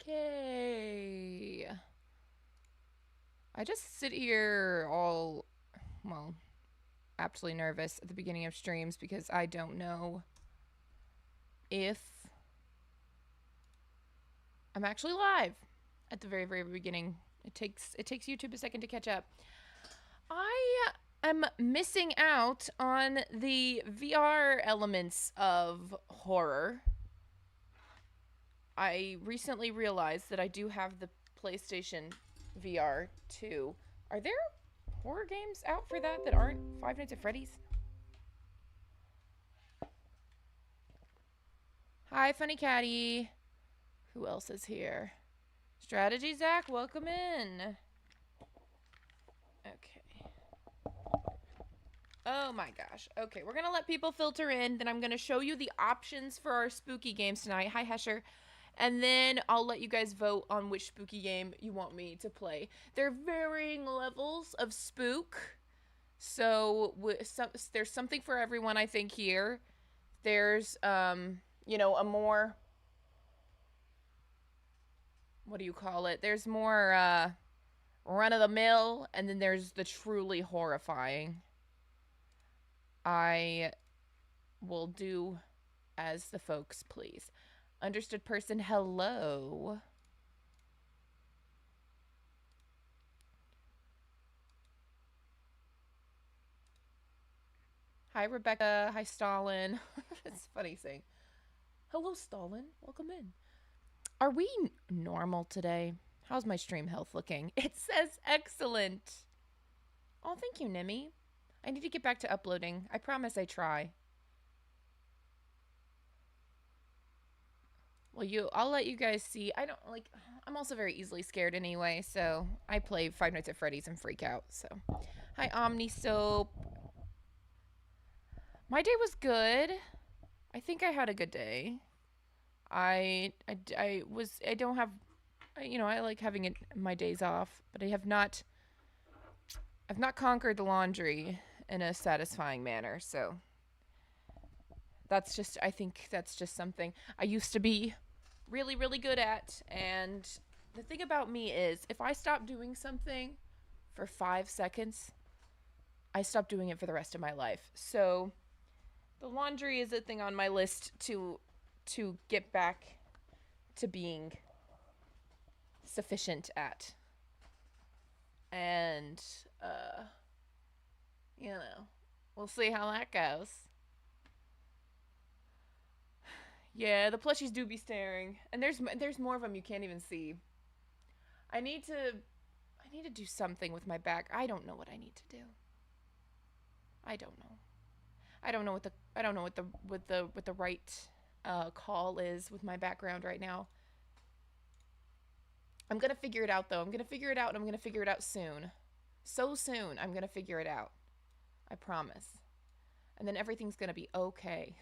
Okay. I just sit here all, well, absolutely nervous at the beginning of streams because I don't know if I'm actually live at the very, very beginning. It takes YouTube a second to catch up. I am missing out on the VR elements of horror. I recently realized that I do have the PlayStation VR 2. Are there horror games out for that aren't Five Nights at Freddy's? Hi, Funny Catty. Who else is here? Strategy Zach, welcome in. Okay. Oh my gosh. Okay, we're gonna let people filter in. Then I'm gonna show you the options for our spooky games tonight. Hi, Hesher. And then I'll let you guys vote on which spooky game you want me to play. There are varying levels of spook. So there's something for everyone, I think, here. There's, you know, a more... What do you call it? There's more, run-of-the-mill, and then there's the truly horrifying. I will do as the folks please. Understood person, hello. Hi, Rebecca. Hi, Stalin. It's funny saying, hello, Stalin. Welcome in. Are we normal today? How's my stream health looking? It says excellent. Oh, thank you, Nimi. I need to get back to uploading. I promise I try. Well, I'll let you guys see. I'm also very easily scared anyway, so I play Five Nights at Freddy's and freak out, so. Hi, Omni Soap. My day was good. I think I had a good day. I like having my days off, but I've not conquered the laundry in a satisfying manner, so I think that's just something I used to be really, really good at. And the thing about me is, if I stop doing something for 5 seconds, I stop doing it for the rest of my life. So the laundry is a thing on my list to get back to being sufficient at. And, you know, we'll see how that goes. Yeah, the plushies do be staring. And there's more of them you can't even see. I need to do something with my back. I don't know what I need to do. I don't know. I don't know what the right call is with my background right now. I'm gonna figure it out though. I'm gonna figure it out, and I'm gonna figure it out soon. So soon, I'm gonna figure it out. I promise. And then everything's gonna be okay.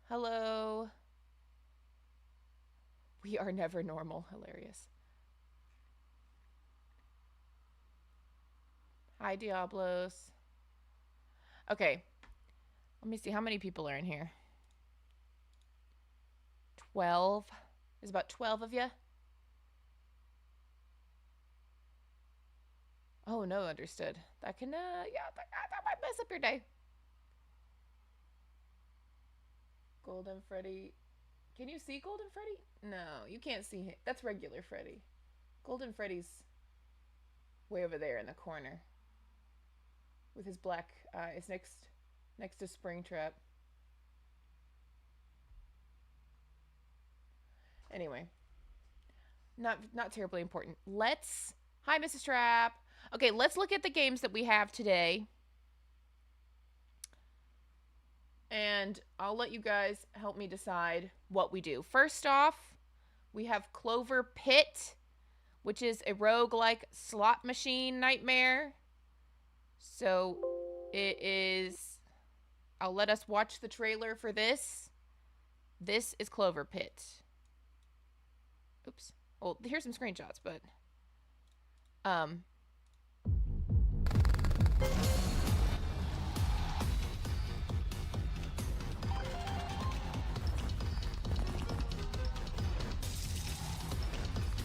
Hello. We are never normal. Hilarious. Hi, Diablos. Okay. Let me see how many people are in here. 12. There's about 12 of you. Oh, no, understood. That can, yeah, that might mess up your day. Golden Freddy. Can you see Golden Freddy? No, you can't see him. That's regular Freddy. Golden Freddy's way over there in the corner with his black eyes next to Springtrap. Anyway, not terribly important. Hi, Mrs. Trap. Okay, let's look at the games that we have today. And I'll let you guys help me decide what we do. First off, we have Clover Pit, which is a roguelike slot machine nightmare. So it is... I'll let us watch the trailer for this. This is Clover Pit. Oops. Well, here's some screenshots, but...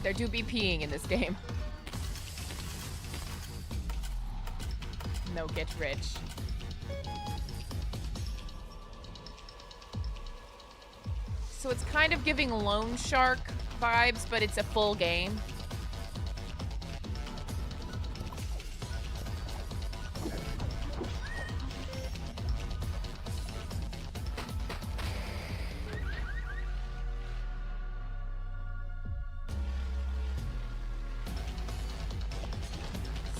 There do be peeing in this game. No get rich. So it's kind of giving Loan Shark vibes, but it's a full game.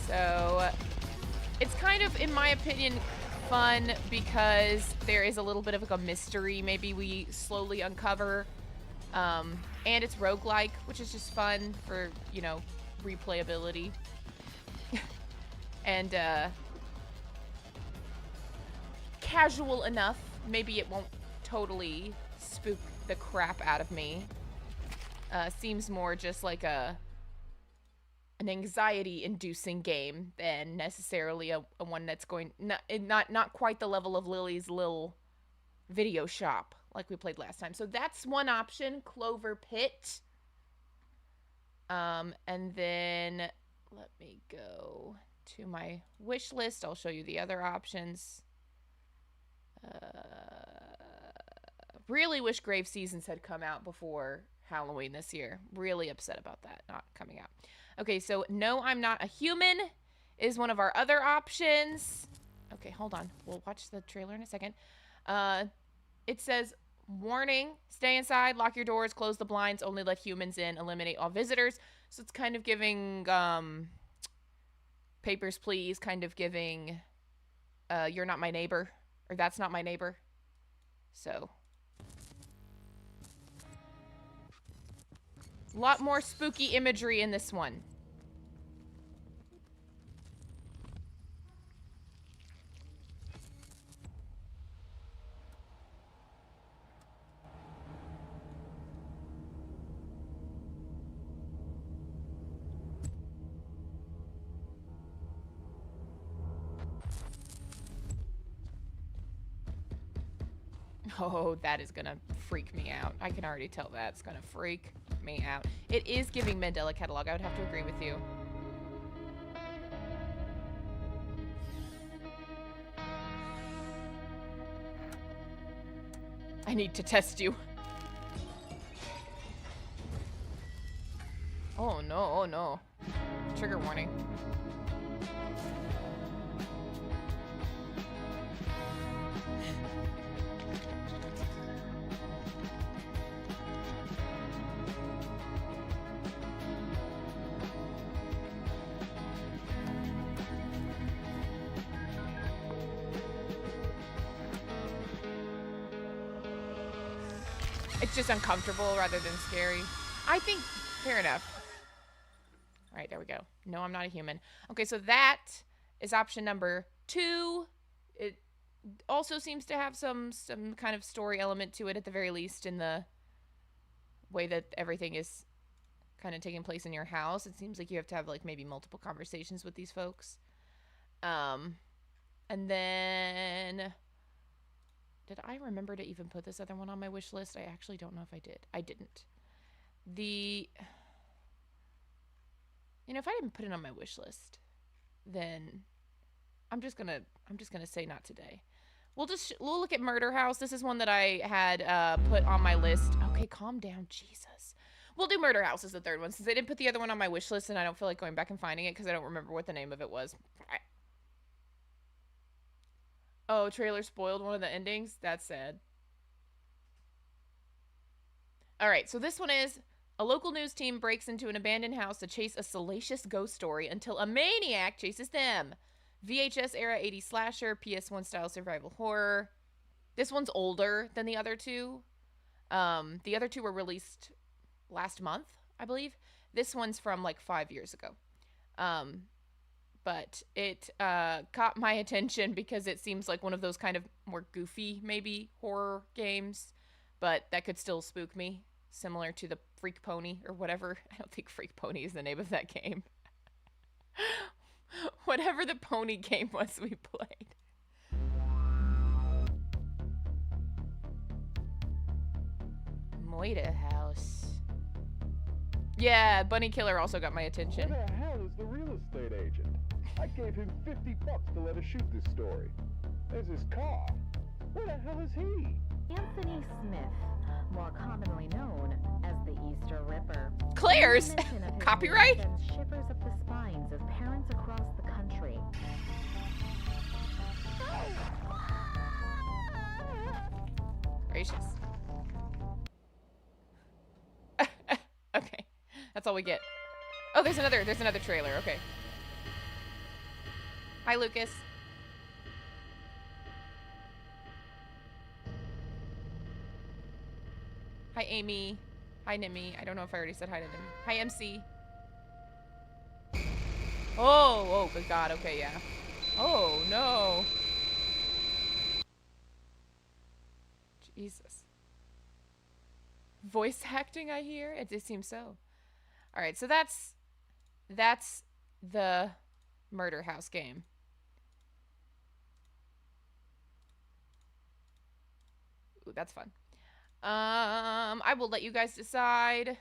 So it's kind of, in my opinion, fun because there is a little bit of like a mystery maybe we slowly uncover. And it's roguelike, which is just fun for, you know, replayability. And casual enough. Maybe it won't totally spook the crap out of me. Seems more just like an anxiety-inducing game than necessarily a one that's going not quite the level of Lily's Lil Video Shop like we played last time. So that's one option, Clover Pit. And then let me go to my wish list. I'll show you the other options. Really wish Grave Seasons had come out before Halloween this year. Really upset about that not coming out. Okay, so No, I'm Not a Human is one of our other options. Okay, hold on. We'll watch the trailer in a second. It says, warning, stay inside, lock your doors, close the blinds, only let humans in, eliminate all visitors. So it's kind of giving Papers, Please, kind of giving You're Not My Neighbor, or That's Not My Neighbor. So a lot more spooky imagery in this one. Oh, that is gonna freak me out. I can already tell that's gonna freak me out. It is giving Mandela Catalog. I would have to agree with you. I need to test you. Oh no, oh no. Trigger warning. It's just uncomfortable rather than scary. I think, fair enough. All right, there we go. No, I'm Not a Human. Okay, so that is option number 2. It also seems to have some kind of story element to it, at the very least, in the way that everything is kind of taking place in your house. It seems like you have to have like maybe multiple conversations with these folks. And then, did I remember to even put this other one on my wish list? I actually don't know if I did. I didn't. You know, if I didn't put it on my wish list, then I'm just gonna say not today. We'll look at Murder House. This is one that I had put on my list. Okay, calm down, Jesus. We'll do Murder House as the third one, since I didn't put the other one on my wish list, and I don't feel like going back and finding it because I don't remember what the name of it was. Oh, trailer spoiled one of the endings? That's sad. All right, so this one is, a local news team breaks into an abandoned house to chase a salacious ghost story until a maniac chases them. VHS era 80s slasher, PS1 style survival horror. This one's older than the other two. The other two were released last month, I believe. This one's from like 5 years ago. But it caught my attention because it seems like one of those kind of more goofy, maybe, horror games. But that could still spook me, similar to the Freak Pony or whatever. I don't think Freak Pony is the name of that game. Whatever the pony game was we played. Moida House. Yeah, Bunny Killer also got my attention. Where the hell is the real estate agent? I gave him $50 to let us shoot this story. There's his car. Where the hell is he? Anthony Smith, more commonly known as the Easter Ripper. Claire's The mention of his copyright? name sends shivers up the spines of parents across the country. Gracious. Okay, that's all we get. Oh, there's another trailer. Okay. Hi, Lucas. Hi, Amy. Hi, Nimmy. I don't know if I already said hi to Nimmy. Hi, MC. Oh, good God. Okay, yeah. Oh, no. Jesus. Voice acting, I hear? It just seems so. All right, so that's the Murder House game. Ooh, that's fun. I will let you guys decide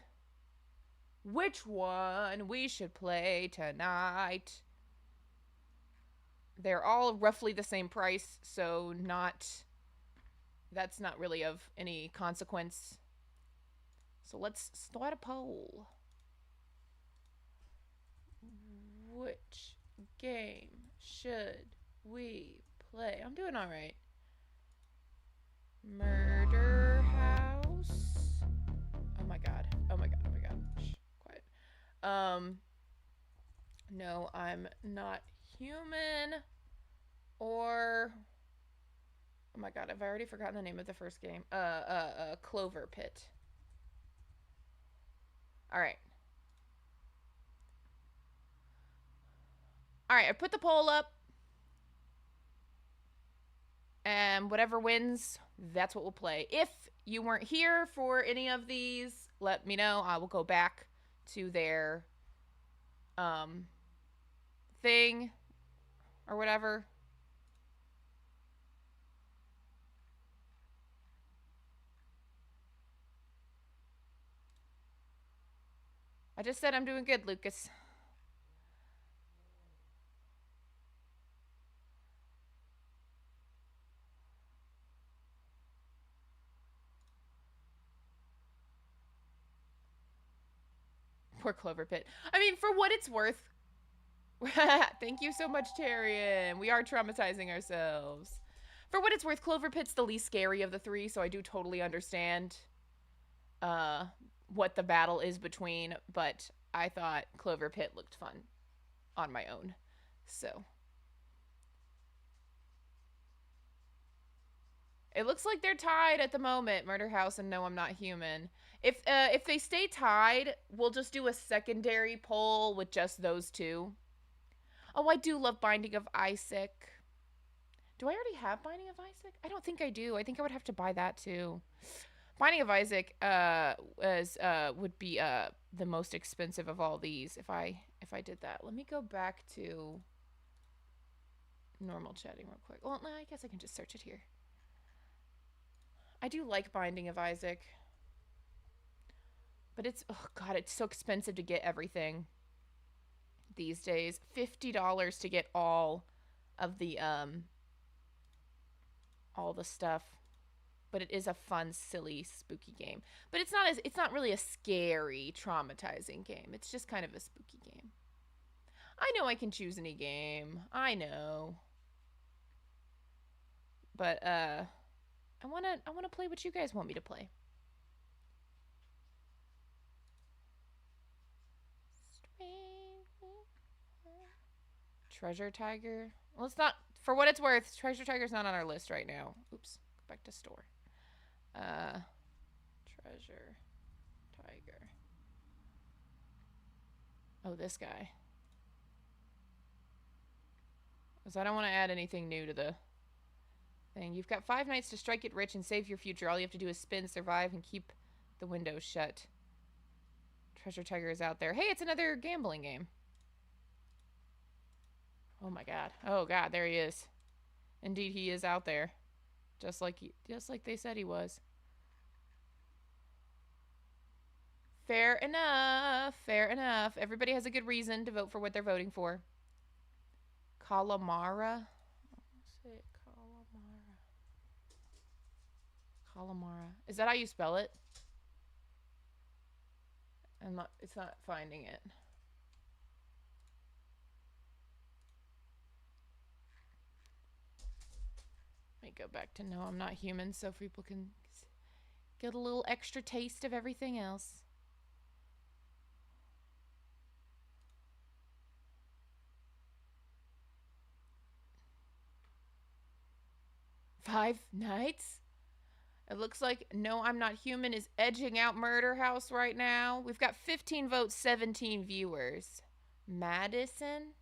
which one we should play tonight. They're all roughly the same price, so that's not really of any consequence. So let's start a poll. Which game should we play? I'm doing all right. Murder House. Oh my god. Oh my god. Oh my god. Shh, quiet. No, I'm not human. Or oh my god, have I already forgotten the name of the first game? Clover Pit. Alright. Alright, I put the poll up. And whatever wins, that's what we'll play. If you weren't here for any of these, let me know. I will go back to their thing or whatever. I just said I'm doing good, Lucas. Poor Clover Pit. I mean, for what it's worth. Thank you so much, Tyrion. We are traumatizing ourselves. For what it's worth, Clover Pit's the least scary of the three, so I do totally understand what the battle is between, but I thought Clover Pit looked fun on my own. So it looks like they're tied at the moment, Murder House and No, I'm Not Human. If they stay tied, we'll just do a secondary poll with just those two. Oh, I do love Binding of Isaac. Do I already have Binding of Isaac? I don't think I do. I think I would have to buy that too. Binding of Isaac would be the most expensive of all these if I did that. Let me go back to normal chatting real quick. Well, no, I guess I can just search it here. I do like Binding of Isaac. But it's, oh god, it's so expensive to get everything these days. $50 to get all of the stuff. But it is a fun, silly, spooky game. But it's not really a scary, traumatizing game. It's just kind of a spooky game. I know I can choose any game. I know. But I wanna play what you guys want me to play. Treasure Tiger. Well, it's not, for what it's worth, Treasure Tiger's not on our list right now. Oops. Go back to store. Treasure Tiger. Oh, this guy. Because I don't want to add anything new to the thing. You've got 5 nights to strike it rich and save your future. All you have to do is spin, survive, and keep the windows shut. Treasure Tiger is out there. Hey, it's another gambling game. Oh my god. Oh god, there he is. Indeed, he is out there. Just like they said he was. Fair enough. Fair enough. Everybody has a good reason to vote for what they're voting for. Calamara. Say it, Calamara. Calamara. Is that how you spell it? It's not finding it. Let me go back to No, I'm Not Human so people can get a little extra taste of everything else. Five Nights? It looks like No, I'm Not Human is edging out Murder House right now. We've got 15 votes, 17 viewers. Madison?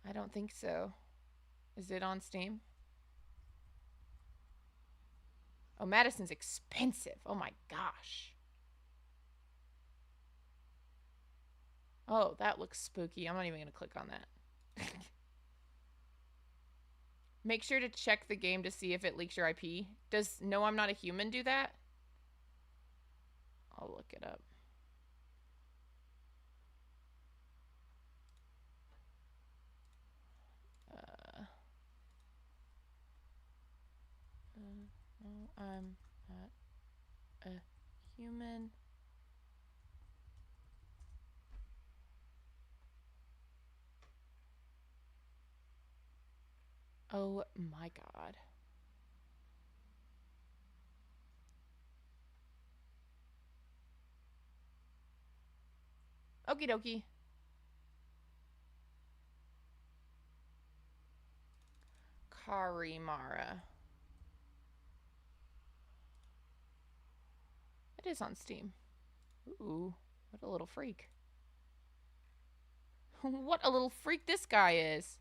I don't think so. Is it on Steam? Oh, Madison's expensive. Oh my gosh. Oh, that looks spooky. I'm not even going to click on that. Make sure to check the game to see if it leaks your IP. Does No, I'm Not a Human do that? I'll look it up. No, I'm not a human. Oh my god. Okie dokie. Karimara. It is on Steam. Ooh, what a little freak. What a little freak this guy is.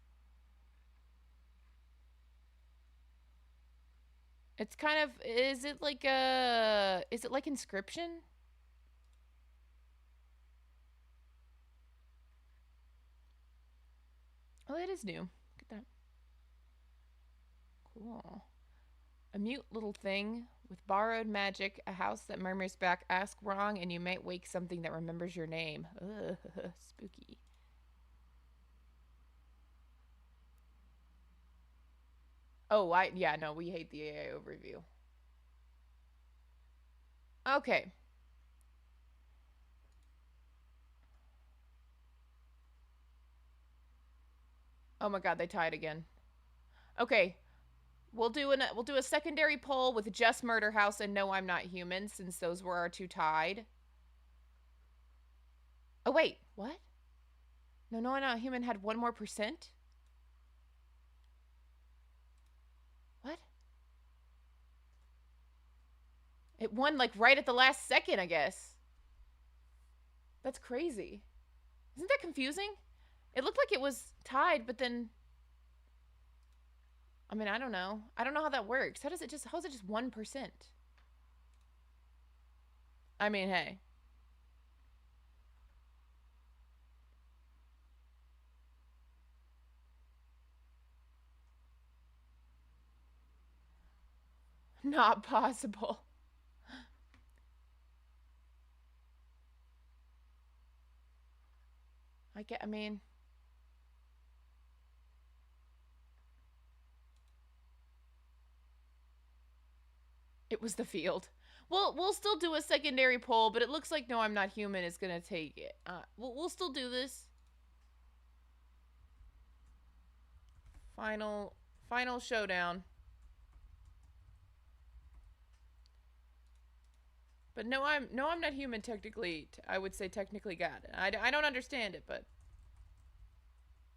It's kind of, is it like Inscription? Oh, it is new. Look at that. Cool. A mute little thing with borrowed magic, a house that murmurs back, ask wrong, and you might wake something that remembers your name. Ugh, spooky. Oh, yeah, no, we hate the AI overview. Okay. Oh my god, they tied again. Okay. We'll do a secondary poll with just Murder House and No, I'm Not Human, since those were our two tied. Oh wait, what? No, I'm Not Human had 1 more percent? What? It won like right at the last second, I guess. That's crazy. Isn't that confusing? It looked like it was tied, but then, I mean, I don't know. I don't know how that works. How's it just 1%? I mean, hey. Not possible. I mean, it was the field. We'll still do a secondary poll, but it looks like No, I'm Not Human is gonna take it. We'll still do this. Final showdown. But No, I'm Not Human technically, I would say technically got it. I don't understand it, but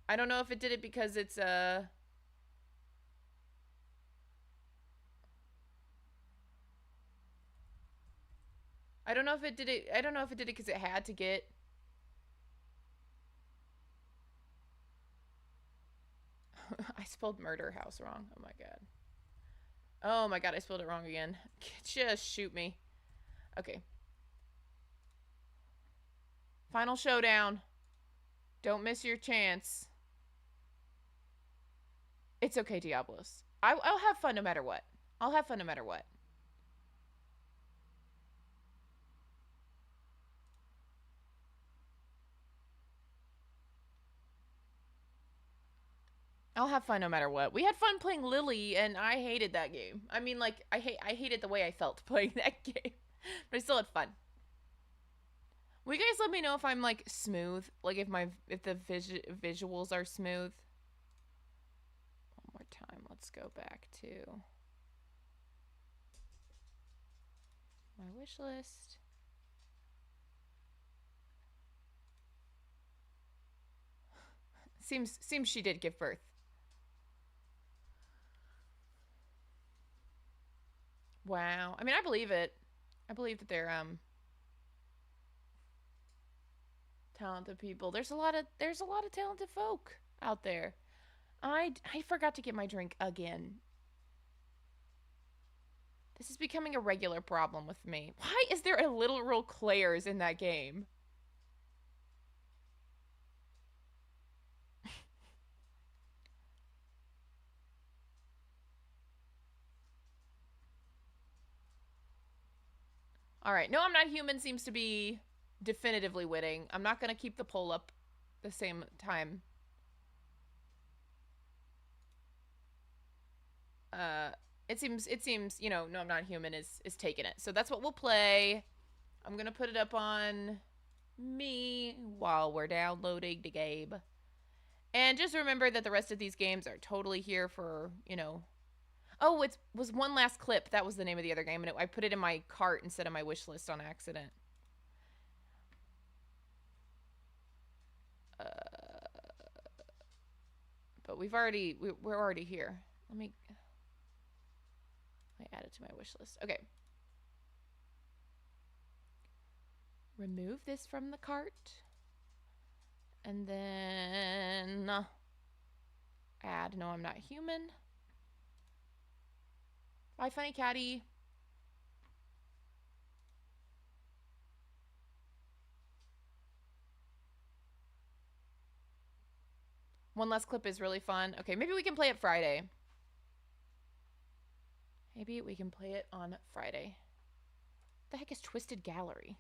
I don't know if it did it because it's I don't know if it did it because it had to get. I spelled Murder House wrong. Oh my god. Oh my god, I spelled it wrong again. Just shoot me. Okay. Final showdown. Don't miss your chance. It's okay, Diablos. I'll have fun no matter what. I'll have fun no matter what. I'll have fun no matter what. We had fun playing Lily, and I hated that game. I mean, like, I hated the way I felt playing that game, but I still had fun. Will you guys let me know if I'm like smooth, like if the visuals are smooth? One more time. Let's go back to my wish list. Seems she did give birth. Wow. I mean, I believe it. I believe that they're talented people. There's a lot of talented folk out there. I forgot to get my drink again. This is becoming a regular problem with me. Why is there a literal Claire's in that game? All right. No, I'm not human seems to be definitively winning. I'm not going to keep the poll up the same time. It seems, you know, no, I'm not human is taking it. So that's what we'll play. I'm going to put it up on me while we're downloading the game. And just remember that the rest of these games are totally here for, you know. Oh, it was One Last Clip. That was the name of the other game, and I put it in my cart instead of my wish list on accident. But we're already here. Let me add it to my wish list. Okay. Remove this from the cart. And then add No, I'm Not Human. Bye, Funny Catty. One Last Clip is really fun. Okay, maybe we can play it Friday. Maybe we can play it on Friday. What the heck is Twisted Gallery?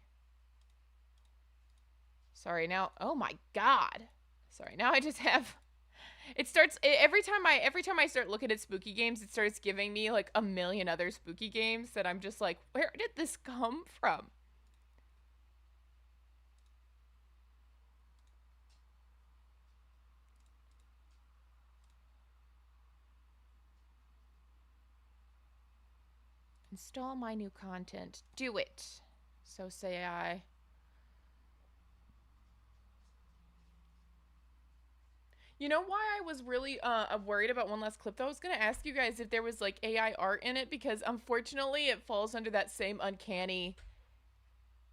Sorry, now. Oh my god. Sorry, now I just have. It starts every time I start looking at spooky games, it starts giving me like a million other spooky games that I'm just like, where did this come from? Install my new content. Do it. So say I. You know why I was really worried about One Last Clip though? I was going to ask you guys if there was like AI art in it, because unfortunately it falls under that same uncanny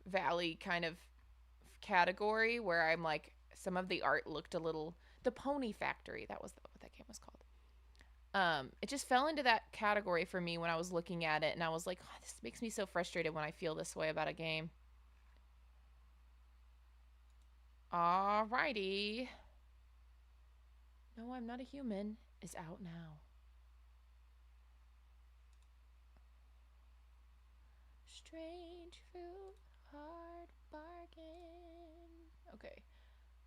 valley kind of category where I'm like, some of the art looked a little. The Pony Factory, that was what that game was called. It just fell into that category for me when I was looking at it, and I was like, oh, this makes me so frustrated when I feel this way about a game. Alrighty. No, I'm Not a Human is out now. Strange fruit, hard bargain. Okay.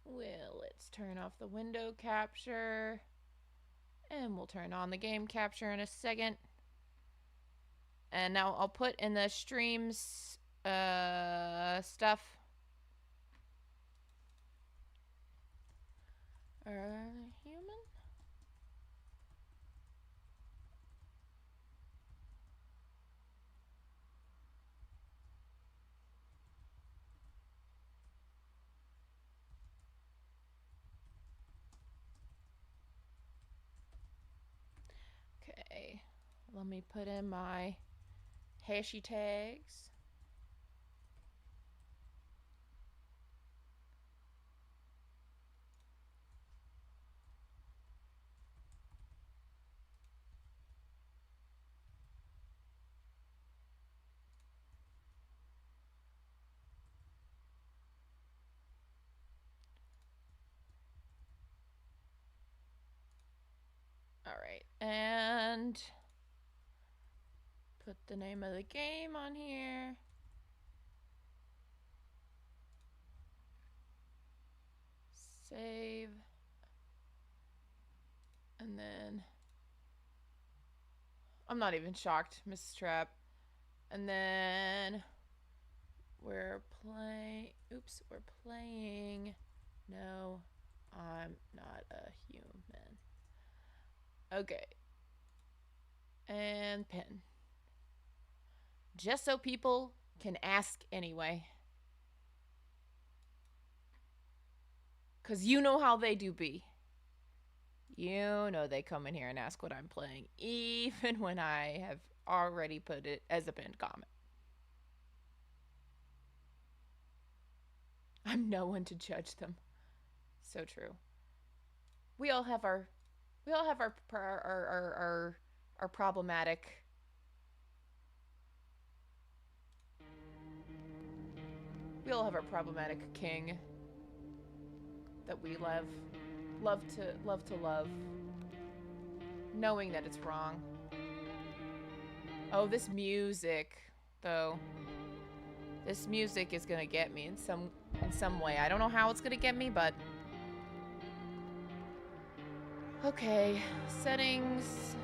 Well, let's turn off the window capture. And we'll turn on the game capture in a second. And now I'll put in the streams stuff. Human? Okay, let me put in my hashtags. All right, and put the name of the game on here. Save. And then... I'm not even shocked, Mrs. Trap. And then... We're playing... No, I'm not a human. Okay. And pin. Just so people can ask anyway. Because you know how they do be. You know they come in here and ask what I'm playing, even when I have already put it as a pinned comment. I'm no one to judge them. So true. We all have our problematic. We all have our problematic king that we love to love, knowing that it's wrong. Oh, this music, though. This music is gonna get me in some way. I don't know how it's gonna get me, but okay. Settings.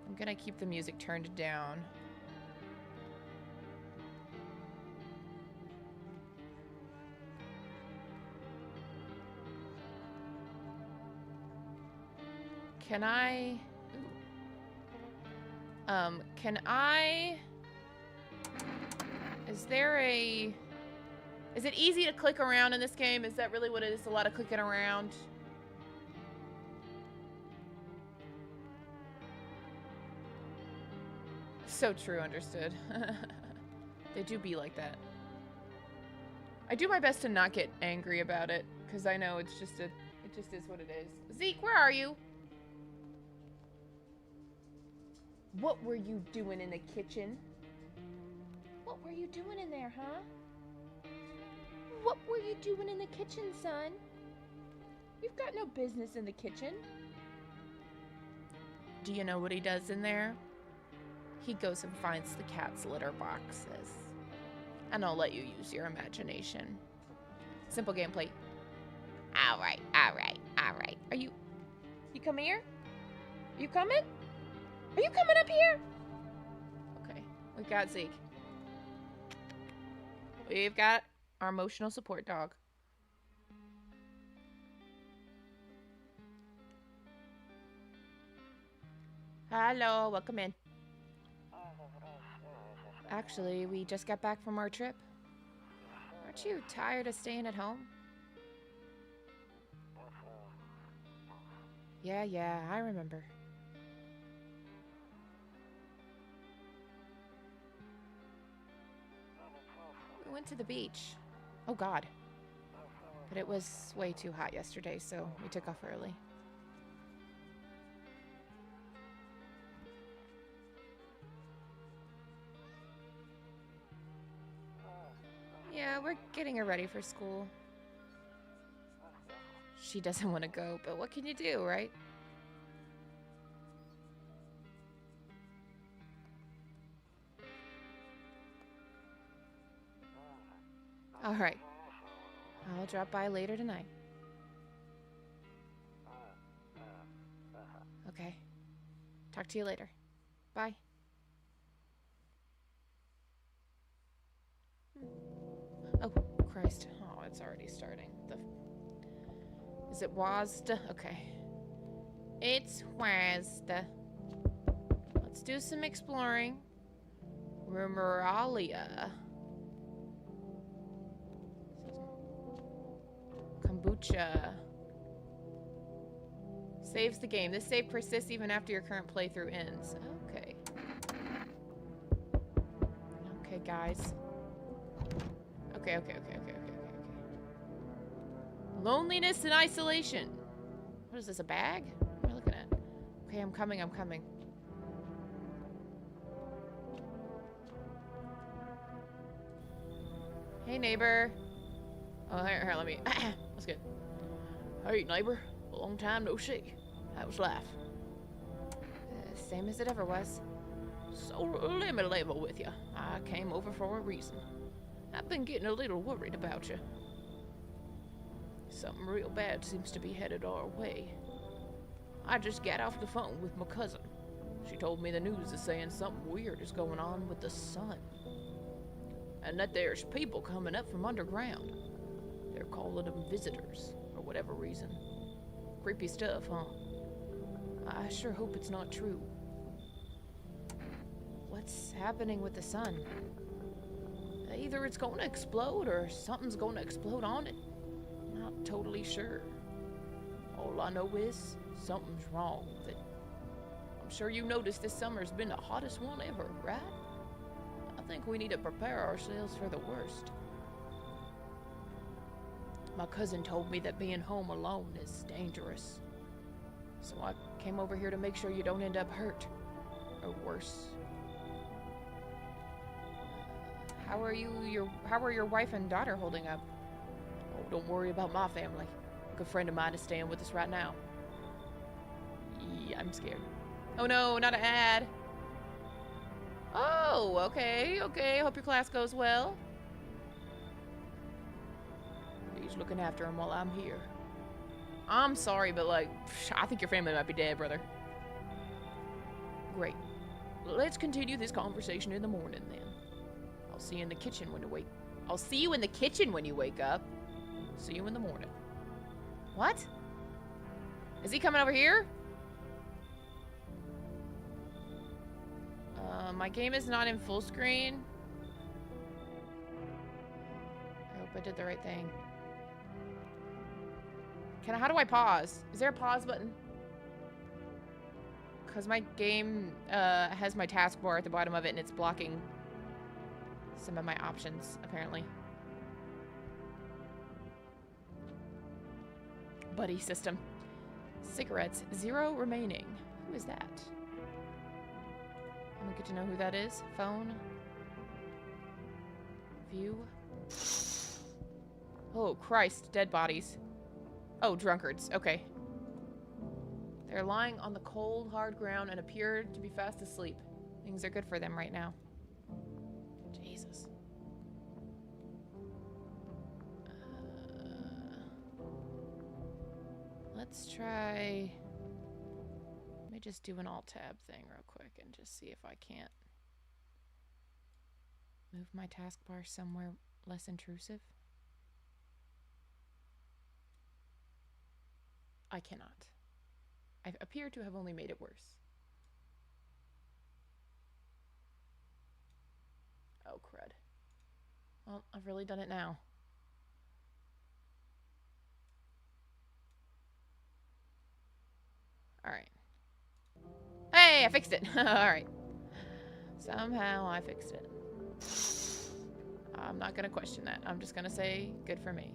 I'm gonna keep the music turned down. Can I... Is there a... Is it easy to click around in this game? Is that really what it is? A lot of clicking around? So true, understood. They do be like that. I do my best to not get angry about it, because I know it just is what it is. Zeke, where are you? What were you doing in the kitchen? What were you doing in there, huh? What were you doing in the kitchen, son? You've got no business in the kitchen. Do you know what he does in there? He goes and finds the cat's litter boxes. And I'll let you use your imagination. Simple gameplay. Alright. Are you coming here? Are you coming? Are you coming up here? Okay, we've got Zeke. We've got our emotional support dog. Hello, welcome in. Actually, we just got back from our trip. Aren't you tired of staying at home? Yeah, I remember. We went to the beach. Oh God. But it was way too hot yesterday, so we took off early. Yeah, we're getting her ready for school. She doesn't want to go, but what can you do, right? All right. I'll drop by later tonight. Okay. Talk to you later. Bye. Oh, Christ. Oh, it's already starting. Is it WASD? Okay. It's WASD. Let's do some exploring. Rumeralia. Kombucha. Saves the game. This save persists even after your current playthrough ends. Okay. Okay, guys. Okay. Loneliness and isolation. What is this, a bag? What am I looking at? Okay, I'm coming. Hey, neighbor. Oh, here, let me... That's good. Hey, neighbor. Long time no see. How was life? Same as it ever was. So, let me level with you. I came over for a reason. I've been getting a little worried about you. Something real bad seems to be headed our way. I just got off the phone with my cousin. She told me the news is saying something weird is going on with the sun. And that there's people coming up from underground. They're calling them visitors, for whatever reason. Creepy stuff, huh? I sure hope it's not true. What's happening with the sun? Either it's going to explode or something's going to explode on it. Not totally sure. All I know is something's wrong with it. I'm sure you noticed this summer's been the hottest one ever, right? I think we need to prepare ourselves for the worst. My cousin told me that being home alone is dangerous. So I came over here to make sure you don't end up hurt. Or worse. How are your wife and daughter holding up? Oh, don't worry about my family. A good friend of mine is staying with us right now. Yeah, I'm scared. Oh no, not an ad. Oh, okay. Hope your class goes well. He's looking after him while I'm here. I'm sorry, but like, I think your family might be dead, brother. Great. Let's continue this conversation in the morning then. I'll see you in the kitchen when you wake. I'll see you in the kitchen when you wake up. See you in the morning. What? Is he coming over here? My game is not in full screen. I hope I did the right thing. How do I pause? Is there a pause button? Because my game has my taskbar at the bottom of it and it's blocking some of my options, apparently. Buddy system. Cigarettes, 0 remaining. Who is that? I don't get to know who that is. Phone. View. Oh, Christ. Dead bodies. Oh, drunkards. Okay. They're lying on the cold, hard ground and appear to be fast asleep. Things are good for them right now. Jesus. Let's try... Let me just do an Alt-Tab thing real quick and just see if I can't move my taskbar somewhere less intrusive. I cannot. I appear to have only made it worse. Oh, crud. Well, I've really done it now. Alright. Hey, I fixed it. Alright. Somehow I fixed it. I'm not gonna question that. I'm just gonna say, good for me.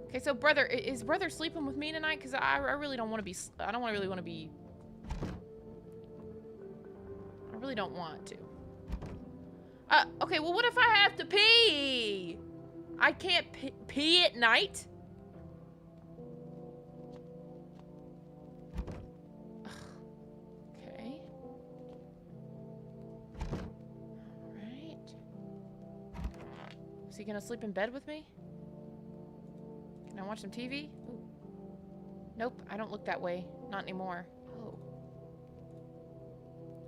Okay, so brother, is brother sleeping with me tonight? Because I really don't want to be, I really don't want to. Okay, well what if I have to pee? I can't pee at night? Okay. Alright. Is he gonna sleep in bed with me? Can I watch some TV? Ooh. Nope, I don't look that way. Not anymore. Oh.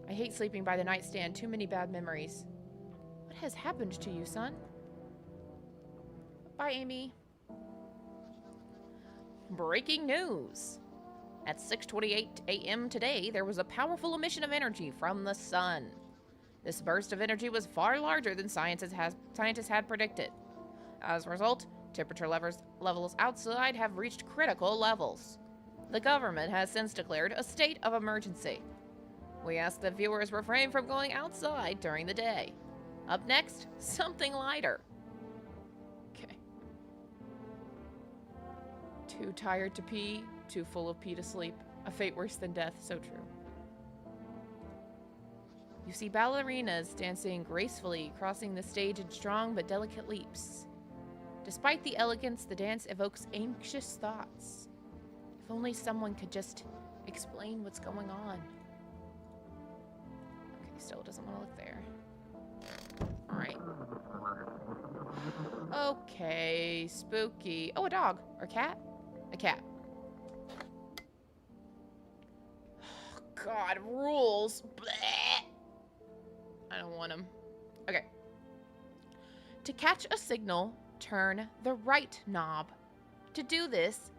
I hate sleeping by the nightstand. Too many bad memories. What has happened to you, son? Bye, Amy. Breaking news. At 6:28 a.m. today, there was a powerful emission of energy from the sun. This burst of energy was far larger than scientists had predicted. As a result, temperature levels outside have reached critical levels. The government has since declared a state of emergency. We ask that viewers refrain from going outside during the day. Up next, something lighter. Okay. Too tired to pee, too full of pee to sleep. A fate worse than death, so true. You see ballerinas dancing gracefully, crossing the stage in strong but delicate leaps. Despite the elegance, the dance evokes anxious thoughts. If only someone could just explain what's going on. Okay, still doesn't want to look there. Alright. Okay, spooky. Oh, a dog. Or cat? A cat. God, rules. Blech. I don't want them. Okay. To catch a signal, turn the right knob. To do this,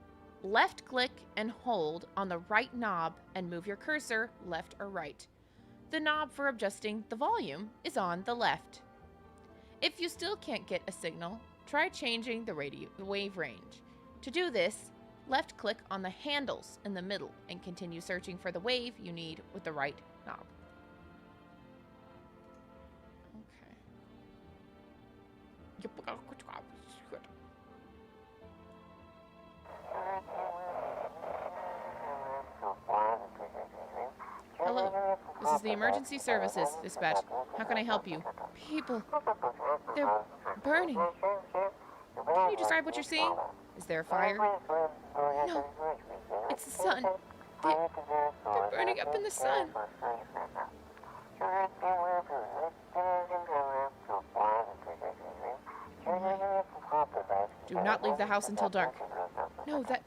left click and hold on the right knob and move your cursor left or right. The knob for adjusting the volume is on the left. If you still can't get a signal, try changing the wave range. To do this, left click on the handles in the middle and continue searching for the wave you need with the right knob. Okay. Hello, this is the emergency services dispatch. How can I help you? People, they're burning. Can you describe what you're seeing? Is there a fire? No, it's the sun. They're burning up in the sun. Do not leave the house until dark. No, that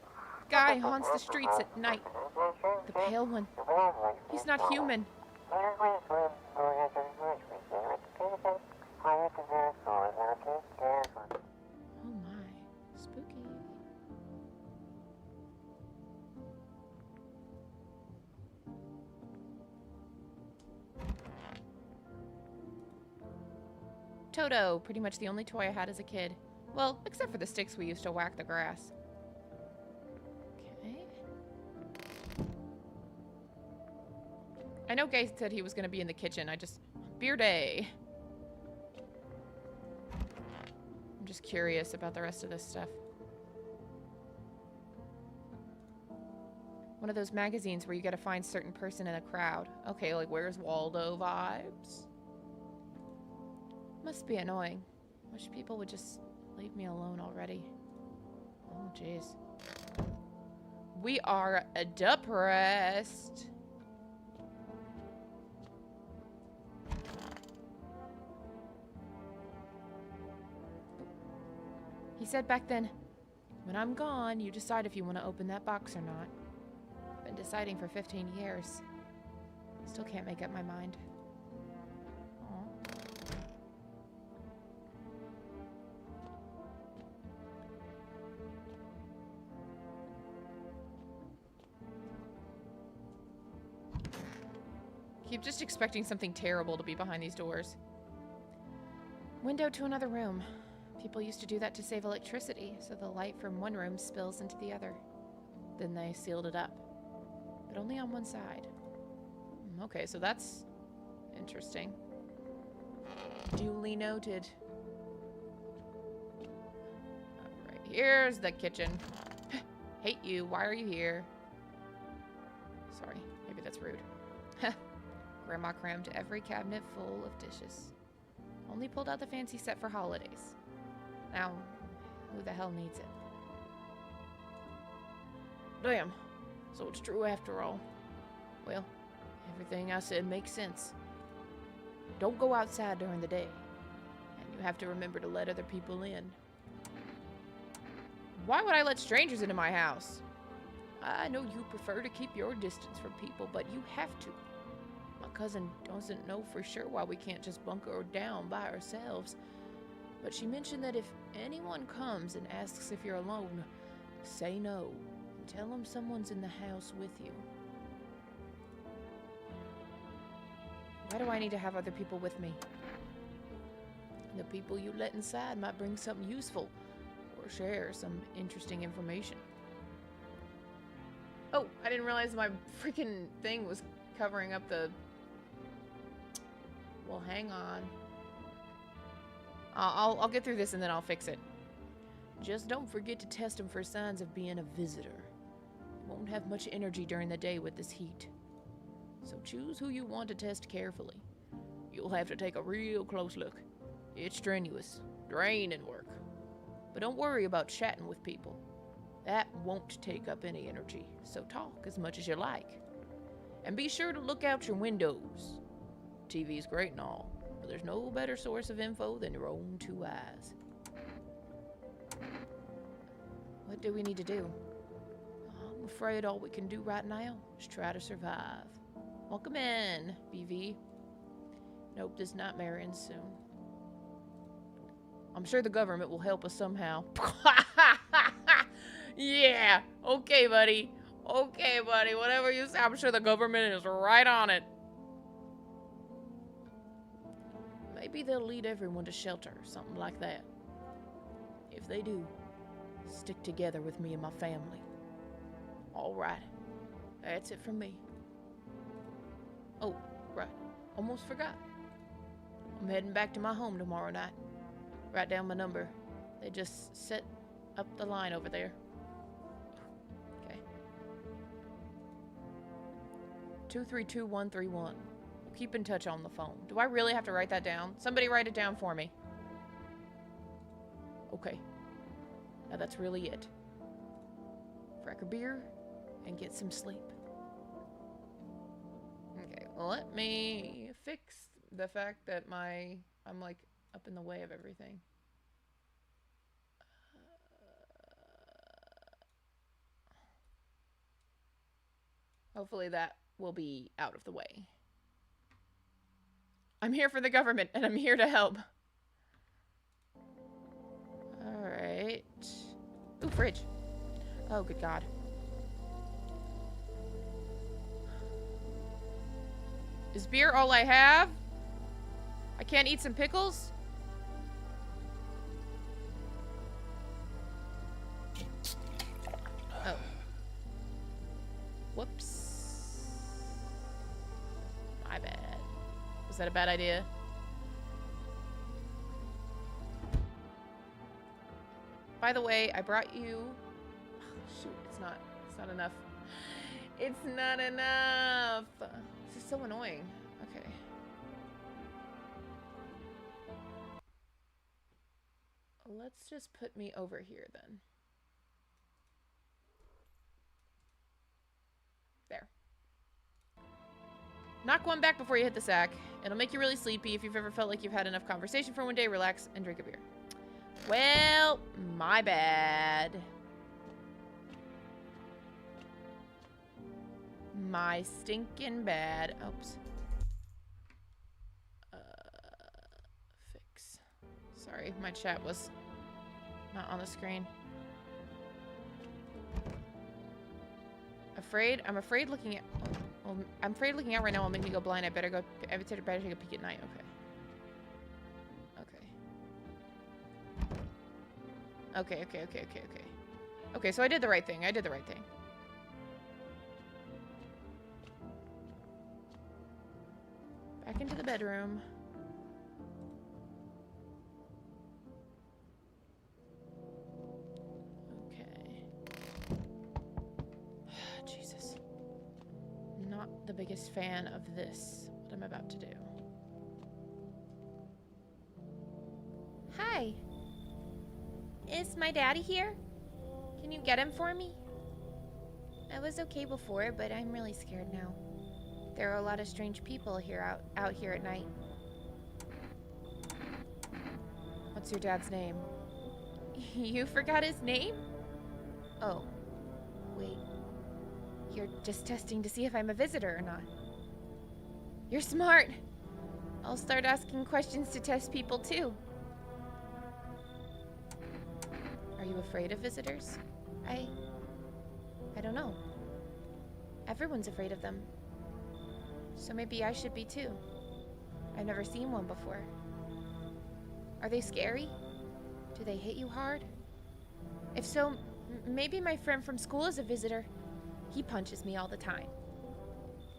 guy haunts the streets at night. The pale one. He's not human. Oh my. Spooky. Toto, pretty much the only toy I had as a kid. Well, except for the sticks we used to whack the grass. Okay. I know Gay said he was going to be in the kitchen. Beer day. I'm just curious about the rest of this stuff. One of those magazines where you gotta find a certain person in a crowd. Okay, like Where's Waldo vibes. Must be annoying. Wish people would just leave me alone already. Oh, jeez. We are depressed. He said back then, when I'm gone, you decide if you want to open that box or not. Been deciding for 15 years. Still can't make up my mind. Aw. Keep just expecting something terrible to be behind these doors. Window to another room. People used to do that to save electricity, so the light from one room spills into the other. Then they sealed it up. But only on one side. Okay, so that's interesting. Duly noted. Alright, here's the kitchen. Hate you, why are you here? Sorry, maybe that's rude. Grandma crammed every cabinet full of dishes. Only pulled out the fancy set for holidays. Now, who the hell needs it? Damn. So it's true after all. Well, everything I said makes sense. Don't go outside during the day. And you have to remember to let other people in. Why would I let strangers into my house? I know you prefer to keep your distance from people, but you have to. My cousin doesn't know for sure why we can't just bunker down by ourselves. But she mentioned that if anyone comes and asks if you're alone, say no. And tell them someone's in the house with you. Why do I need to have other people with me? The people you let inside might bring something useful or share some interesting information. Oh, I didn't realize my freaking thing was covering up the... Well, hang on. I'll get through this and then I'll fix it. Just don't forget to test them for signs of being a visitor. You won't have much energy during the day with this heat. So choose who you want to test carefully. You'll have to take a real close look. It's strenuous, draining work. But don't worry about chatting with people. That won't take up any energy, so talk as much as you like. And be sure to look out your windows. TV's great and all, but there's no better source of info than your own two eyes. What do we need to do? I'm afraid all we can do right now is try to survive. Welcome in, BV. Nope, this nightmare ends soon. I'm sure the government will help us somehow. Yeah. Okay, buddy. Okay, buddy. Whatever you say, I'm sure the government is right on it. Maybe they'll lead everyone to shelter or something like that. If they do, stick together with me and my family. All right. That's it from me. Oh, right. Almost forgot. I'm heading back to my home tomorrow night. Write down my number. They just set up the line over there. Okay. 232131. We'll keep in touch on the phone. Do I really have to write that down? Somebody write it down for me. Okay. Now that's really it. Crack a beer and get some sleep. Okay, well, let me fix the fact that I'm like up in the way of everything. Hopefully that will be out of the way. I'm here for the government and I'm here to help. Alright. Ooh, fridge. Oh, good God. Is beer all I have? I can't eat some pickles? Oh. Whoops. My bad. Was that a bad idea? By the way, I brought you... Shoot, it's not enough. It's not enough. This is so annoying. Okay. Let's just put me over here then. There. Knock one back before you hit the sack. It'll make you really sleepy. If you've ever felt like you've had enough conversation for one day, relax and drink a beer. Well, my bad. My stinking bad. Oops. Fix. Sorry, my chat was not on the screen. Afraid? I'm afraid looking at... Well, I'm afraid looking out right now will make me go blind. I better take a peek at night. Okay. Okay, so I did the right thing. Back into the bedroom. Okay. Jesus. Not the biggest fan of this, what I'm about to do. Hi. Is my daddy here? Can you get him for me? I was okay before, but I'm really scared now. There are a lot of strange people here out here at night. What's your dad's name? You forgot his name? Oh. Wait. You're just testing to see if I'm a visitor or not. You're smart. I'll start asking questions to test people too. Are you afraid of visitors? I don't know. Everyone's afraid of them. So maybe I should be too. I've never seen one before. Are they scary? Do they hit you hard? If so, maybe my friend from school is a visitor. He punches me all the time.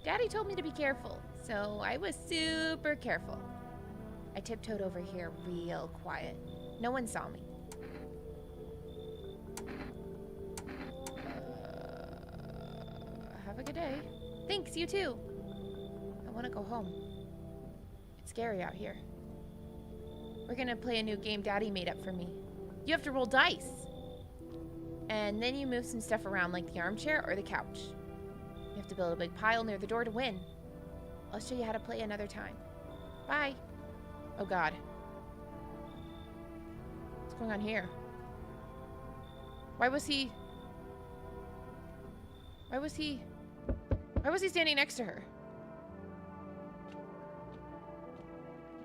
Daddy told me to be careful, so I was super careful. I tiptoed over here real quiet. No one saw me. Have a good day. Thanks, you too. I want to go home. It's scary out here. We're gonna play a new game Daddy made up for me. You have to roll dice. And then you move some stuff around like the armchair or the couch. You have to build a big pile near the door to win. I'll show you how to play another time. Bye. Oh God. What's going on here? Why was he standing next to her?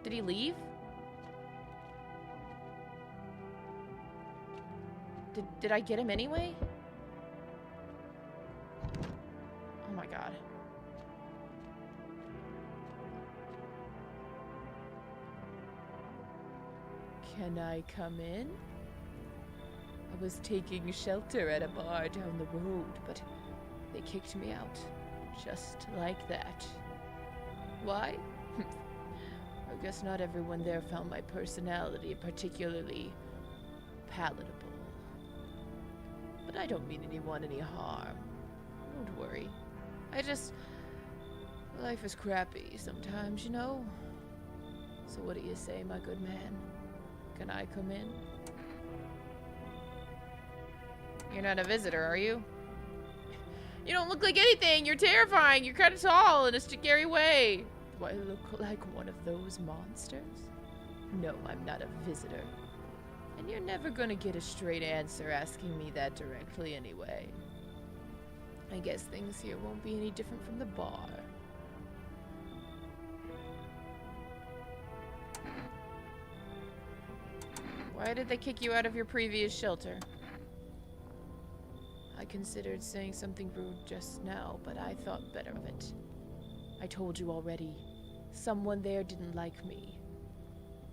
Did he leave? Did I get him anyway? Oh my god. Can I come in? I was taking shelter at a bar down the road, but they kicked me out. Just like that. Why? I guess not everyone there found my personality particularly palatable. But I don't mean anyone any harm. Don't worry. Life is crappy sometimes, you know? So what do you say, my good man? Can I come in? You're not a visitor, are you? You don't look like anything! You're terrifying! You're kind of tall in a scary way! Do I look like one of those monsters? No, I'm not a visitor. And you're never gonna get a straight answer asking me that directly anyway. I guess things here won't be any different from the bar. Why did they kick you out of your previous shelter? I considered saying something rude just now, but I thought better of it. I told you already. Someone there didn't like me.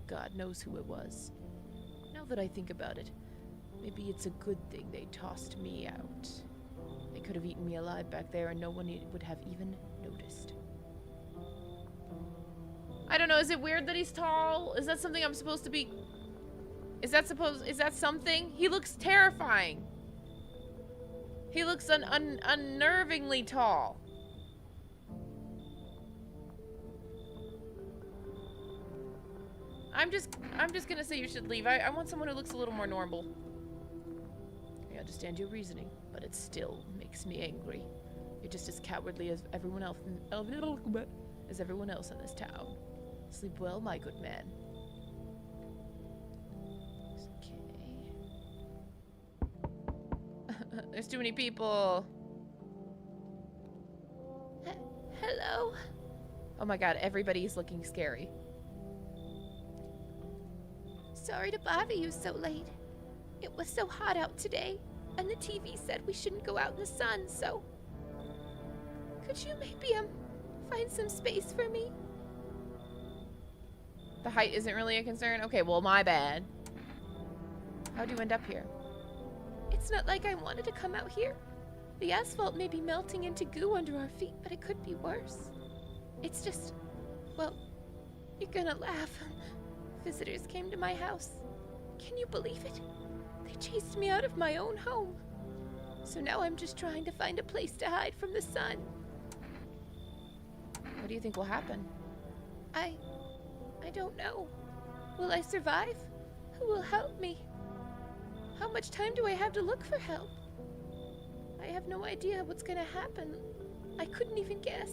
God knows who it was. Now that I think about it, maybe it's a good thing they tossed me out. They could have eaten me alive back there and no one would have even noticed. I don't know, is it weird that he's tall? Is that something I'm supposed to be... Is that something? He looks terrifying. He looks unnervingly tall. I'm just gonna say you should leave. I want someone who looks a little more normal. I understand your reasoning, but it still makes me angry. You're just as cowardly as everyone else in this town. Sleep well, my good man. Okay. There's too many people. Hello? Oh my god, everybody's looking scary. Sorry to bother you so late. It was so hot out today, and the TV said we shouldn't go out in the sun, so... Could you maybe, find some space for me? The height isn't really a concern? Okay, well, my bad. How'd you end up here? It's not like I wanted to come out here. The asphalt may be melting into goo under our feet, but it could be worse. It's just... well, you're gonna laugh. Visitors came to my house. Can you believe it? They chased me out of my own home. So now I'm just trying to find a place to hide from the sun. What do you think will happen? I don't know. Will I survive? Who will help me? How much time do I have to look for help? I have no idea what's gonna happen. I couldn't even guess.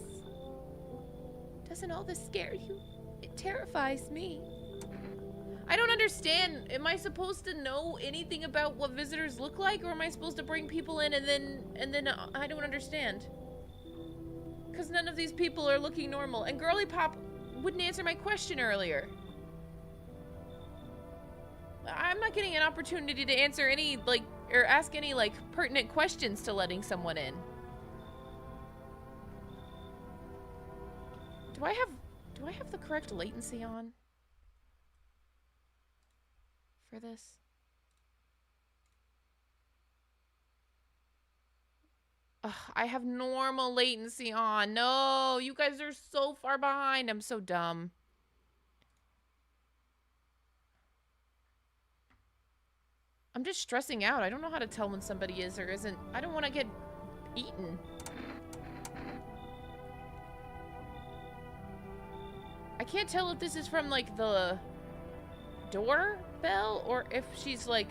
Doesn't all this scare you? It terrifies me. I don't understand. Am I supposed to know anything about what visitors look like, or am I supposed to bring people in and then I don't understand? Because none of these people are looking normal, and Girly Pop wouldn't answer my question earlier. I'm not getting an opportunity to answer any, like, or ask any, like, pertinent questions to letting someone in. Do I have the correct latency on for this? Ugh, I have normal latency on. No, you guys are so far behind. I'm so dumb. I'm just stressing out. I don't know how to tell when somebody is or isn't. I don't want to get eaten. I can't tell if this is from, like, the doorbell or if she's, like,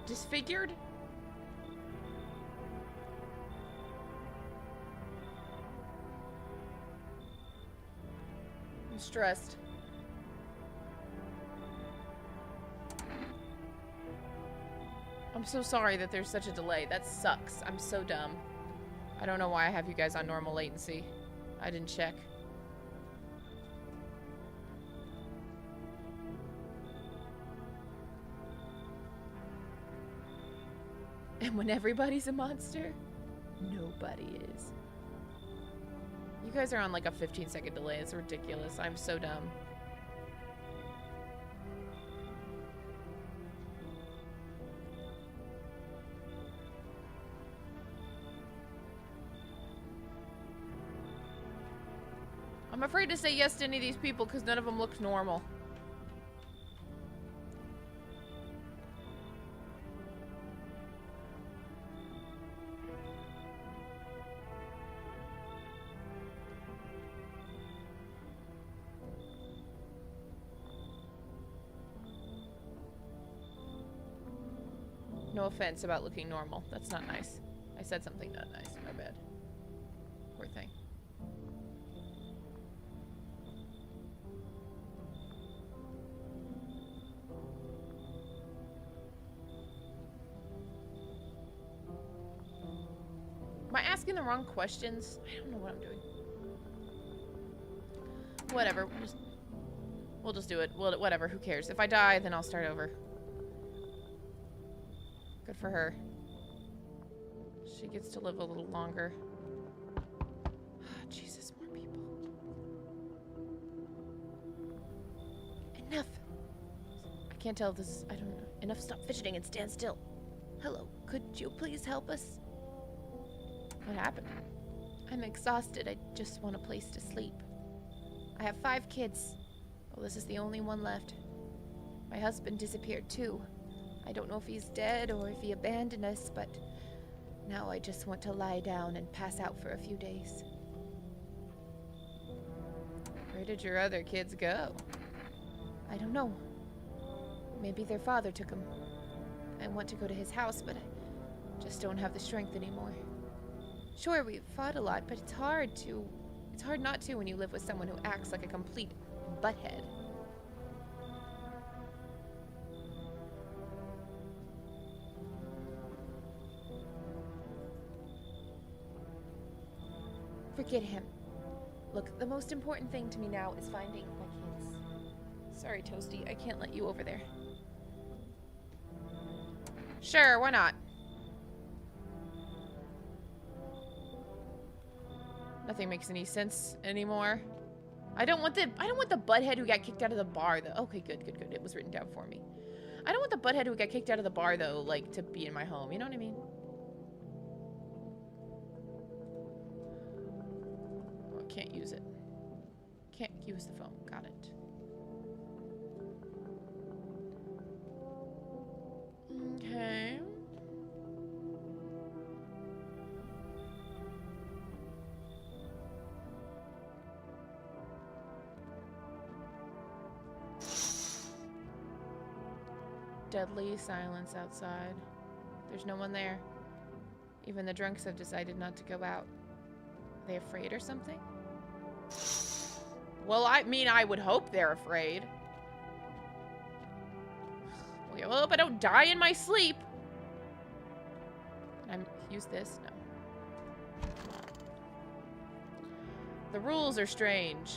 disfigured. I'm stressed. I'm so sorry that there's such a delay. That sucks. I'm so dumb. I don't know why I have you guys on normal latency. I didn't check. And when everybody's a monster, nobody is. You guys are on like a 15-second delay. It's ridiculous. I'm so dumb. I'm afraid to say yes to any of these people because none of them look normal. No offense about looking normal. That's not nice. I said something not nice. My bad. Poor thing. Am I asking the wrong questions? I don't know what I'm doing. Whatever. We'll just do it. Whatever. Who cares? If I die, then I'll start over. Good for her. She gets to live a little longer. Jesus, more people. Enough. I can't tell if this is... I don't know. Enough. Stop fidgeting and stand still. Hello. Could you please help us? What happened? I'm exhausted. I just want a place to sleep. I have 5 kids. Well, this is the only one left. My husband disappeared too. I don't know if he's dead or if he abandoned us, but now I just want to lie down and pass out for a few days. Where did your other kids go? I don't know. Maybe their father took them. I want to go to his house, but I just don't have the strength anymore. Sure, we've fought a lot, but it's hard not to when you live with someone who acts like a complete butthead. Forget him. Look, the most important thing to me now is finding my kids. Sorry, Toasty, I can't let you over there. Sure, why not? Nothing makes any sense anymore. I don't want the butthead who got kicked out of the bar though. Okay, good. It was written down for me. I don't want the butthead who got kicked out of the bar though, like, to be in my home. You know what I mean? Oh, can't use it. Can't use the phone. Got it. Okay. Deadly silence outside. There's no one there. Even the drunks have decided not to go out. Are they afraid or something? Well, I mean, I would hope they're afraid. Okay, well, I hope I don't die in my sleep. Can I use this? No. The rules are strange.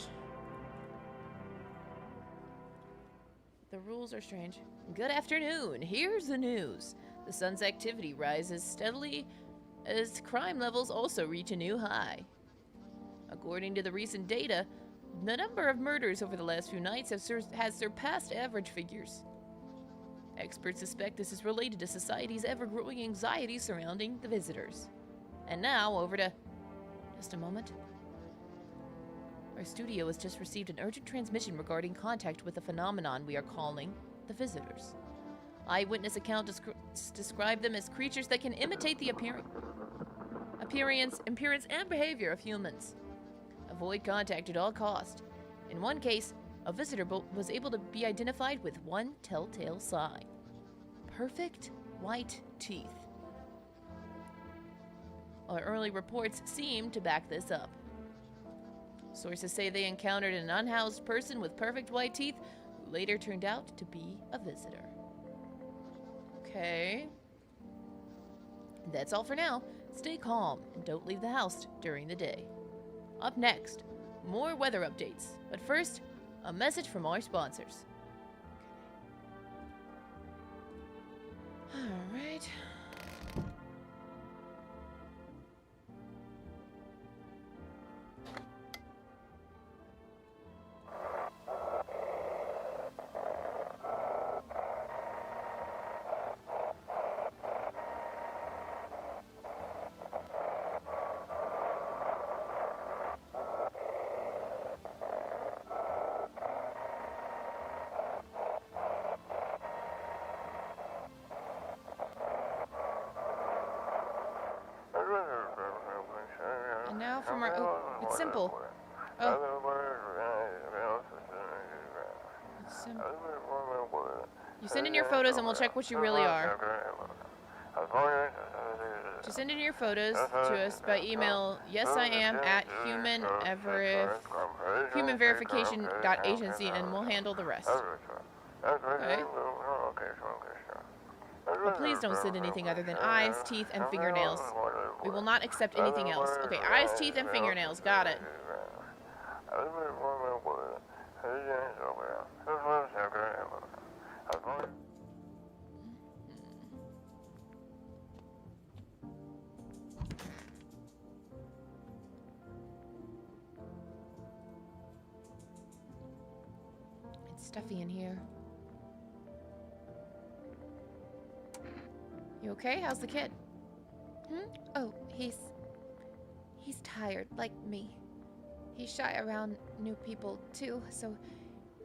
The rules are strange. Good afternoon. Here's the news. The sun's activity rises steadily as crime levels also reach a new high. According to the recent data, the number of murders over the last few nights has surpassed average figures. Experts suspect this is related to society's ever-growing anxiety surrounding the visitors. And now, over to... just a moment. Our studio has just received an urgent transmission regarding contact with a phenomenon we are calling the visitors. Eyewitness accounts describe them as creatures that can imitate the appearance and behavior of humans. Avoid contact at all costs. In one case, a visitor was able to be identified with one telltale sign. Perfect white teeth. Our early reports seem to back this up. Sources say they encountered an unhoused person with perfect white teeth who later turned out to be a visitor. Okay. That's all for now. Stay calm and don't leave the house during the day. Up next, more weather updates. But first, a message from our sponsors. All right. now for my... Oh, it's simple. Oh. It's simple. You send in your photos and we'll check what you really are. Just send in your photos to us by email, humanverification.agency, and we'll handle the rest. Okay? But please don't send anything other than eyes, teeth, and fingernails. We will not accept anything else. Okay, eyes, teeth, and fingernails. Got it. It's stuffy in here. You okay? How's the kid? Oh, he's tired, like me. He's shy around new people, too, so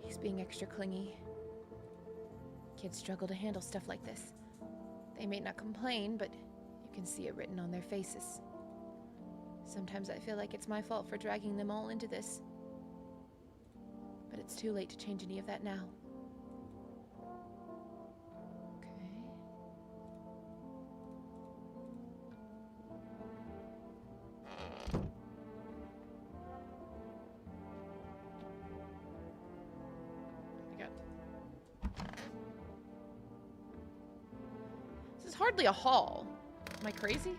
he's being extra clingy. Kids struggle to handle stuff like this. They may not complain, but you can see it written on their faces. Sometimes I feel like it's my fault for dragging them all into this. But it's too late to change any of that now. Hardly a hall. Am I crazy?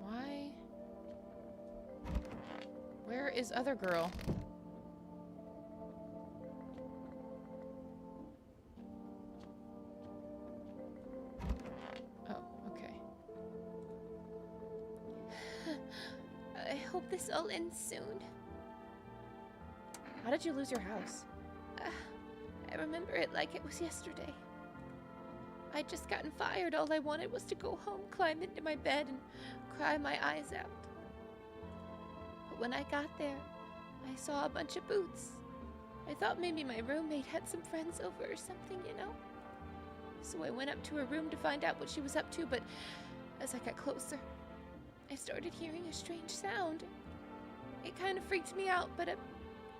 Why? Where is other girl? This all ends soon. How did you lose your house? I remember it like it was yesterday. I'd just gotten fired. All I wanted was to go home, climb into my bed, and cry my eyes out. But when I got there, I saw a bunch of boots. I thought maybe my roommate had some friends over or something, you know? So I went up to her room to find out what she was up to, but as I got closer, I started hearing a strange sound. It kind of freaked me out, but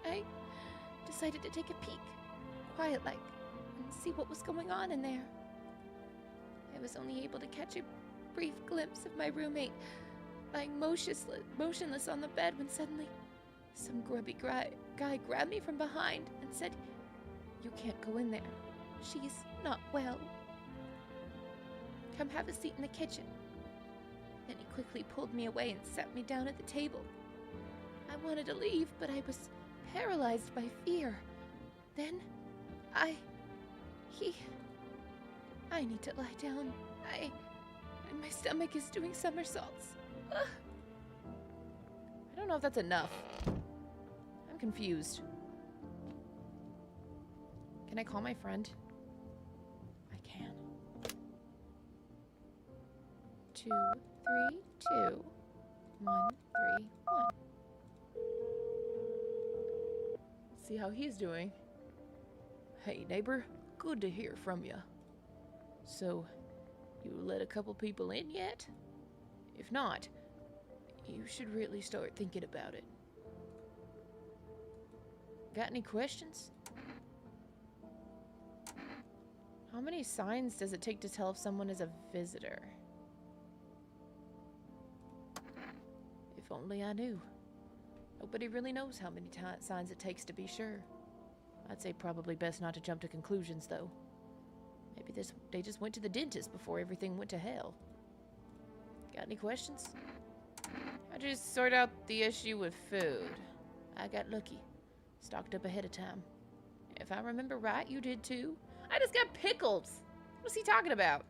I decided to take a peek, quiet-like, and see what was going on in there. I was only able to catch a brief glimpse of my roommate lying motionless on the bed when suddenly some grubby guy grabbed me from behind and said, "You can't go in there. She's not well. Come have a seat in the kitchen." Then he quickly pulled me away and sat me down at the table. I wanted to leave, but I was paralyzed by fear. Then, I need to lie down. And my stomach is doing somersaults. Ugh. I don't know if that's enough. I'm confused. Can I call my friend? I can. 2, 3, 2, 1, 3, 1. See how he's doing. Hey, neighbor. Good to hear from you. So, you let a couple people in yet? If not, you should really start thinking about it. Got any questions? How many signs does it take to tell if someone is a visitor? If only I knew. Nobody really knows how many signs it takes to be sure. I'd say probably best not to jump to conclusions, though. Maybe they just went to the dentist before everything went to hell. Got any questions? I just sort out the issue with food. I got lucky. Stocked up ahead of time. If I remember right, you did too. I just got pickles. What's he talking about?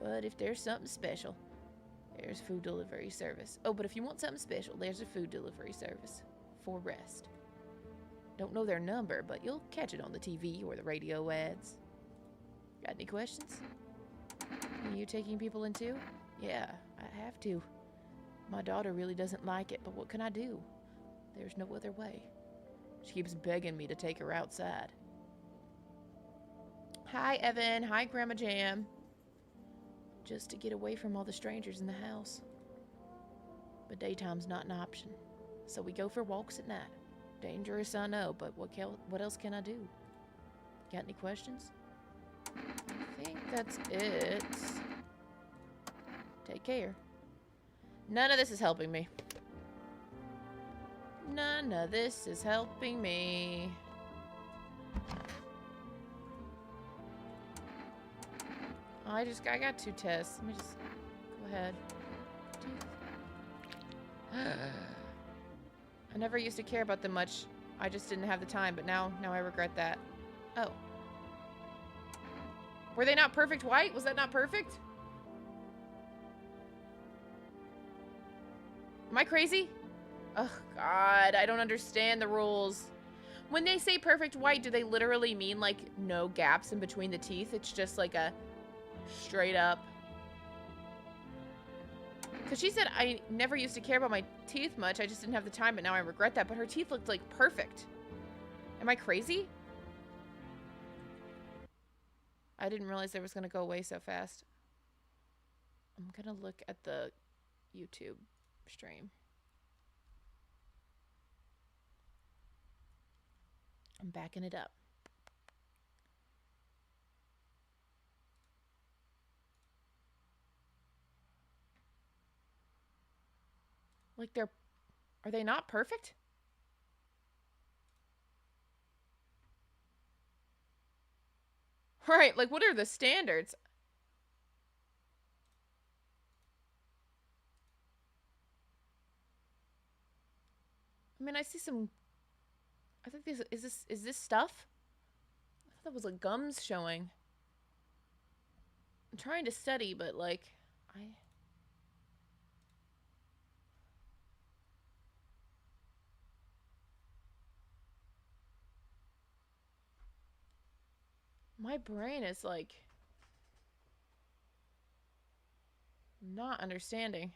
But if there's something special, there's food delivery service. Oh, but if you want something special, there's a food delivery service. For rest. Don't know their number, but you'll catch it on the TV or the radio ads. Got any questions? Are you taking people in too? Yeah, I have to. My daughter really doesn't like it, but what can I do? There's no other way. She keeps begging me to take her outside. Hi, Evan. Hi, Grandma Jam. Just to get away from all the strangers in the house. But daytime's not an option. So we go for walks at night. Dangerous, I know, but what else can I do? Got any questions? I think that's it. Take care. None of this is helping me. None of this is helping me. I got 2 tests. Let me just go ahead. I never used to care about them much. I just didn't have the time, but now I regret that. Oh. Were they not perfect white? Was that not perfect? Am I crazy? Oh, God. I don't understand the rules. When they say perfect white, do they literally mean, like, no gaps in between the teeth? It's just like a straight up. Because she said, I never used to care about my teeth much. I just didn't have the time, but now I regret that. But her teeth looked, like, perfect. Am I crazy? I didn't realize they was going to go away so fast. I'm going to look at the YouTube stream. I'm backing it up. Like are they not perfect? Right, like what are the standards? I mean, I see some. I think is this stuff? I thought that was like gums showing. I'm trying to study, but like my brain is like not understanding.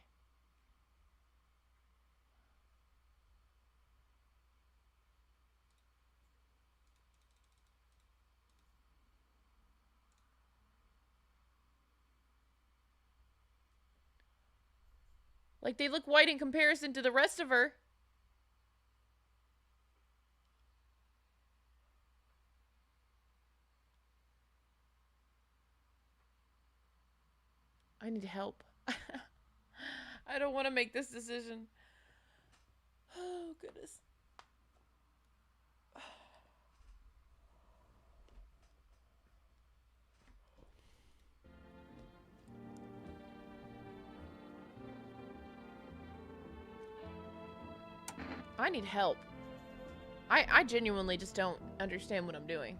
Like they look white in comparison to the rest of her. I need help. I don't want to make this decision. Oh, goodness. I need help. I genuinely just don't understand what I'm doing.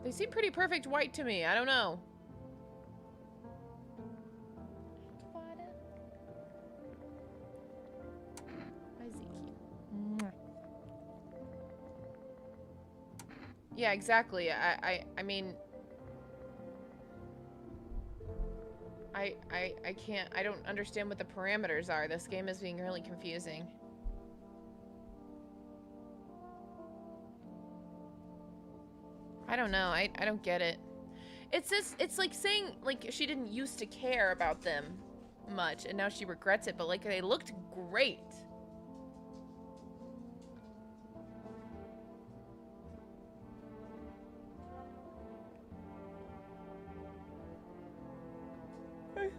They seem pretty perfect white to me. I don't know. Yeah, exactly. I mean, I can't. I don't understand what the parameters are. This game is being really confusing. I don't know. I don't get it. It's like saying like she didn't used to care about them much and now she regrets it, but like they looked great.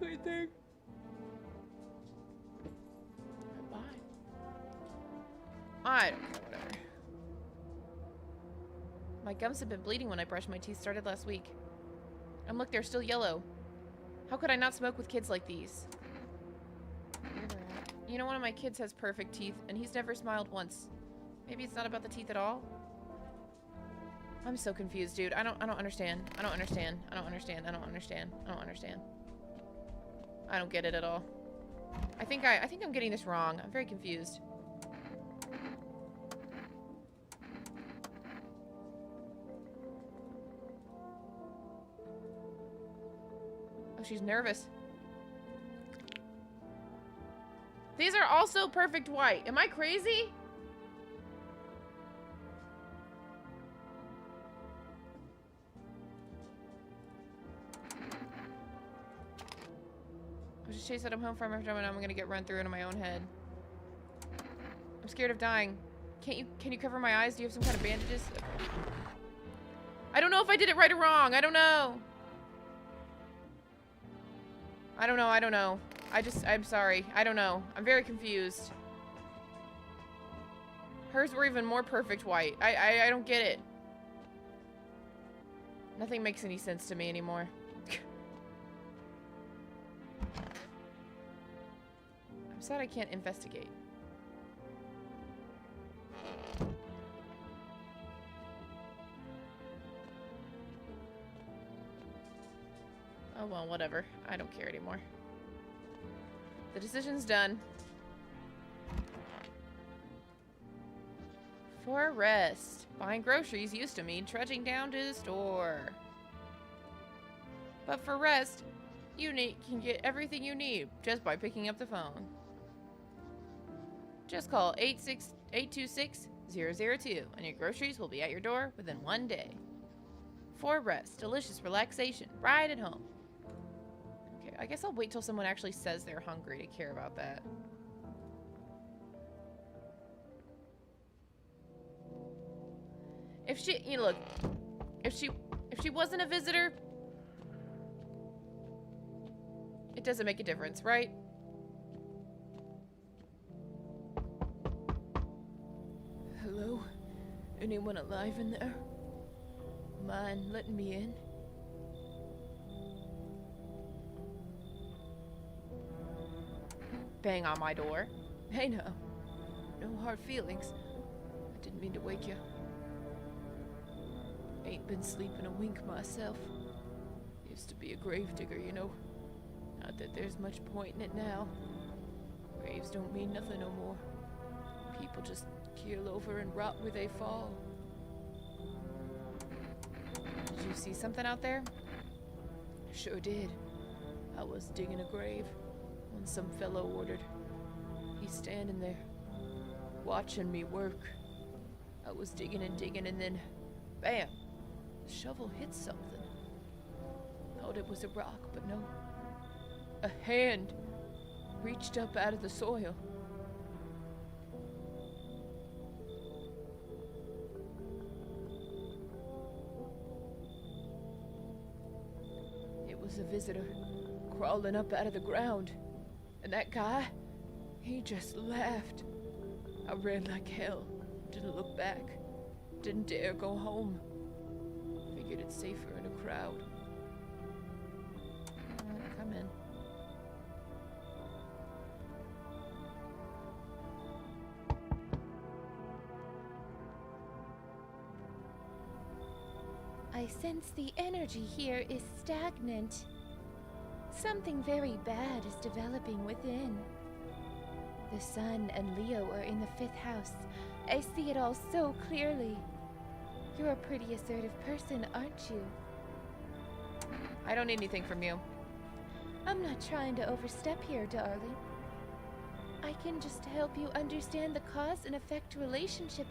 Right there. Bye. I don't care, whatever. My gums have been bleeding when I brushed my teeth started last week. And look, they're still yellow. How could I not smoke with kids like these? You know, one of my kids has perfect teeth, and he's never smiled once. Maybe it's not about the teeth at all? I'm so confused, dude. I don't understand. I don't understand. I don't understand. I don't understand. I don't understand. I don't get it at all. I think I'm getting this wrong. I'm very confused. Oh, she's nervous. These are also perfect white. Am I crazy? I was just chased out of home from every time and I'm gonna get run through into my own head. I'm scared of dying. Can you cover my eyes? Do you have some kind of bandages? I don't know if I did it right or wrong. I don't know. I don't know. I'm sorry. I don't know. I'm very confused. Hers were even more perfect white. I don't get it. Nothing makes any sense to me anymore. I'm sad I can't investigate. Oh well, whatever. I don't care anymore. The decision's done. For a rest. Buying groceries used to mean trudging down to the store. But for rest, you can get everything you need just by picking up the phone. Just call 826-002 and your groceries will be at your door within 1 day. For rest, delicious relaxation, right at home. Okay, I guess I'll wait till someone actually says they're hungry to care about that. If she, you know, look, if she wasn't a visitor, it doesn't make a difference, right? Hello? Anyone alive in there? Mind letting me in? Bang on my door. Hey, no hard feelings. I didn't mean to wake you. Ain't been sleeping a wink myself. Used to be a gravedigger, you know. Not that there's much point in it now. Graves don't mean nothing no more. People just keel over and rot where they fall. Did you see something out there? Sure did. I was digging a grave when some fellow ordered. He's standing there, watching me work. I was digging and then, bam! The shovel hit something. Thought it was a rock, but no. A hand reached up out of the soil. It was a visitor crawling up out of the ground. And that guy, he just laughed. I ran like hell. Didn't look back. Didn't dare go home. Figured it's safer in a crowd. Come in. I sense the energy here is stagnant. Something very bad is developing within. The sun and Leo are in the 5th house. I see it all so clearly. You're a pretty assertive person, aren't you? I don't need anything from you. I'm not trying to overstep here, darling. I can just help you understand the cause and effect relationship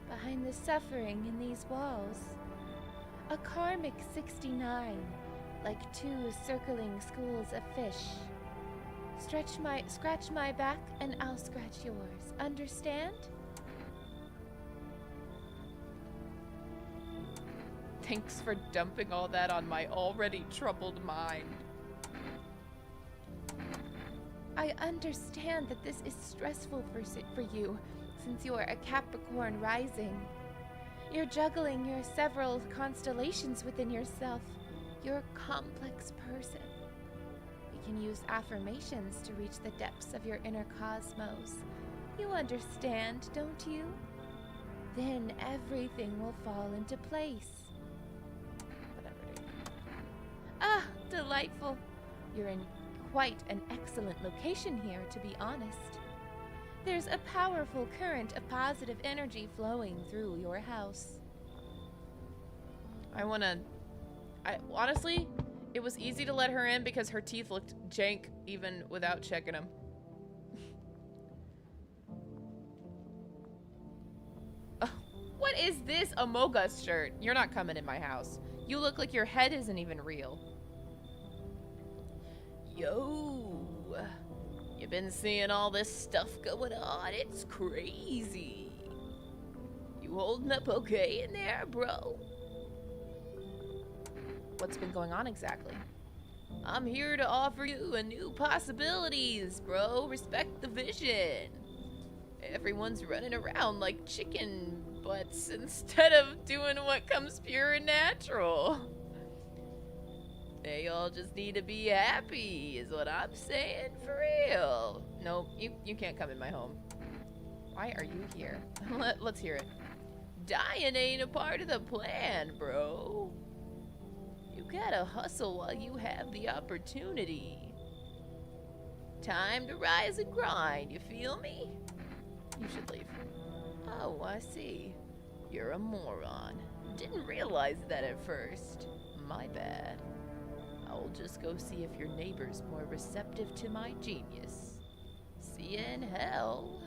behind the suffering in these walls. A karmic 69, like 2 circling schools of fish. Scratch my back and I'll scratch yours. Understand? Thanks for dumping all that on my already troubled mind. I understand that this is stressful for you, since you are a Capricorn rising. You're juggling your several constellations within yourself. You're a complex person. You can use affirmations to reach the depths of your inner cosmos. You understand, don't you? Then everything will fall into place. Whatever, dude. Ah, delightful. You're in quite an excellent location here, to be honest. There's a powerful current of positive energy flowing through your house. Honestly, it was easy to let her in because her teeth looked jank even without checking them. What is this Amogus shirt? You're not coming in my house. You look like your head isn't even real. Yo, you been seeing all this stuff going on? It's crazy. You holding up okay in there, bro? What's been going on exactly? I'm here to offer you a new possibilities, bro. Respect the vision. Everyone's running around like chicken butts instead of doing what comes pure and natural. They all just need to be happy, is what I'm saying, for real. Nope, you can't come in my home. Why are you here? Let's hear it. Dying ain't a part of the plan, bro. You gotta hustle while you have the opportunity. Time to rise and grind, you feel me? You should leave. Oh, I see. You're a moron. Didn't realize that at first. My bad. I'll just go see if your neighbor's more receptive to my genius. See you in hell.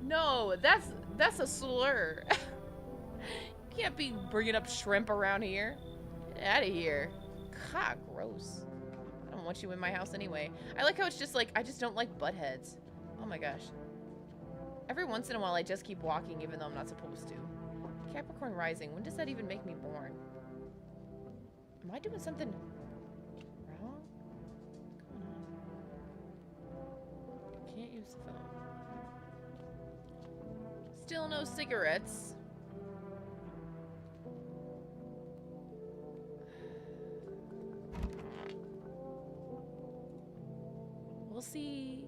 No, that's a slur. You can't be bringing up shrimp around here. Get out of here. God, gross. I don't want you in my house anyway. I like how it's just like, I just don't like butt heads. Oh my gosh. Every once in a while, I just keep walking even though I'm not supposed to. Capricorn rising. When does that even make me born? Am I doing something wrong? What's going on? Can't use the phone. Still no cigarettes. We'll see.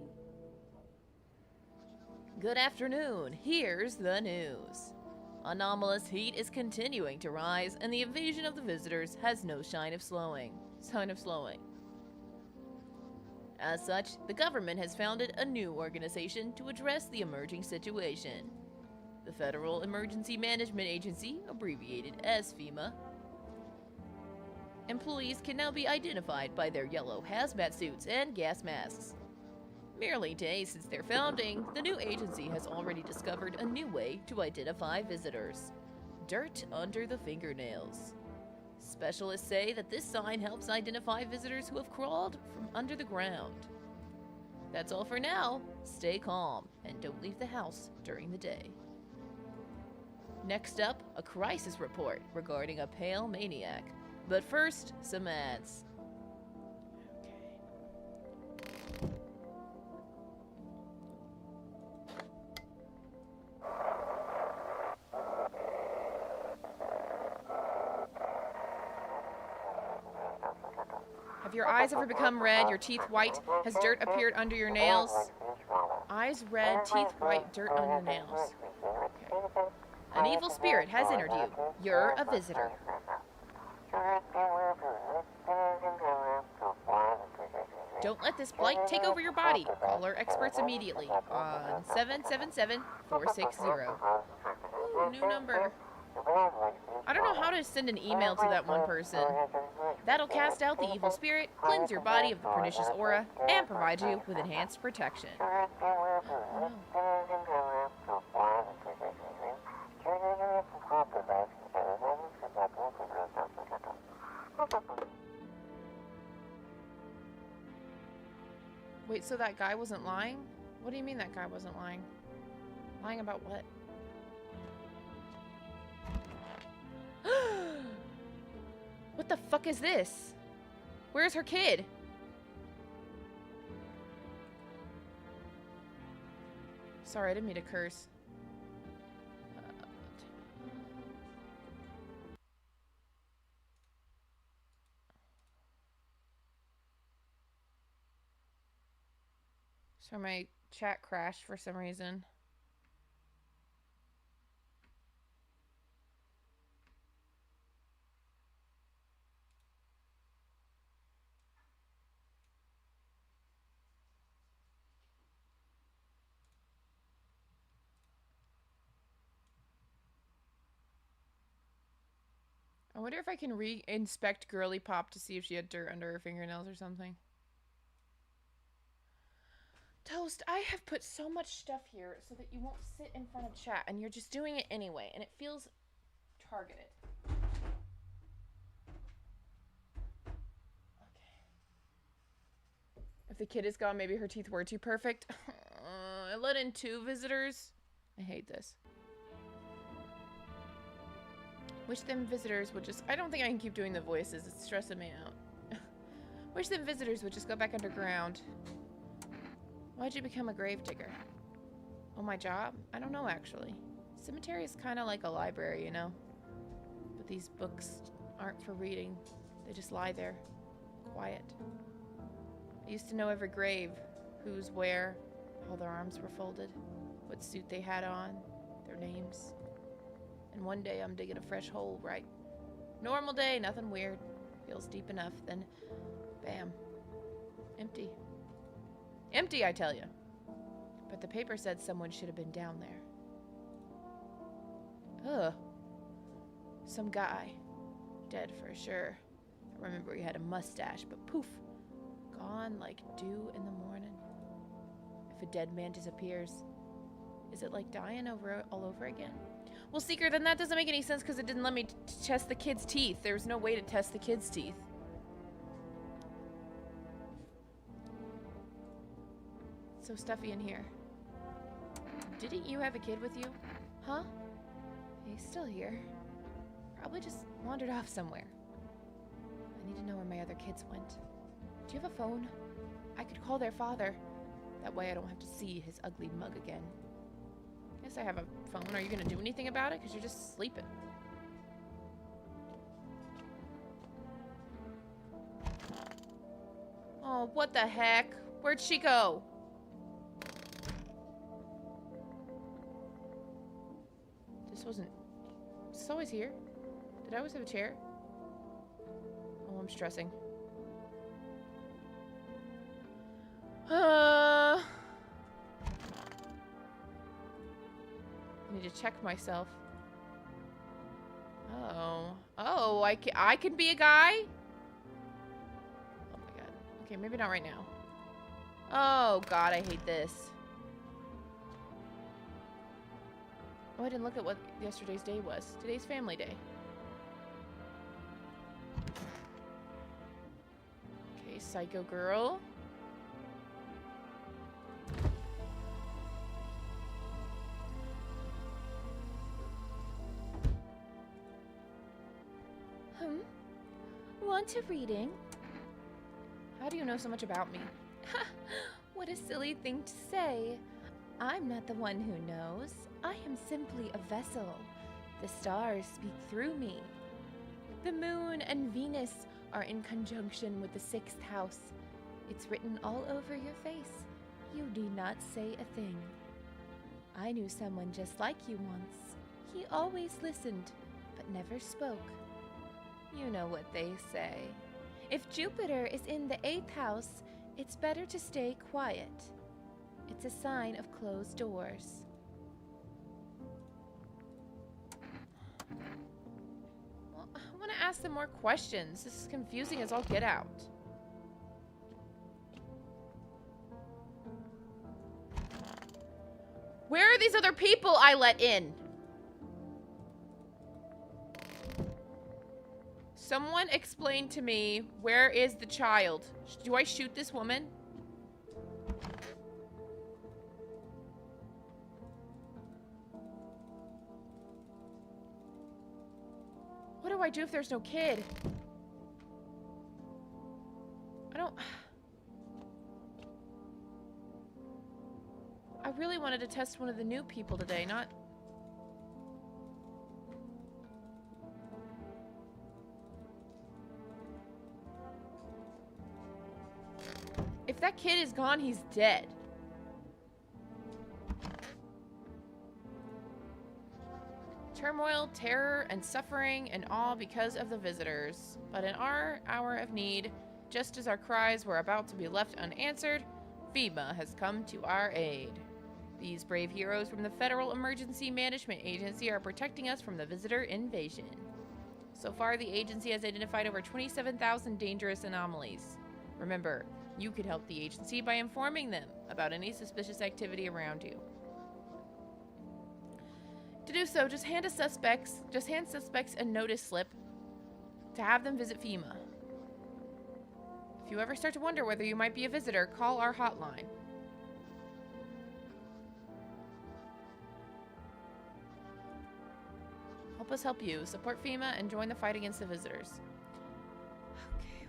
Good afternoon. Here's the news. Anomalous heat is continuing to rise, and the invasion of the visitors has no sign of slowing. As such, the government has founded a new organization to address the emerging situation. The Federal Emergency Management Agency, abbreviated as FEMA. Employees can now be identified by their yellow hazmat suits and gas masks. Merely days since their founding, the new agency has already discovered a new way to identify visitors. Dirt under the fingernails. Specialists say that this sign helps identify visitors who have crawled from under the ground. That's all for now. Stay calm and don't leave the house during the day. Next up, a crisis report regarding a pale maniac. But first, some ads. Have your eyes ever become red, your teeth white? Has dirt appeared under your nails? Eyes red, teeth white, dirt under nails. Okay. An evil spirit has entered you. You're a visitor. Don't let this blight take over your body. Call our experts immediately on 777-460. Ooh, new number. I don't know how to send an email to that one person. That'll cast out the evil spirit, cleanse your body of the pernicious aura, and provide you with enhanced protection. Oh, no. Wait, so that guy wasn't lying? What do you mean that guy wasn't lying? Lying about what? What the fuck is this? Where's her kid? Sorry, I didn't mean to curse. So my chat crashed for some reason. I wonder if I can re-inspect Girly Pop to see if she had dirt under her fingernails or something. Toast, I have put so much stuff here so that you won't sit in front of chat, and you're just doing it anyway, and it feels targeted. Okay. If the kid is gone, maybe her teeth were too perfect. I let in 2 visitors. I hate this. Wish them visitors would just... I don't think I can keep doing the voices. It's stressing me out. Wish them visitors would just go back underground. Why'd you become a gravedigger? Oh, my job? I don't know, actually. Cemetery is kind of like a library, you know? But these books aren't for reading. They just lie there. Quiet. I used to know every grave. Who's where. How their arms were folded. What suit they had on. Their names. And one day I'm digging a fresh hole, right? Normal day, nothing weird. Feels deep enough, then bam. Empty. Empty, I tell you. But the paper said someone should have been down there. Ugh. Some guy. Dead for sure. I remember he had a mustache, but poof. Gone like dew in the morning. If a dead man disappears, is it like dying all over again? Well, Seeker, then that doesn't make any sense because it didn't let me test the kid's teeth. There was no way to test the kid's teeth. So stuffy in here. Didn't you have a kid with you? Huh? He's still here. Probably just wandered off somewhere. I need to know where my other kids went. Do you have a phone? I could call their father. That way I don't have to see his ugly mug again. Yes, I have a phone. Are you gonna do anything about it? Because you're just sleeping. Oh, what the heck? Where'd she go? This wasn't... Is this always here? Did I always have a chair? Oh, I'm stressing. I need to check myself. Oh. Oh, I can be a guy? Oh my god. Okay, maybe not right now. Oh god, I hate this. Oh, I didn't look at what yesterday's day was. Today's family day. Okay, psycho girl. Want a reading? How do you know so much about me? What a silly thing to say. I'm not the one who knows. I am simply a vessel. The stars speak through me. The moon and Venus are in conjunction with the 6th house. It's written all over your face. You need not say a thing. I knew someone just like you once. He always listened, but never spoke. You know what they say. If Jupiter is in the 8th house, it's better to stay quiet. It's a sign of closed doors. Well, I want to ask them more questions. This is confusing as all get out. Where are these other people I let in? Someone explain to me, where is the child? Do I shoot this woman? What do I do if there's no kid? I really wanted to test one of the new people today, not... If that kid is gone, he's dead. Turmoil, terror, and suffering, and all because of the visitors. But in our hour of need, just as our cries were about to be left unanswered, FEMA has come to our aid. These brave heroes from the Federal Emergency Management Agency are protecting us from the visitor invasion. So far, the agency has identified over 27,000 dangerous anomalies. Remember, you could help the agency by informing them about any suspicious activity around you. To do so, just hand suspects a notice slip to have them visit FEMA. If you ever start to wonder whether you might be a visitor, call our hotline. Help us help you. Support FEMA and join the fight against the visitors. Okay.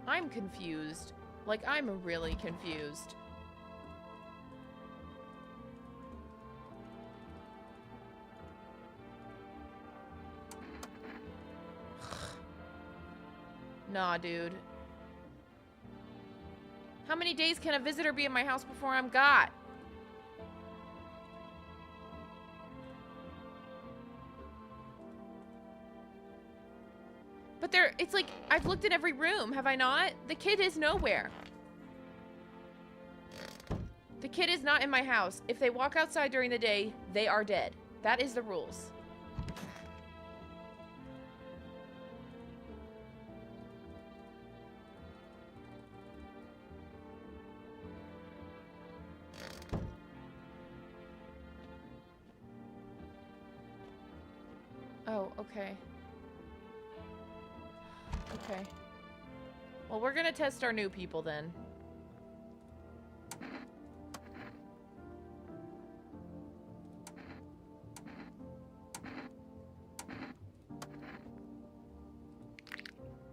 I'm confused. Like, I'm really confused. Nah, dude. How many days can a visitor be in my house before I'm got? But it's like, I've looked in every room, have I not? The kid is nowhere. The kid is not in my house. If they walk outside during the day, they are dead. That is the rules. Oh, okay. Okay. Well, we're gonna test our new people then.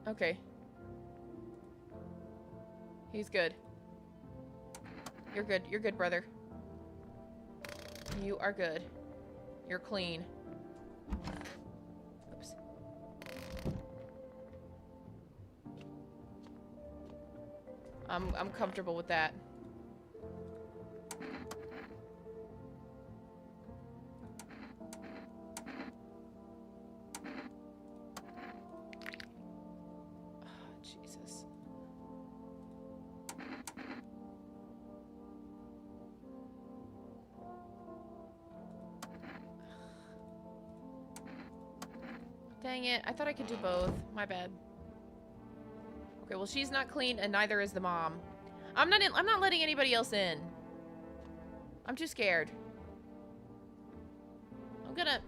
Okay. He's good. You're good. You're good, brother. You are good. You're clean. Oops. I'm comfortable with that. Oh, Jesus. Dang it. I thought I could do both. My bad. Okay, well, she's not clean and neither is the mom. I'm not letting anybody else in. I'm too scared. I'm gonna...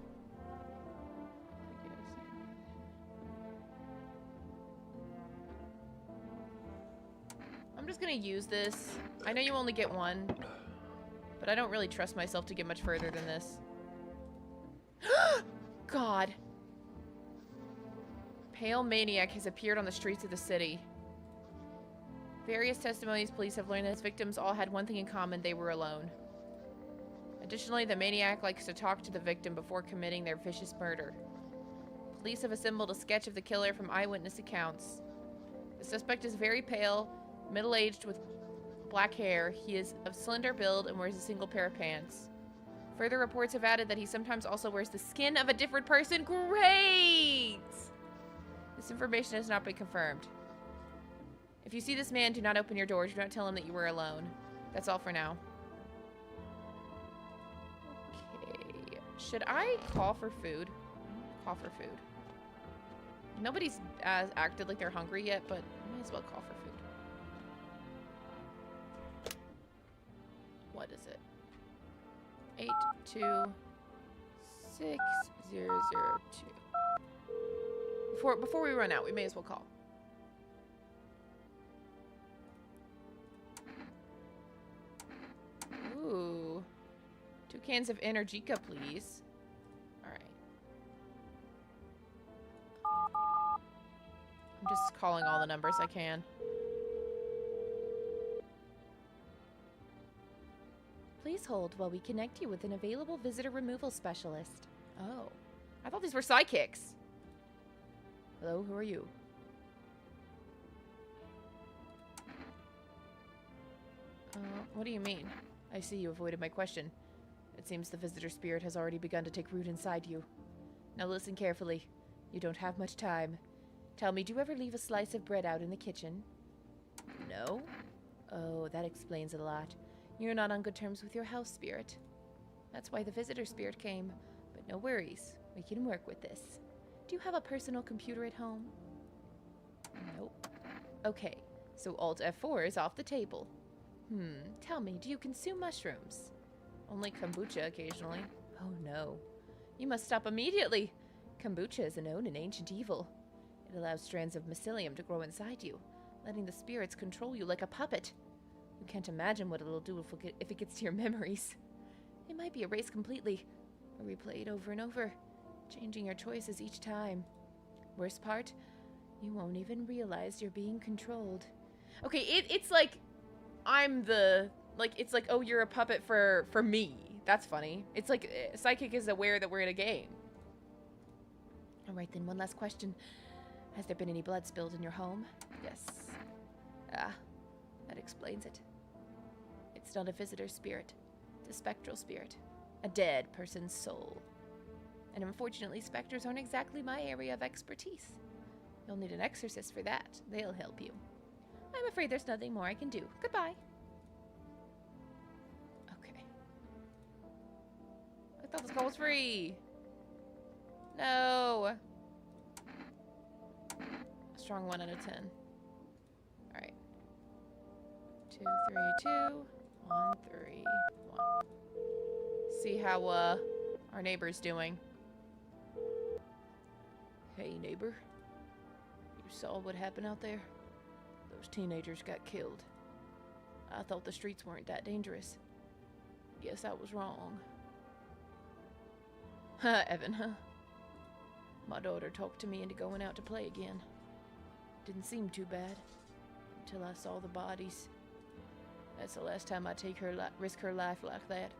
I'm just gonna use this. I know you only get one, but I don't really trust myself to get much further than this. God. Pale maniac has appeared on the streets of the city. Various testimonies police have learned that his victims all had one thing in common: they were alone. Additionally, the maniac likes to talk to the victim before committing their vicious murder. Police have assembled a sketch of the killer from eyewitness accounts. The suspect is very pale, middle-aged with black hair. He is of slender build and wears a single pair of pants. Further reports have added that he sometimes also wears the skin of a different person. Great! This information has not been confirmed. If you see this man, do not open your doors. Do not tell him that you were alone. That's all for now. Okay. Should I call for food? Call for food. Nobody's acted like they're hungry yet, but I might as well call for food. What is it? 8260002. Before we run out, we may as well call. Ooh. 2 cans of Energica, please. Alright. I'm just calling all the numbers I can. Please hold while we connect you with an available visitor removal specialist. Oh. I thought these were psychics. Hello, who are you? What do you mean? I see you avoided my question. It seems the visitor spirit has already begun to take root inside you. Now listen carefully. You don't have much time. Tell me, do you ever leave a slice of bread out in the kitchen? No? Oh, that explains a lot. You're not on good terms with your house spirit. That's why the visitor spirit came. But no worries. We can work with this. Do you have a personal computer at home? Nope. Okay, so Alt F4 is off the table. Tell me, do you consume mushrooms? Only kombucha occasionally. Oh no. You must stop immediately. Kombucha is a known and ancient evil. It allows strands of mycelium to grow inside you, letting the spirits control you like a puppet. You can't imagine what it'll do if it gets to your memories. It might be erased completely, or replayed over and over, changing your choices each time. Worst part, you won't even realize you're being controlled. Okay, it's like, I'm the, like, it's like, oh, you're a puppet for me. That's funny. It's like, Psychic is aware that we're in a game. Alright then, one last question. Has there been any blood spilled in your home? Yes. Ah, that explains it. It's not a visitor spirit. It's a spectral spirit. A dead person's soul. And unfortunately, specters aren't exactly my area of expertise. You'll need an exorcist for that. They'll help you. I'm afraid there's nothing more I can do. Goodbye. Okay. I thought this call was free. No. A strong 1 out of 10. Alright. 2, 3, 2, 1, 3, 1. See how our neighbor's doing. Hey neighbor. You saw what happened out there? Those teenagers got killed. I thought the streets weren't that dangerous. Guess I was wrong. Huh, Evan, huh? My daughter talked to me into going out to play again. Didn't seem too bad until I saw the bodies. That's the last time I risk her life like that.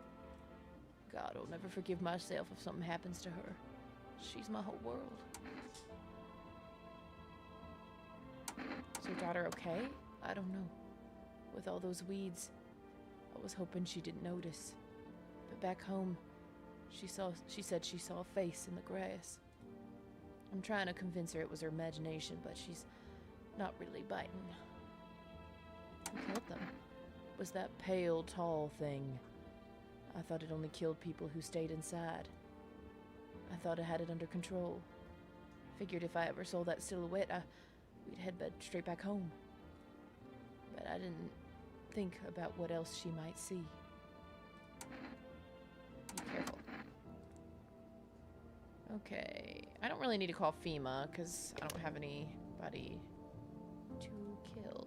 God, I'll never forgive myself if something happens to her. She's my whole world. Is your daughter okay? I don't know. With all those weeds, I was hoping she didn't notice. But back home, she said she saw a face in the grass. I'm trying to convince her it was her imagination, but she's not really biting. Who killed them? It was that pale, tall thing. I thought it only killed people who stayed inside. I thought I had it under control. Figured if I ever saw that silhouette, we'd head straight back home. But I didn't think about what else she might see. Be careful. Okay. I don't really need to call FEMA, because I don't have anybody to kill.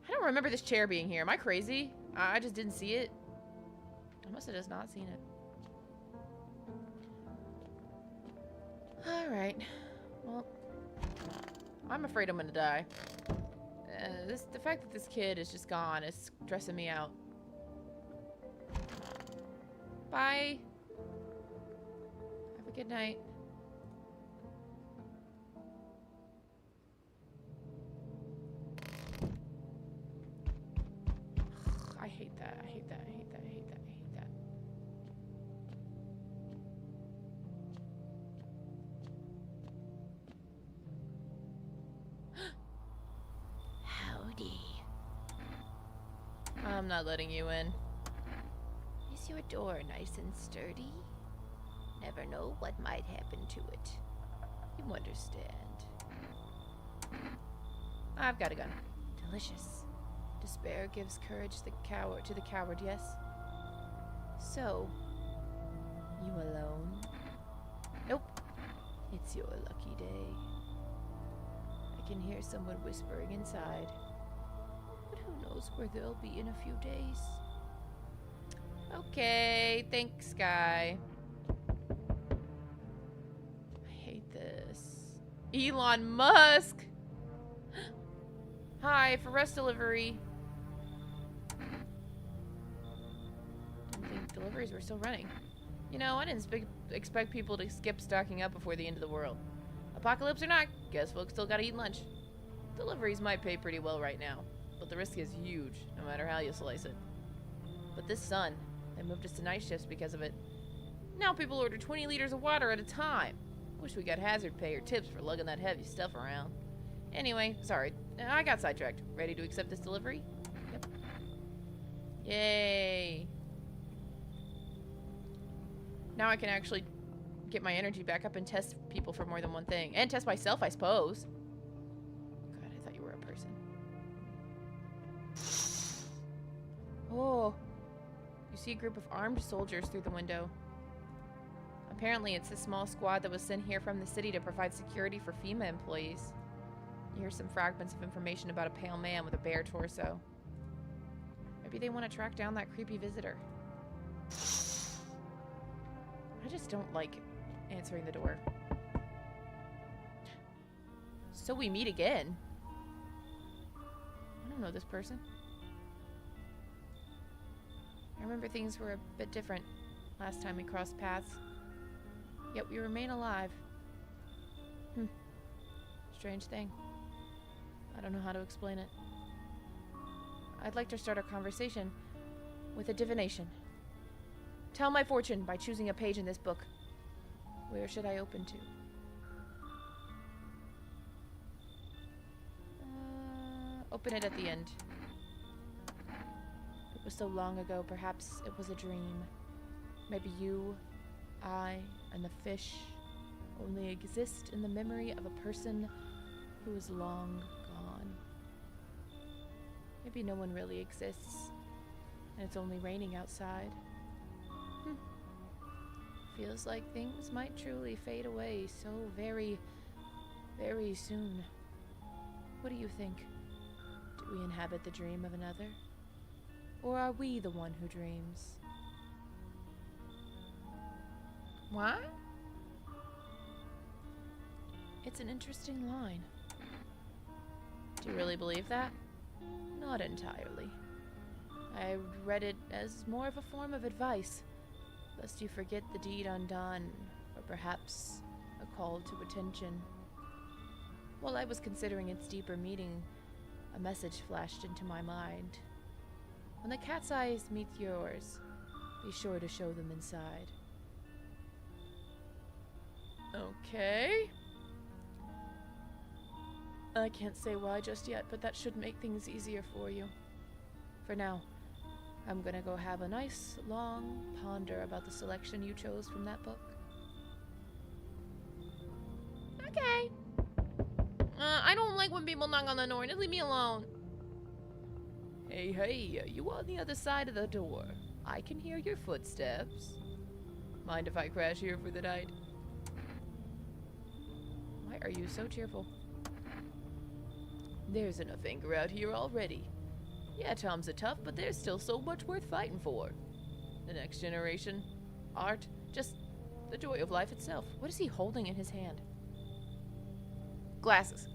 I don't remember this chair being here. Am I crazy? I just didn't see it. I must have just not seen it. Alright. Well, I'm afraid I'm gonna die. The fact that this kid is just gone is stressing me out. Bye. Have a good night. I hate that. I hate that. I hate that. I hate that. I hate that. Howdy. I'm not letting you in. Is your door nice and sturdy? Never know what might happen to it. You understand. I've got a gun. Delicious. Despair gives courage to the coward, yes? So, you alone? Nope. It's your lucky day. I can hear someone whispering inside. But who knows where they'll be in a few days. Okay, thanks, guy. I hate this. Elon Musk! Hi, for rest delivery. Didn't think deliveries were still running. You know, I didn't expect people to skip stocking up before the end of the world. Apocalypse or not, guess folks still gotta eat lunch. Deliveries might pay pretty well right now, but the risk is huge, no matter how you slice it. But this sun, they moved us to night shifts because of it. Now people order 20 liters of water at a time. Wish we got hazard pay or tips for lugging that heavy stuff around. Anyway, sorry, I got sidetracked. Ready to accept this delivery? Yep. Yay. Now I can actually get my energy back up and test people for more than one thing. And test myself, I suppose. God, I thought you were a person. Oh. You see a group of armed soldiers through the window. Apparently, it's a small squad that was sent here from the city to provide security for FEMA employees. You hear some fragments of information about a pale man with a bare torso. Maybe they want to track down that creepy visitor. I just don't like answering the door. So we meet again. I don't know this person. I remember things were a bit different last time we crossed paths. Yet we remain alive. Strange thing. I don't know how to explain it. I'd like to start a conversation with a divination. Tell my fortune by choosing a page in this book. Where should I open to? Open it at the end. It was so long ago, perhaps it was a dream. Maybe you, I, and the fish only exist in the memory of a person who is long gone. Maybe no one really exists, and it's only raining outside. Feels like things might truly fade away so very, very soon. What do you think? Do we inhabit the dream of another? Or are we the one who dreams? What? It's an interesting line. Do you really believe that? Not entirely. I read it as more of a form of advice, lest you forget the deed undone, or perhaps a call to attention. While I was considering its deeper meaning, a message flashed into my mind. When the cat's eyes meet yours, be sure to show them inside. Okay. I can't say why just yet, but that should make things easier for you. For now, I'm gonna go have a nice, long ponder about the selection you chose from that book. Okay. I don't like when people knock on the door. Just leave me alone. Hey, hey, you on the other side of the door. I can hear your footsteps. Mind if I crash here for the night? Why are you so cheerful? There's enough anger out here already. Yeah, times are tough, but there's still so much worth fighting for. The next generation, art, just the joy of life itself. What is he holding in his hand? Glasses.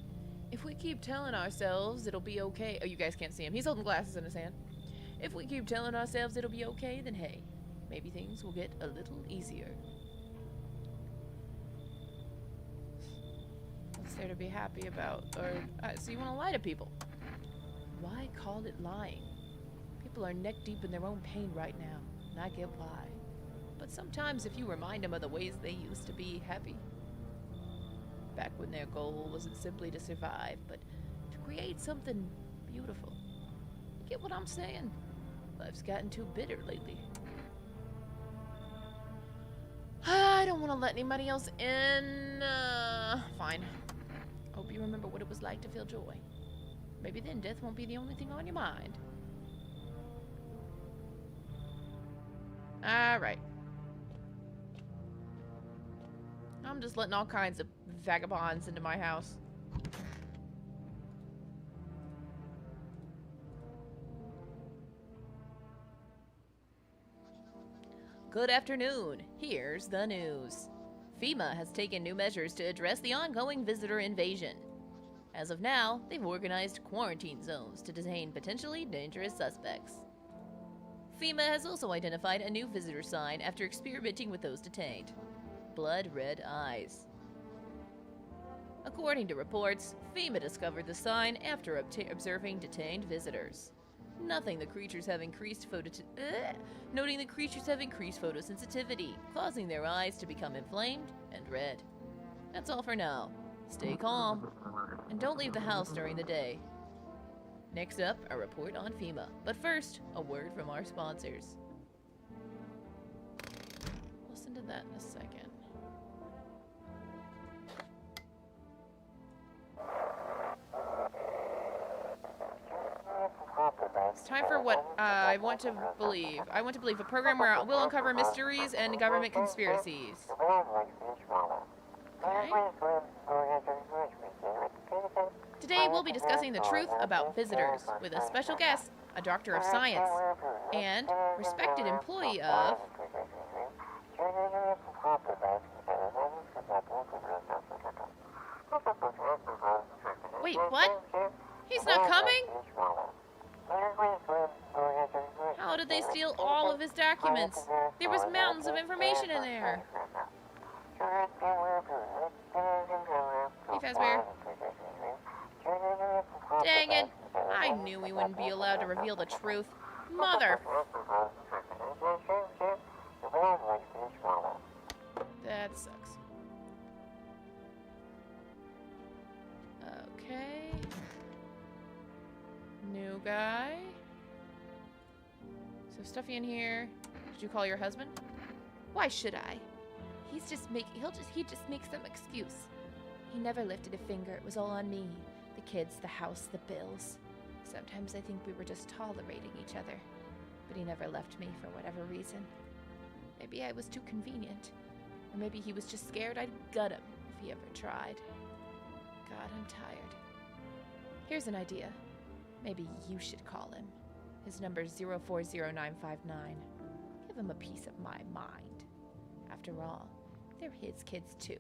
If we keep telling ourselves it'll be okay... Oh, you guys can't see him. He's holding glasses in his hand. If we keep telling ourselves it'll be okay, then hey, maybe things will get a little easier. What's there to be happy about? Or, so you want to lie to people? Why call it lying? People are neck deep in their own pain right now, and I get why. But sometimes if you remind them of the ways they used to be happy, back when their goal wasn't simply to survive, but to create something beautiful. You get what I'm saying? Life's gotten too bitter lately. I don't want to let anybody else in. Fine. Hope you remember what it was like to feel joy. Maybe then death won't be the only thing on your mind. Alright. I'm just letting all kinds of vagabonds into my house. Good afternoon. Here's the news. FEMA has taken new measures to address the ongoing visitor invasion. As of now, they've organized quarantine zones to detain potentially dangerous suspects. FEMA has also identified a new visitor sign after experimenting with those detained. Blood red eyes. According to reports, FEMA discovered the sign after observing detained visitors. Noting the creatures have increased photosensitivity, causing their eyes to become inflamed and red. That's all for now. Stay calm, and don't leave the house during the day. Next up, a report on FEMA. But first, a word from our sponsors. Listen to that in a second. It's time for what I want to believe. I want to believe a program where we'll uncover mysteries and government conspiracies. Okay. Today we'll be discussing the truth about visitors with a special guest, a doctor of science, and respected employee of... Wait, what? He's not coming? How did they steal all of his documents? There was mountains of information in there. Hey, Fazbear. Dang it. I knew we wouldn't be allowed to reveal the truth. Mother... That sucks. Okay. New guy. So stuffy in here. Did you call your husband? Why should I? He just makes some excuse. He never lifted a finger. It was all on me. The kids, the house, the bills. Sometimes I think we were just tolerating each other. But he never left me for whatever reason. Maybe I was too convenient. Or maybe he was just scared I'd gut him if he ever tried. God, I'm tired. Here's an idea. Maybe you should call him. His number's 040959. Give him a piece of my mind. After all, they're his kids too.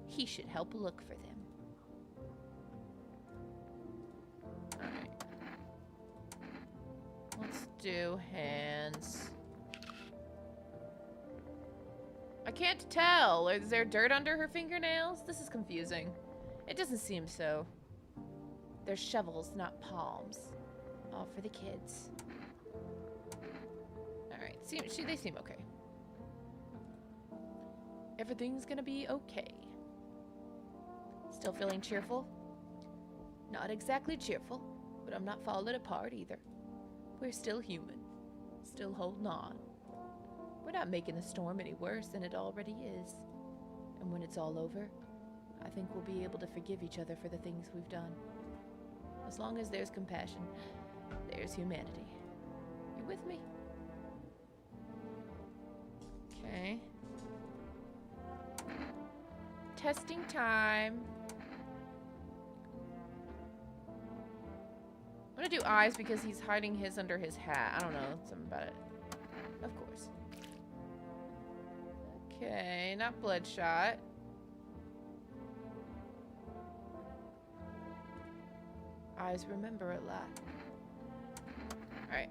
He should help look for them. Alright. Let's do hands. I can't tell. Is there dirt under her fingernails? This is confusing. It doesn't seem so. They're shovels, not palms. All for the kids. Alright, they seem okay. Everything's gonna be okay. Still feeling cheerful? Not exactly cheerful, but I'm not falling apart either. We're still human. Still holding on. We're not making the storm any worse than it already is. And when it's all over, I think we'll be able to forgive each other for the things we've done. As long as there's compassion, there's humanity. You with me? Okay. Testing time. I'm gonna do eyes because he's hiding his under his hat. I don't know, something about it. Of course. Okay, not bloodshot. Eyes remember a lot. Alright.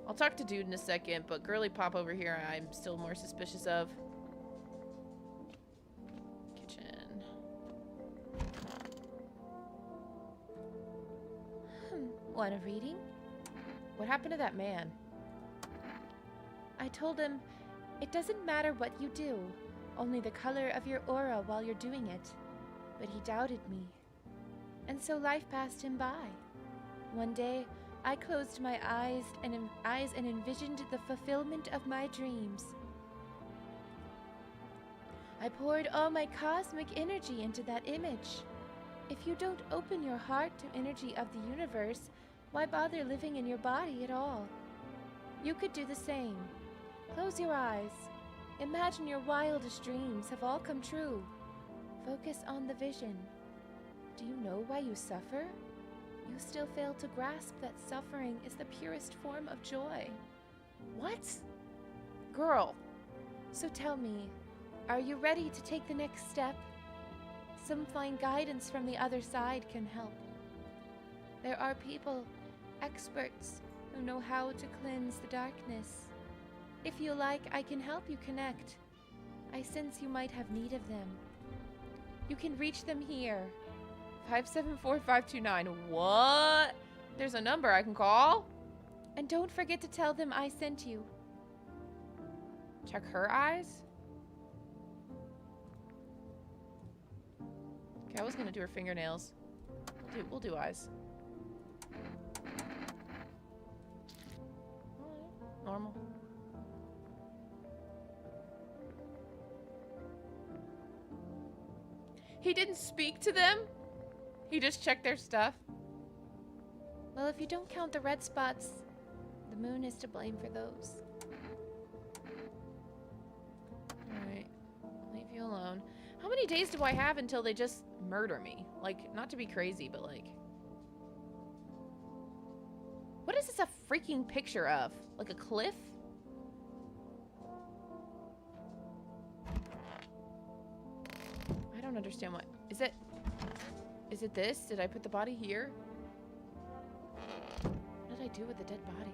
I'll talk to Dude in a second, but Girly Pop over here I'm still more suspicious of. Kitchen. Want a reading? What happened to that man? I told him, it doesn't matter what you do, only the color of your aura while you're doing it. But he doubted me. And so life passed him by. One day, I closed my eyes and envisioned the fulfillment of my dreams. I poured all my cosmic energy into that image. If you don't open your heart to energy of the universe, why bother living in your body at all? You could do the same. Close your eyes. Imagine your wildest dreams have all come true. Focus on the vision. Do you know why you suffer? You still fail to grasp that suffering is the purest form of joy. What? Girl. So tell me, are you ready to take the next step? Some fine guidance from the other side can help. There are people, experts, who know how to cleanse the darkness. If you like, I can help you connect. I sense you might have need of them. You can reach them here. 574529. What? There's a number I can call? And don't forget to tell them I sent you. Check her eyes? Okay, I was gonna do her fingernails. We'll do eyes. Normal. He didn't speak to them. He just checked their stuff. Well, if you don't count the red spots, the moon is to blame for those. Alright. Leave you alone. How many days do I have until they just murder me? Like, not to be crazy, but like... What is this a freaking picture of? Like a cliff? I don't understand what... Is it... Is it this? Did I put the body here? What did I do with the dead body?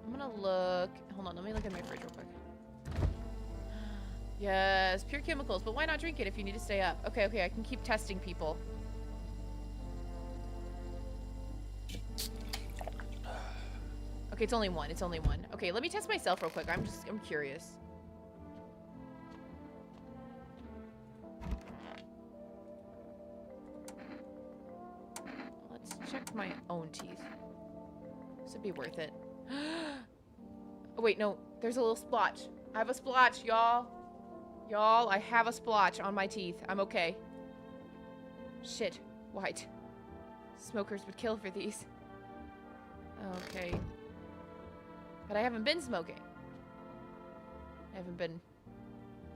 I'm gonna look... Hold on, let me look in my fridge real quick. Yes, pure chemicals, but why not drink it if you need to stay up? Okay, okay, I can keep testing people. Okay, it's only one. It's only one. Okay, let me test myself real quick. I'm curious. Let's check my own teeth. This would be worth it. Oh, wait, no. There's a little splotch. I have a splotch, y'all. Y'all, I have a splotch on my teeth. I'm okay. Shit. White. Smokers would kill for these. Okay. But I haven't been smoking. I haven't been...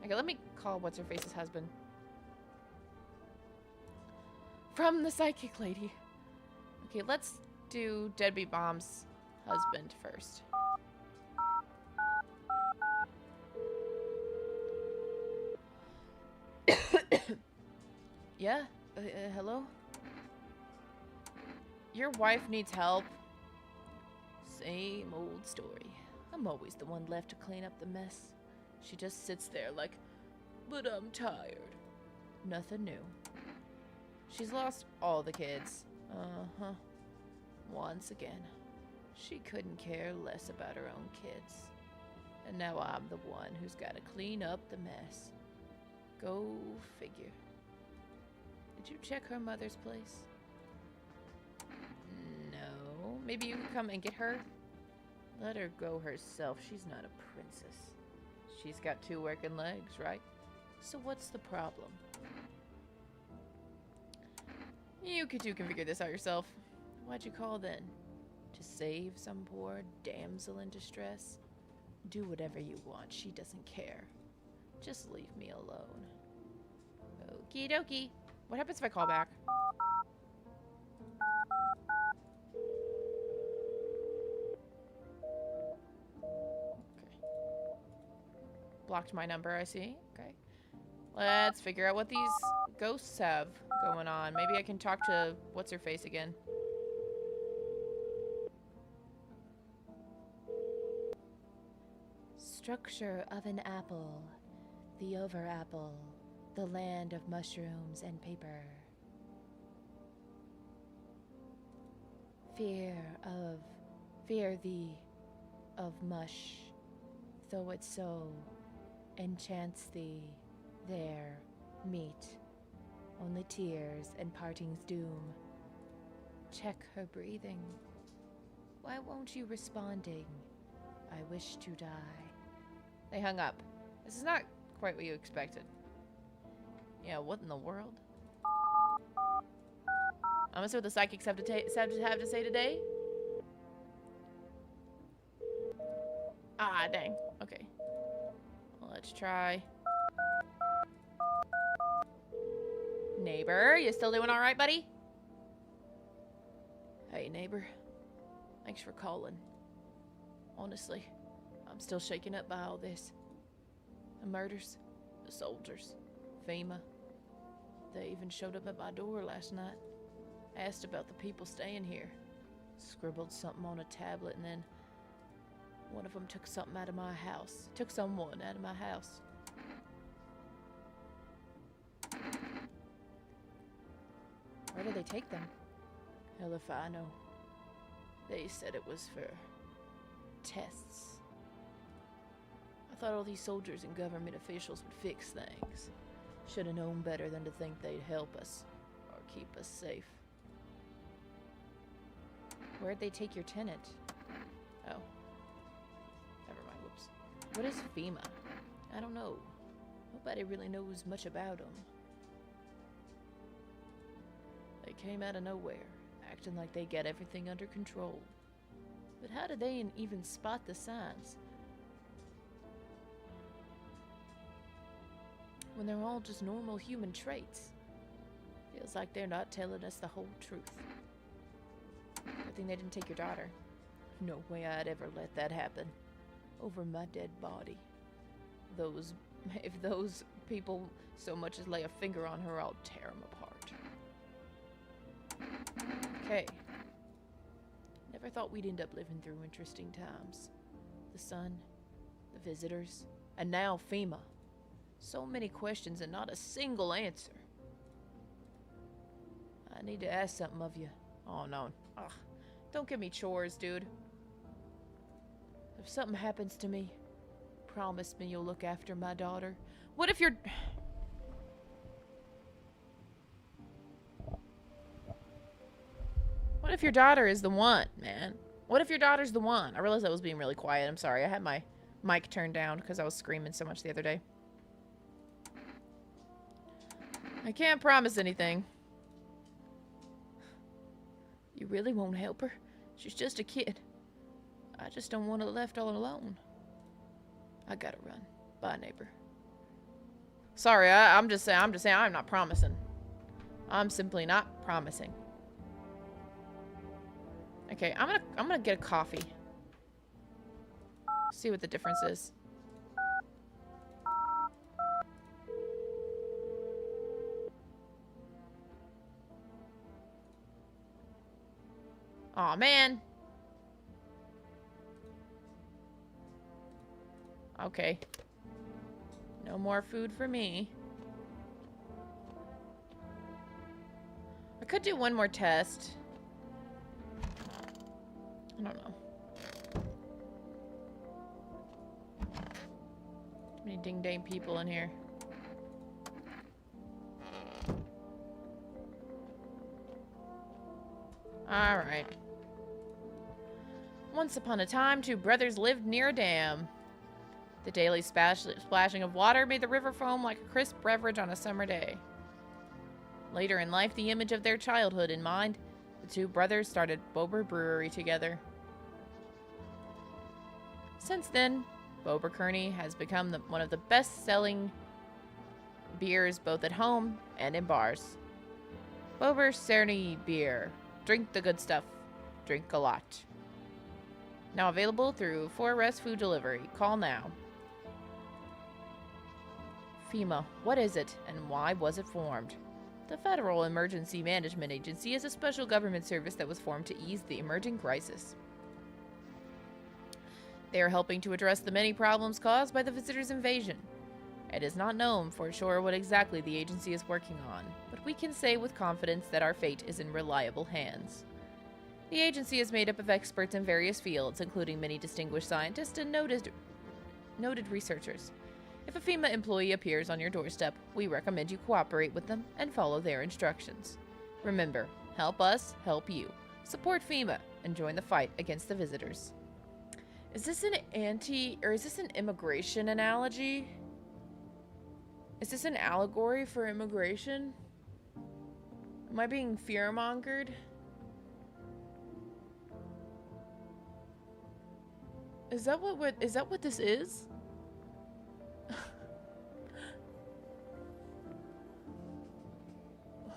Okay, let me call What's-Her-Face's husband. From the psychic lady. Okay, let's do Deadbeat Bomb's husband first. Yeah? Hello? Your wife needs help. Same old story. I'm always the one left to clean up the mess. She just sits there like, but I'm tired. Nothing new. She's lost all the kids. Uh-huh. Once again. She couldn't care less about her own kids. And now I'm the one who's got to clean up the mess. Go figure. Did you check her mother's place? No. Maybe you can come and get her? Let her go herself. She's not a princess. She's got 2 working legs, right? So what's the problem? You can figure this out yourself. Why'd you call then? To save some poor damsel in distress? Do whatever you want. She doesn't care. Just leave me alone. Okie dokie. What happens if I call back? Okay. Blocked my number, I see. Okay. Let's figure out what these ghosts have going on. Maybe I can talk to What's-Her-Face again. Structure of an apple. The over apple. The land of mushrooms and paper. Fear thee of mush, though it so enchants thee, there meet only tears and parting's doom. Check her breathing. Why won't you responding? I wish to die. They hung up. This is not quite what you expected. Yeah, what in the world? I'm gonna see what the psychics have to say today. Ah, dang. Okay. Well, let's try. Neighbor, you still doing all right, buddy? Hey, neighbor. Thanks for calling. Honestly, I'm still shaken up by all this. The murders, the soldiers, FEMA. They even showed up at my door last night. Asked about the people staying here. Scribbled something on a tablet, and then one of them took something out of my house. Took someone out of my house. Where did they take them? Hell if I know. They said it was for tests. I thought all these soldiers and government officials would fix things. Should have known better than to think they'd help us or keep us safe. Where'd they take your tenant? Oh. Never mind, whoops. What is FEMA? I don't know. Nobody really knows much about them. They came out of nowhere, acting like they get everything under control. But how did they even spot the signs? When they're all just normal human traits. Feels like they're not telling us the whole truth. Good thing they didn't take your daughter. No way I'd ever let that happen. Over my dead body. If those people so much as lay a finger on her, I'll tear them apart. Okay. Never thought we'd end up living through interesting times. The sun, the visitors, and now FEMA. So many questions and not a single answer. I need to ask something of you. Oh no. Ugh. Don't give me chores, dude. If something happens to me, promise me you'll look after my daughter. What if you're... What if your daughter is the one, man? What if your daughter's the one? I realized I was being really quiet. I'm sorry. I had my mic turned down because I was screaming so much the other day. I can't promise anything. You really won't help her? She's just a kid. I just don't want her left all alone. I gotta run. Bye, neighbor. Sorry, I'm just saying I'm not promising. I'm simply not promising. Okay, I'm gonna get a coffee. See what the difference is. Aw, man. Okay. No more food for me. I could do one more test. I don't know. Too many ding-dang people in here. Alright. Once upon a time, two brothers lived near a dam. The daily splashing of water made the river foam like a crisp beverage on a summer day. Later in life, the image of their childhood in mind, the two brothers started Bober Brewery together. Since then, Bober Kearney has become one of the best-selling beers both at home and in bars. Bober Kearney beer. Drink the good stuff. Drink a lot. Now available through 4S Food Delivery. Call now. FEMA. What is it, and why was it formed? The Federal Emergency Management Agency is a special government service that was formed to ease the emerging crisis. They are helping to address the many problems caused by the visitors' invasion. It is not known for sure what exactly the agency is working on, but we can say with confidence that our fate is in reliable hands. The agency is made up of experts in various fields, including many distinguished scientists and noted researchers. If a FEMA employee appears on your doorstep, we recommend you cooperate with them and follow their instructions. Remember, help us, help you. Support FEMA and join the fight against the visitors. Is this an is this an immigration analogy? Is this an allegory for immigration? Am I being fear-mongered? Is that what this is?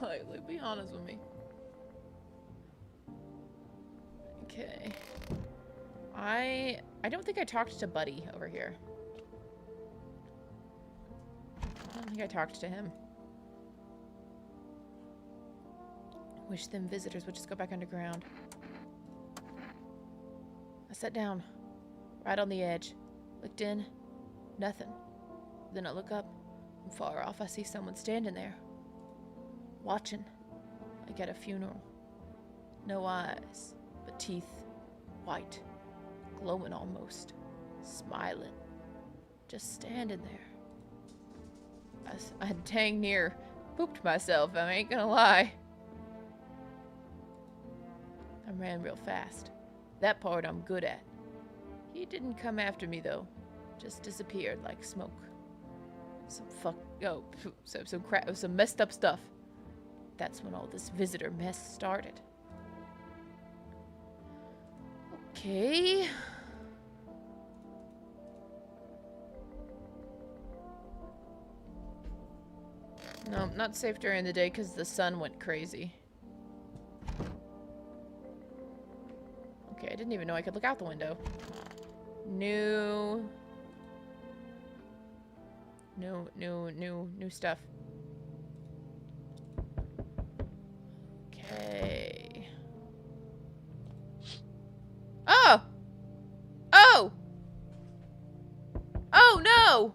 Like, be honest with me. Okay. I don't think I talked to Buddy over here. I don't think I talked to him. Wish them visitors would just go back underground. I sat down, right on the edge, looked in, nothing. Then I look up, and far off I see someone standing there, watching, like at a funeral. No eyes, but teeth, white, glowing almost, smiling, just standing there. I dang near pooped myself, I ain't gonna lie. I ran real fast. That part I'm good at. He didn't come after me, though. Just disappeared like smoke. Some messed up stuff. That's when all this visitor mess started. Okay. No, not safe during the day because the sun went crazy. Okay, I didn't even know I could look out the window. New stuff. Okay. Oh! Oh! Oh no!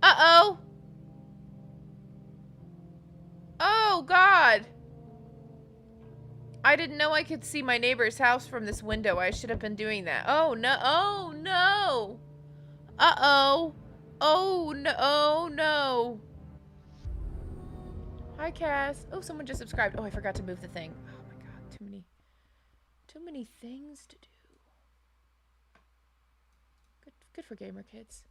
Uh-oh! Oh God! I didn't know I could see my neighbor's house from this window. I should have been doing that. Oh no! Oh no! Uh-oh! Oh no! Oh no! Hi, Cass. Oh, someone just subscribed. Oh, I forgot to move the thing. Oh my God, too many things to do. Good for gamer kids.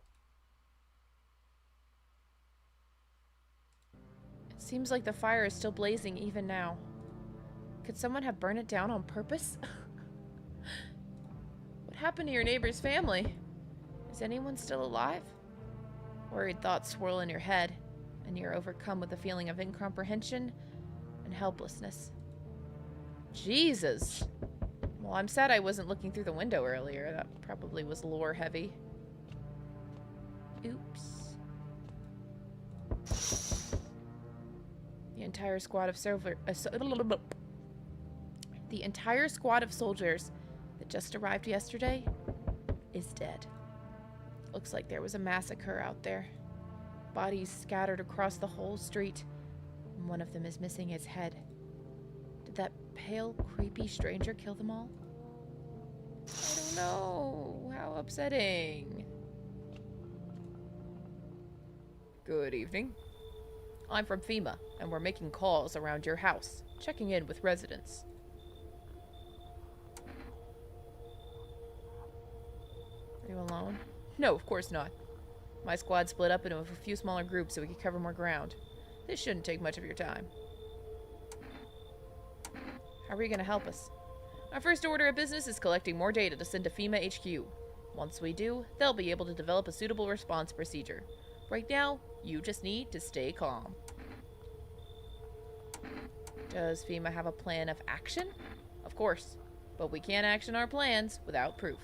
It seems like the fire is still blazing even now. Could someone have burned it down on purpose? What happened to your neighbor's family? Is anyone still alive? Worried thoughts swirl in your head, and you're overcome with a feeling of incomprehension and helplessness. Jesus! Well, I'm sad I wasn't looking through the window earlier. That probably was lore heavy. Oops. The entire squad of soldiers that just arrived yesterday is dead. Looks like there was a massacre out there. Bodies scattered across the whole street, and one of them is missing his head. Did that pale, creepy stranger kill them all? I don't know. How upsetting. Good evening. I'm from FEMA, and we're making calls around your house, checking in with residents. Are you alone? No, of course not. My squad split up into a few smaller groups so we could cover more ground. This shouldn't take much of your time. How are you going to help us? Our first order of business is collecting more data to send to FEMA HQ. Once we do, they'll be able to develop a suitable response procedure. Right now, you just need to stay calm. Does FEMA have a plan of action? Of course, but we can't action our plans without proof.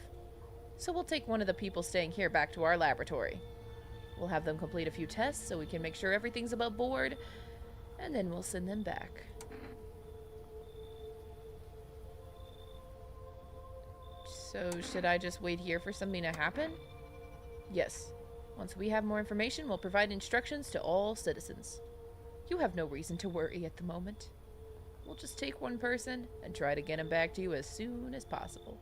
So we'll take one of the people staying here back to our laboratory. We'll have them complete a few tests so we can make sure everything's above board, and then we'll send them back. So should I just wait here for something to happen? Yes. Once we have more information, we'll provide instructions to all citizens. You have no reason to worry at the moment. We'll just take one person and try to get him back to you as soon as possible.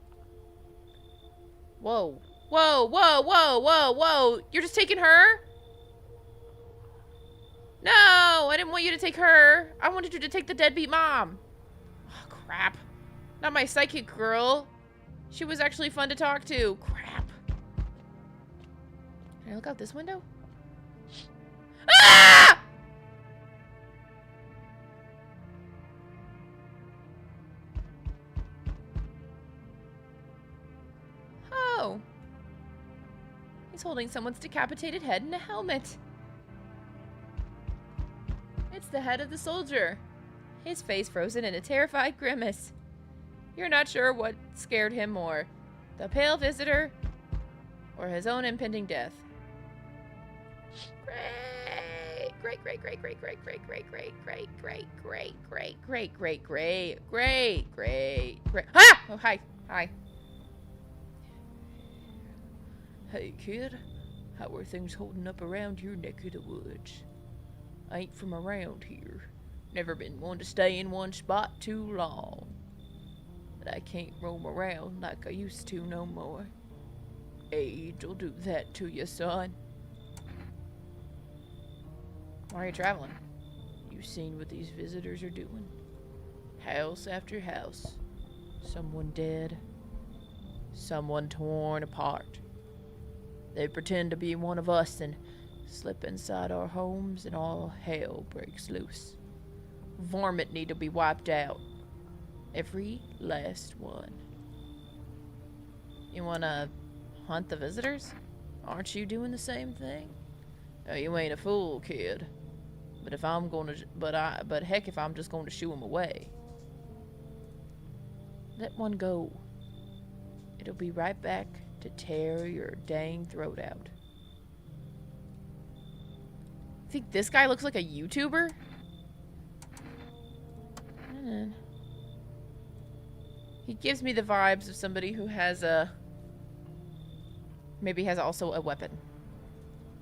Whoa. Whoa, whoa, whoa, whoa, whoa! You're just taking her? No! I didn't want you to take her. I wanted you to take the deadbeat mom. Oh, crap. Not my psychic girl. She was actually fun to talk to. Crap. Can I look out this window? Ah! Oh. He's holding someone's decapitated head in a helmet. It's the head of the soldier. His face frozen in a terrified grimace. You're not sure what scared him more, the pale visitor or his own impending death. Great, great, great, great, great, great, great, great, great, great, great, great, great, great, great, great, great, great. Ah! Oh, hi, hi. Hey, kid. How are things holding up around your neck of the woods? I ain't from around here. Never been one to stay in one spot too long. But I can't roam around like I used to no more. Age'll do that to you, son. Why are you traveling? You seen what these visitors are doing? House after house. Someone dead. someone torn apart. They pretend to be one of us and slip inside our homes and all hell breaks loose. Varmint need to be wiped out. Every last one. You wanna hunt the visitors? Aren't you doing the same thing? You ain't a fool, kid. But if I'm gonna, but heck, if I'm just going to shoo him away. Let one go. It'll be right back to tear your dang throat out. Think this guy looks like a YouTuber? He gives me the vibes of somebody who has a... maybe has also a weapon.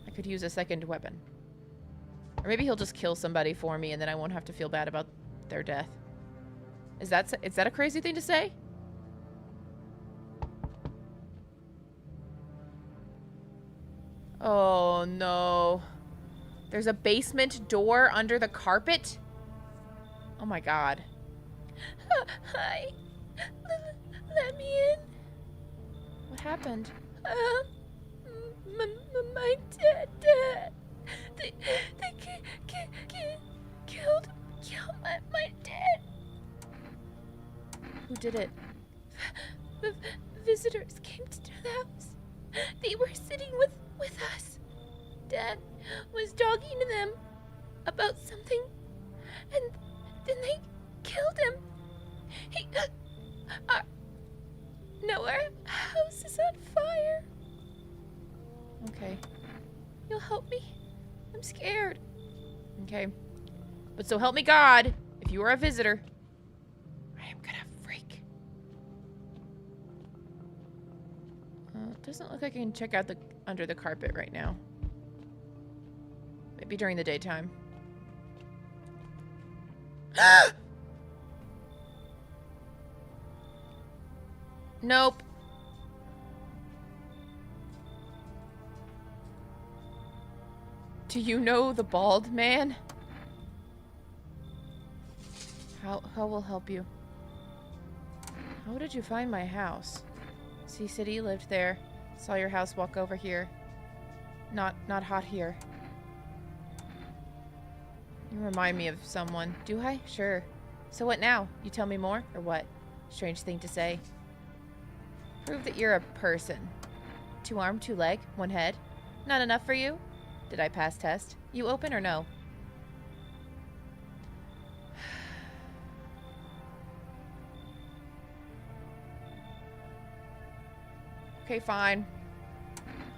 I could use a second weapon. Or maybe he'll just kill somebody for me and then I won't have to feel bad about their death. Is that a crazy thing to say? Oh no. There's a basement door under the carpet? Oh my god. Hi. Let me in. What happened? My dad. They killed my dad. Who did it? Visitors came to the house. They were sitting with us. Dad was talking to them about something, and then they killed him. Our house is on fire. Okay. You'll help me? I'm scared. Okay. But so help me God, if you are a visitor, I am gonna freak. It doesn't look like I can check out the under the carpet right now. Maybe during the daytime. Nope. Do you know the bald man? How will help you? How did you find my house? Sea City lived there. Saw your house walk over here. Not hot here. You remind me of someone. Do I? Sure. So what now? You tell me more? Or what? Strange thing to say. Prove that you're a person. 2 arm, 2 leg, 1 head. Not enough for you? Did I pass test? You open or no? Okay, fine.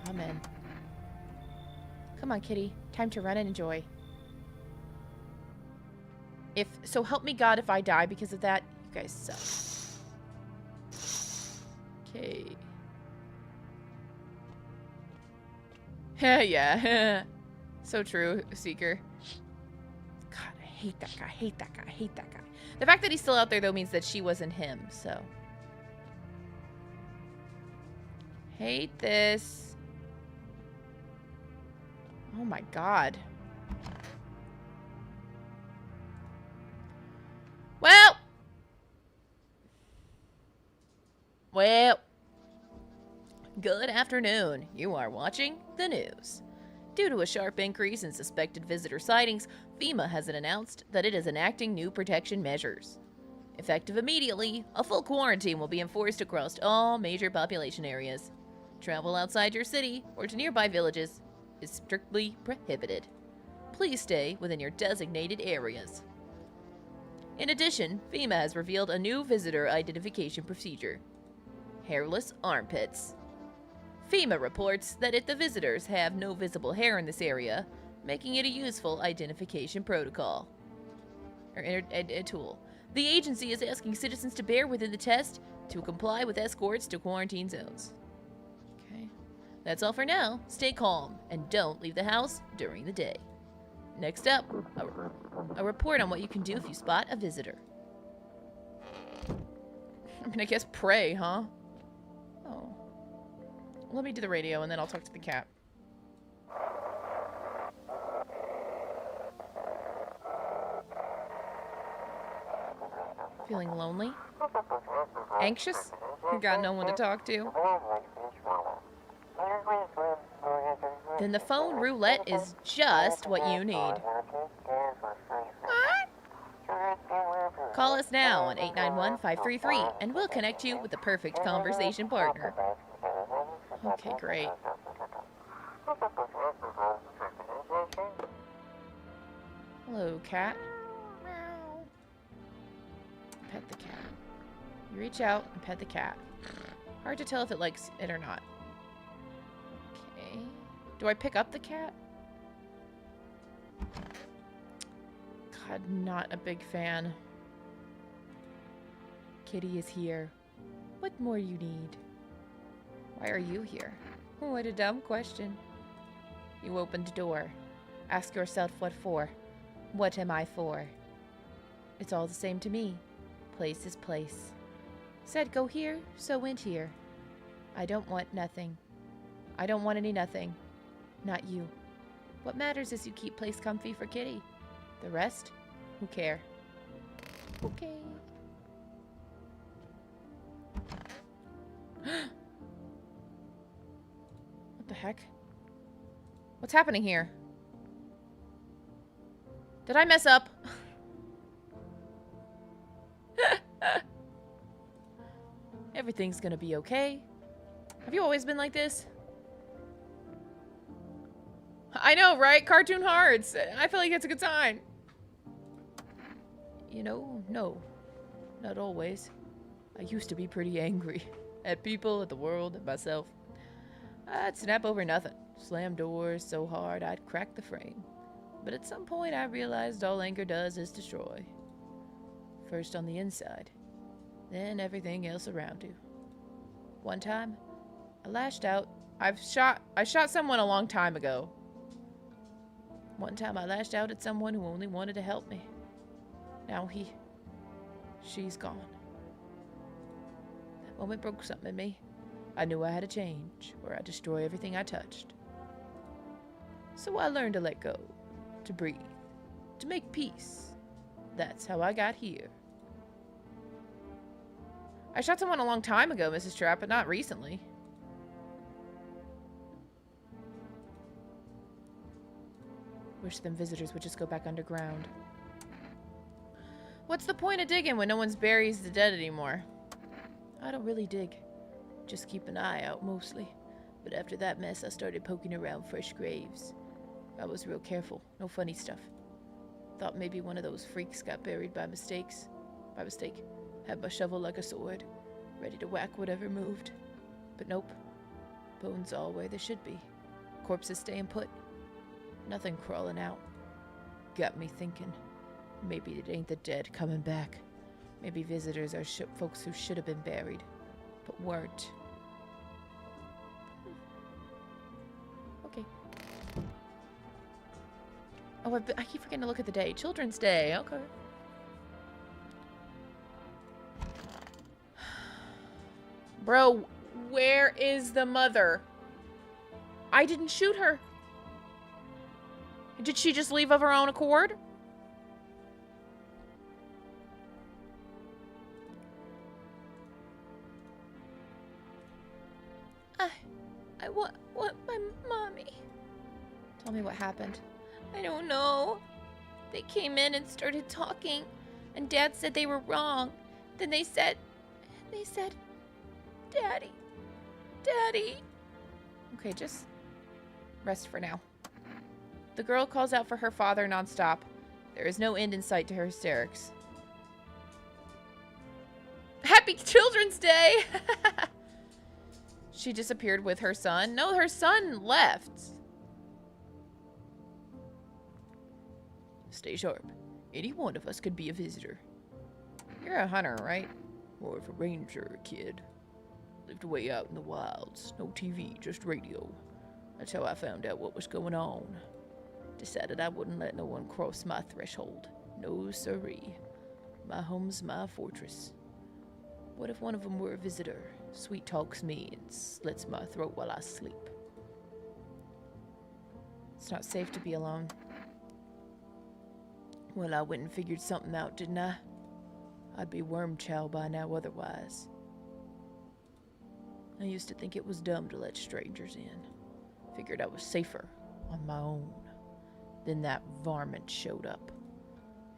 I'm in. Come on, kitty. Time to run and enjoy. So help me God if I die because of that. You guys suck. Okay. Yeah. So true, Seeker. God, I hate that guy. I hate that guy. I hate that guy. The fact that he's still out there, though, means that she wasn't him, so. Hate this. Oh my god. Well, good afternoon. You are watching the news. Due to a sharp increase in suspected visitor sightings, FEMA has announced that it is enacting new protection measures. Effective immediately, a full quarantine will be enforced across all major population areas. Travel outside your city or to nearby villages is strictly prohibited. Please stay within your designated areas. In addition, FEMA has revealed a new visitor identification procedure. Hairless armpits. FEMA reports that if the visitors have no visible hair in this area, making it a useful identification protocol. Or a tool. The agency is asking citizens to bear within the test to comply with escorts to quarantine zones. Okay. That's all for now. Stay calm and don't leave the house during the day. Next up, a report on what you can do if you spot a visitor. I mean, I guess pray, huh? Oh. Let me do the radio and then I'll talk to the cat. Feeling lonely? Anxious? You got no one to talk to. Then the phone roulette is just what you need. What? Call us now on 891-533 and we'll connect you with the perfect conversation partner. Okay, great. Hello, cat. Meow. Pet the cat. You reach out and pet the cat. Hard to tell if it likes it or not. Okay. Do I pick up the cat? God, not a big fan. Kitty is here. What more you need? Why are you here? What a dumb question. You open the door. Ask yourself what for. What am I for? It's all the same to me. Place is place. Said go here, so went here. I don't want nothing. I don't want any nothing. Not you. What matters is you keep place comfy for Kitty. The rest, who care? Okay. What the heck? What's happening here? Did I mess up? Everything's gonna be okay. Have you always been like this? I know, right? Cartoon hearts. I feel like it's a good sign. You know, no. Not always. I used to be pretty angry. At people, at the world, at myself. I'd snap over nothing. Slam doors so hard I'd crack the frame. But at some point I realized all anger does is destroy. First on the inside, then everything else around you. One time, I lashed out. I shot someone a long time ago. One time I lashed out at someone who only wanted to help me. Now she's gone. That moment broke something in me. I knew I had to change, or I'd destroy everything I touched. So I learned to let go, to breathe, to make peace. That's how I got here. I shot someone a long time ago, Mrs. Trapp, but not recently. Wish them visitors would just go back underground. What's the point of digging when no one's buries the dead anymore? I don't really dig. Just keep an eye out, mostly. But after that mess, I started poking around fresh graves. I was real careful. No funny stuff. Thought maybe one of those freaks got buried by mistake. Had my shovel like a sword, ready to whack whatever moved. But nope. Bones all where they should be. Corpses staying put. Nothing crawling out. Got me thinking. Maybe it ain't the dead coming back. Maybe visitors are folks who should have been buried, but weren't. Okay. Oh, I keep forgetting to look at the day. Children's Day. Okay. Bro, where is the mother? I didn't shoot her. Did she just leave of her own accord? I want my mommy. Tell me what happened. I don't know. They came in and started talking, and Dad said they were wrong. Then they said, Daddy. Okay, just rest for now. The girl calls out for her father nonstop. There is no end in sight to her hysterics. Happy Children's Day! She disappeared with her son. No, her son left. Stay sharp. Any one of us could be a visitor. You're a hunter, right? More of a ranger, kid. Lived way out in the wilds. No TV, just radio. That's how I found out what was going on. Decided I wouldn't let no one cross my threshold. No siree. My home's my fortress. What if one of them were a visitor? Sweet talks me and slits my throat while I sleep. It's not safe to be alone. Well, I went and figured something out, didn't I? I'd be worm chow by now otherwise. I used to think it was dumb to let strangers in. Figured I was safer on my own. Then that varmint showed up.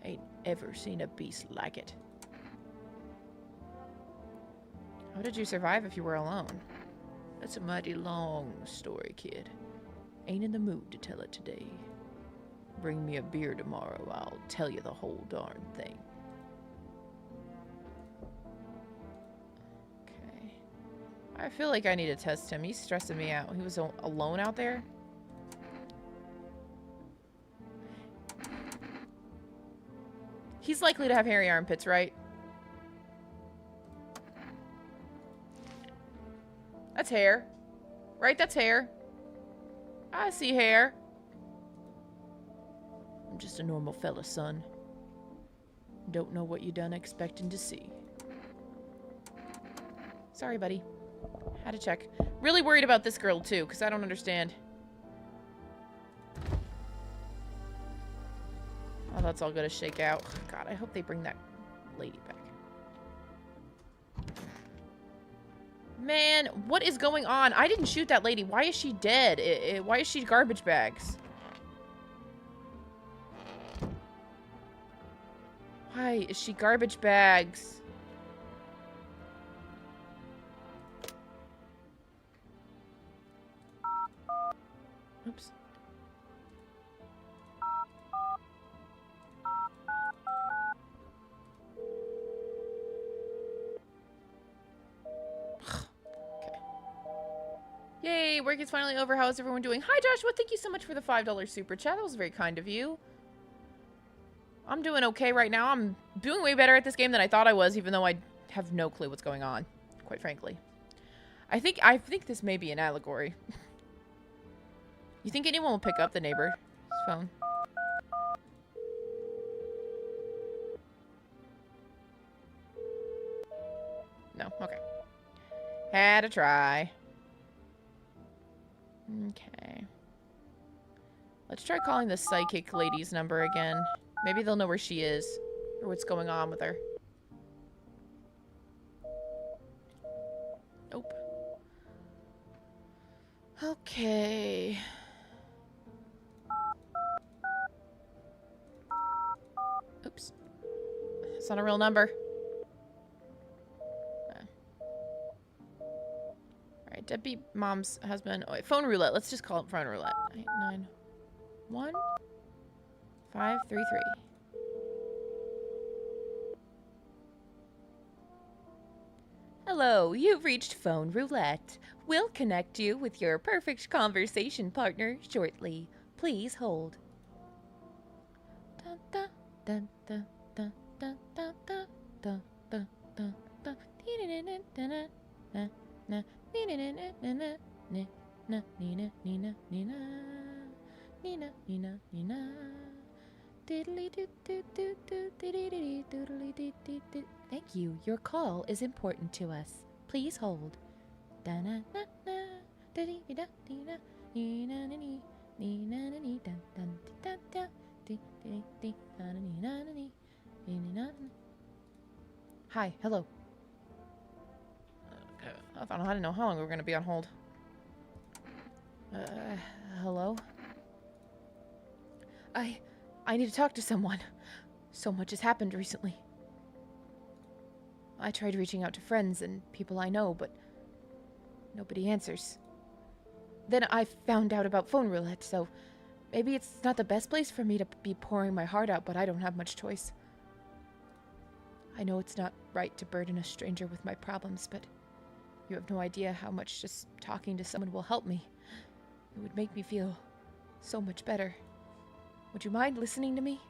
Ain't ever seen a beast like it. How did you survive if you were alone? That's a mighty long story, kid. Ain't in the mood to tell it today. Bring me a beer tomorrow, I'll tell you the whole darn thing. Okay. I feel like I need to test him. He's stressing me out. He was alone out there? He's likely to have hairy armpits, right? That's hair. Right? That's hair. I see hair. I'm just a normal fella, son. Don't know what you done expecting to see. Sorry, buddy. Had to check. Really worried about this girl, too, because I don't understand. Oh, that's all gonna shake out. God, I hope they bring that lady back. Man, what is going on? I didn't shoot that lady. Why is she dead? Why is she garbage bags? Why is she garbage bags? Oops. Yay, work is finally over. How's everyone doing? Hi, Joshua. Thank you so much for the $5 super chat. That was very kind of you. I'm doing okay right now. I'm doing way better at this game than I thought I was, even though I have no clue what's going on, quite frankly. I think this may be an allegory. You think anyone will pick up the neighbor's phone? No? Okay. Had to try. Okay. Let's try calling the psychic lady's number again. Maybe they'll know where she is or what's going on with her. Nope. Okay. Oops. It's not a real number. Alright, deadbeat mom's husband. Oh, wait, phone roulette. Let's just call it phone roulette. 891 533. Hello, you've reached phone roulette. We'll connect you with your perfect conversation partner shortly. Please hold. Thank you. Your call is important to us. Please hold. Hi, hello. I didn't know how long we were going to be on hold. Hello? I need to talk to someone. So much has happened recently. I tried reaching out to friends and people I know, but nobody answers. Then I found out about phone roulette, so maybe it's not the best place for me to be pouring my heart out, but I don't have much choice. I know it's not right to burden a stranger with my problems, but you have no idea how much just talking to someone will help me. It would make me feel so much better. Would you mind listening to me?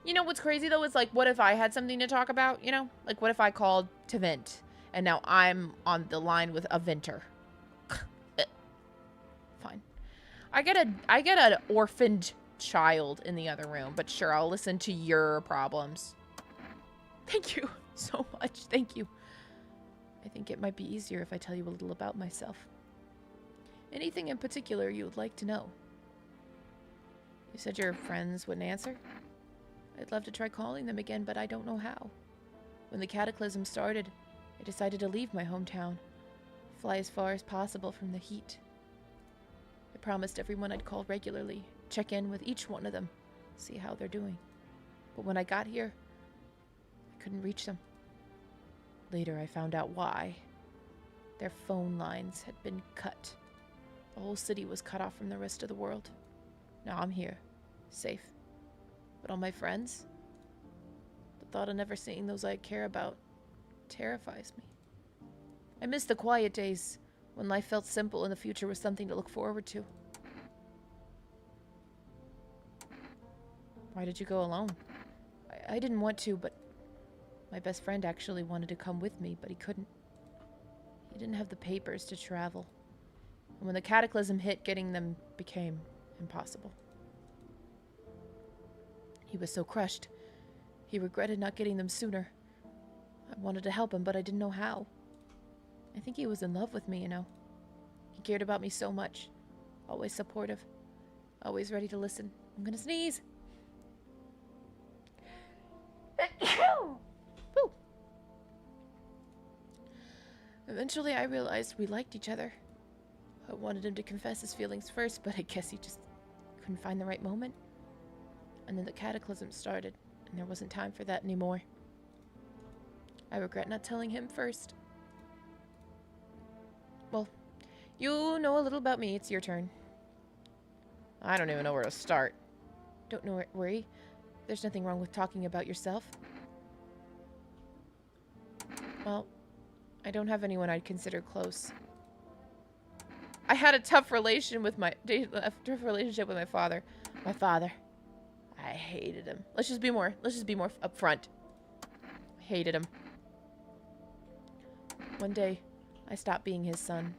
You know what's crazy though is like, what if I had something to talk about, you know? Like, what if I called to vent and now I'm on the line with a venter? Fine. I get an orphaned child in the other room, but sure, I'll listen to your problems. Thank you so much. Thank you. I think it might be easier if I tell you a little about myself. Anything in particular you would like to know? You said your friends wouldn't answer? I'd love to try calling them again, but I don't know how. When the cataclysm started, I decided to leave my hometown. fly as far as possible from the heat. I promised everyone I'd call regularly, check in with each one of them, see how they're doing. But when I got here, I couldn't reach them. Later, I found out why. Their phone lines had been cut. The whole city was cut off from the rest of the world. Now I'm here, safe. But all my friends, the thought of never seeing those I care about terrifies me. I miss the quiet days when life felt simple and the future was something to look forward to. Why did you go alone? I didn't want to, but my best friend actually wanted to come with me, but he couldn't. He didn't have the papers to travel. And when the cataclysm hit, getting them became impossible. He was so crushed. He regretted not getting them sooner. I wanted to help him, but I didn't know how. I think he was in love with me, you know. He cared about me so much. Always supportive. Always ready to listen. I'm gonna sneeze. Woo. Eventually, I realized we liked each other. I wanted him to confess his feelings first, but I guess he just couldn't find the right moment. And then the cataclysm started, and there wasn't time for that anymore. I regret not telling him first. Well, you know a little about me. It's your turn. I don't even know where to start. Don't worry. There's nothing wrong with talking about yourself. Well, I don't have anyone I'd consider close. I had a tough relationship with my father. My father. I hated him. Let's just be more upfront. I hated him. One day, I stopped being his son.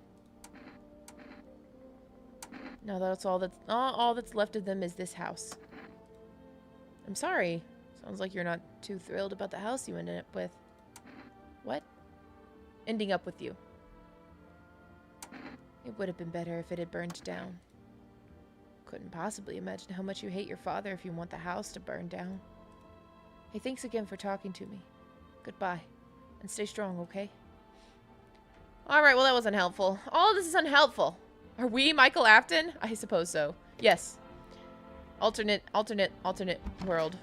Now that's all that's left of them is this house. I'm sorry. Sounds like you're not too thrilled about the house you ended up with. What? Ending up with you. It would have been better if it had burned down. Couldn't possibly imagine how much you hate your father if you want the house to burn down. Hey, thanks again for talking to me. Goodbye. And stay strong, okay? Alright, well that was unhelpful. All of this is unhelpful. Are we Michael Afton? I suppose so. Yes. Alternate world.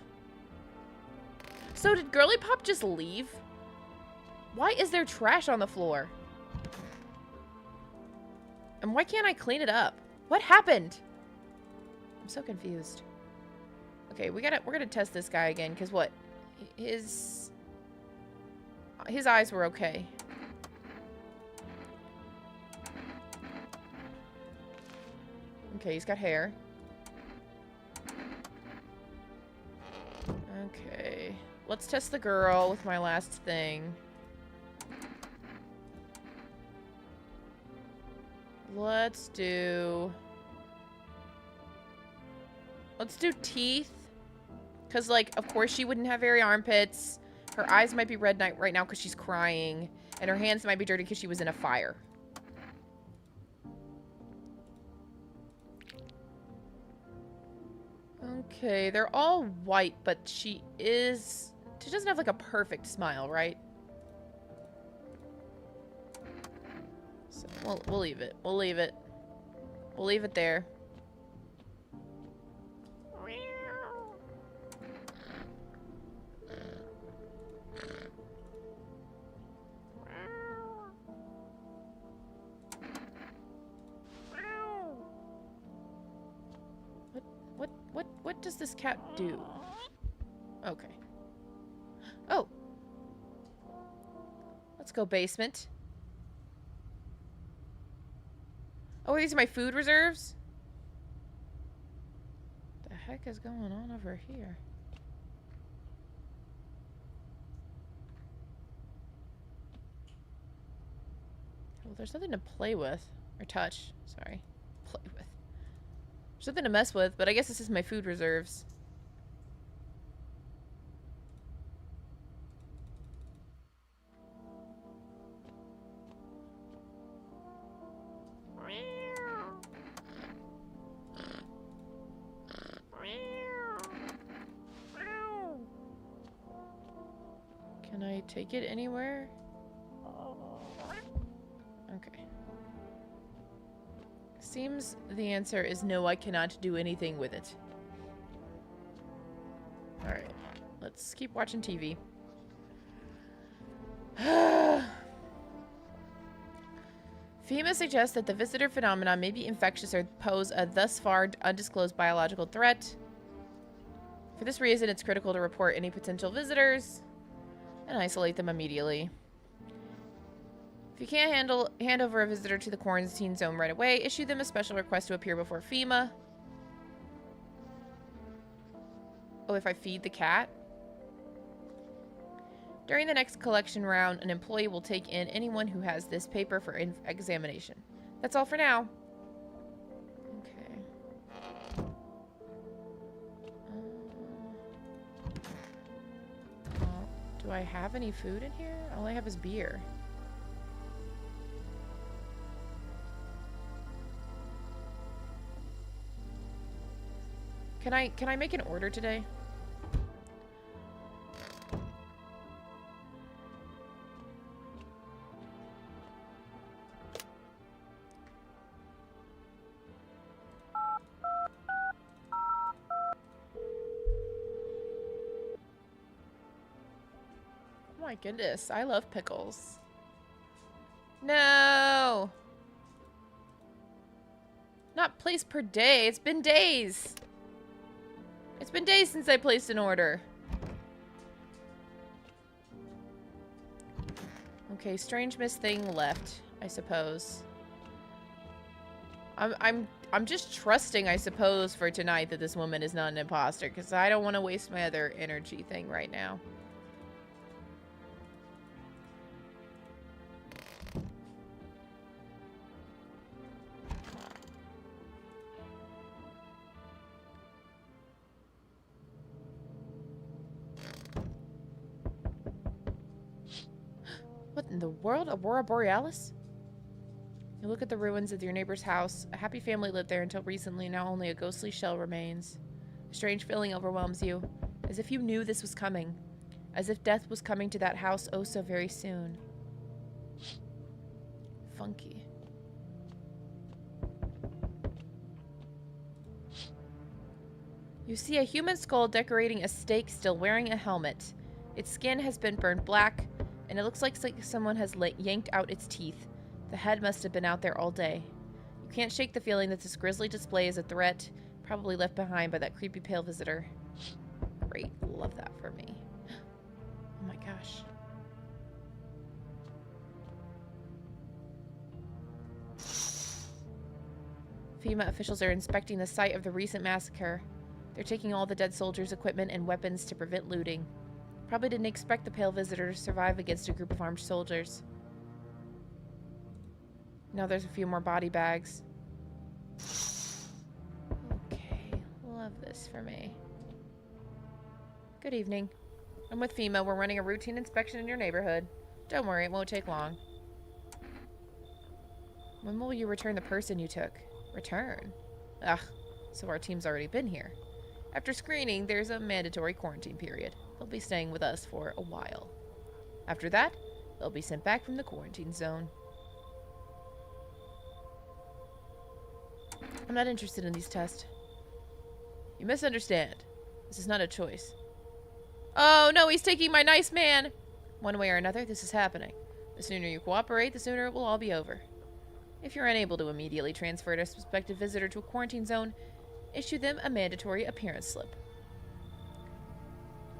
So did Girly Pop just leave? Why is there trash on the floor? And why can't I clean it up? What happened? I'm so confused. Okay, we're gonna test this guy again, because what? His eyes were okay. Okay, he's got hair. Okay. Let's test the girl with my last thing. Let's do teeth. Because, like, of course she wouldn't have hairy armpits. Her eyes might be red right now because she's crying. And her hands might be dirty because she was in a fire. Okay, they're all white, but she doesn't have, like, a perfect smile, right? So, we'll leave it. We'll leave it. We'll leave it there. What does this cat do? Okay. Oh. Let's go basement. Oh, these are my food reserves? What the heck is going on over here? Well, there's nothing to play with. Or touch. Sorry. Play with. There's nothing to mess with, but I guess this is my food reserves. Can I take it anywhere? Okay. Seems the answer is no, I cannot do anything with it. Alright, let's keep watching TV. FEMA suggests that the visitor phenomenon may be infectious or pose a thus far undisclosed biological threat. For this reason, it's critical to report any potential visitors and isolate them immediately. If you can't hand over a visitor to the quarantine zone right away, issue them a special request to appear before FEMA. Oh, if I feed the cat? During the next collection round, an employee will take in anyone who has this paper for examination. That's all for now. Okay. Do I have any food in here? All I have is beer. Can I make an order today? Oh my goodness, I love pickles. No! Not placed per day, it's been days! It's been days since I placed an order. Okay, strange miss thing left, I suppose. I'm just trusting, I suppose, for tonight that this woman is not an imposter, because I don't want to waste my other energy thing right now. What in the world? Aurora Borealis? You look at the ruins of your neighbor's house. A happy family lived there until recently. Now only a ghostly shell remains. A strange feeling overwhelms you, as if you knew this was coming. As if death was coming to that house oh so very soon. Funky. You see a human skull decorating a stake, still wearing a helmet. Its skin has been burned black, and it looks like someone has yanked out its teeth. The head must have been out there all day. You can't shake the feeling that this grisly display is a threat, probably left behind by that creepy pale visitor. Great, love that for me. Oh my gosh. FEMA officials are inspecting the site of the recent massacre. They're taking all the dead soldiers' equipment and weapons to prevent looting. Probably didn't expect the pale visitor to survive against a group of armed soldiers. Now there's a few more body bags. Okay, love this for me. Good evening. I'm with FEMA. We're running a routine inspection in your neighborhood. Don't worry, it won't take long. When will you return the person you took? Return? Ugh, so our team's already been here. After screening, there's a mandatory quarantine period. They'll be staying with us for a while. After that, they'll be sent back from the quarantine zone. I'm not interested in these tests. You misunderstand. This is not a choice. Oh no, he's taking my nice man! One way or another, this is happening. The sooner you cooperate, the sooner it will all be over. If you're unable to immediately transfer a suspected visitor to a quarantine zone, issue them a mandatory appearance slip.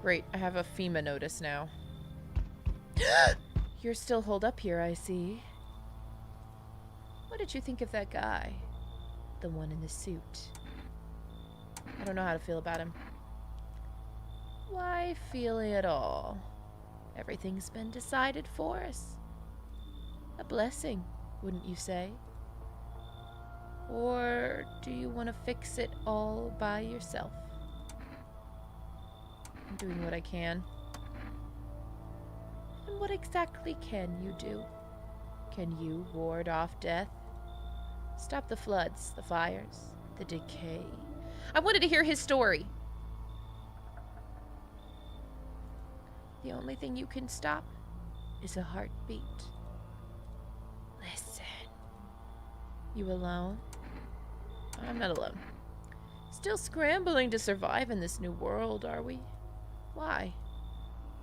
Great, I have a FEMA notice now. You're still holed up here, I see. What did you think of that guy? The one in the suit. I don't know how to feel about him. Why feeling at all? Everything's been decided for us. A blessing, wouldn't you say? Or do you want to fix it all by yourself? I'm doing what I can. And what exactly can you do? Can you ward off death? Stop the floods, the fires, the decay. I wanted to hear his story. The only thing you can stop is a heartbeat. Listen. You alone? I'm not alone. Still scrambling to survive in this new world, are we? Why?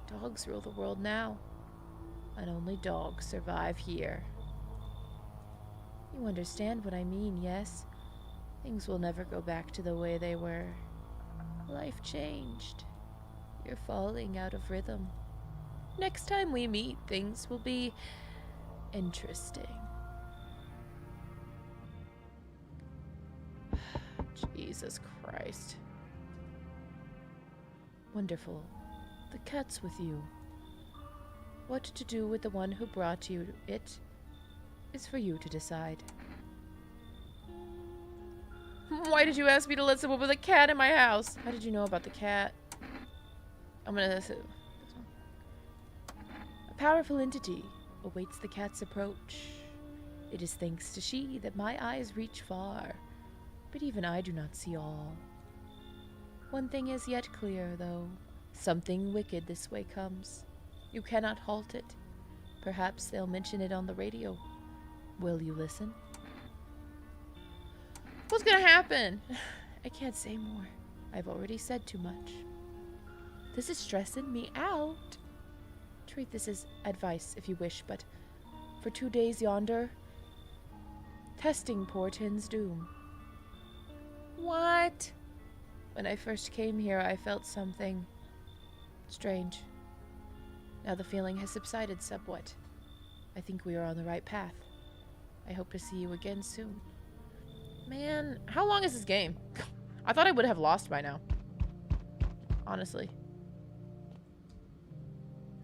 Dogs rule the world now, and only dogs survive here. You understand what I mean, yes? Things will never go back to the way they were. Life changed. You're falling out of rhythm. Next time we meet, things will be interesting. Jesus Christ. Wonderful. The cat's with you. What to do with the one who brought you it is for you to decide. Why did you ask me to let someone with a cat in my house? How did you know about the cat? I'm gonna... A powerful entity awaits the cat's approach. It is thanks to she that my eyes reach far, but even I do not see all. One thing is yet clear, though. Something wicked this way comes. You cannot halt it. Perhaps they'll mention it on the radio. Will you listen? What's gonna happen? I can't say more. I've already said too much. This is stressing me out. Treat this as advice if you wish, but for 2 days yonder, testing portends doom. What? When I first came here, I felt something strange. Now the feeling has subsided somewhat. I think we are on the right path. I hope to see you again soon. Man, how long is this game? I thought I would have lost by now. Honestly.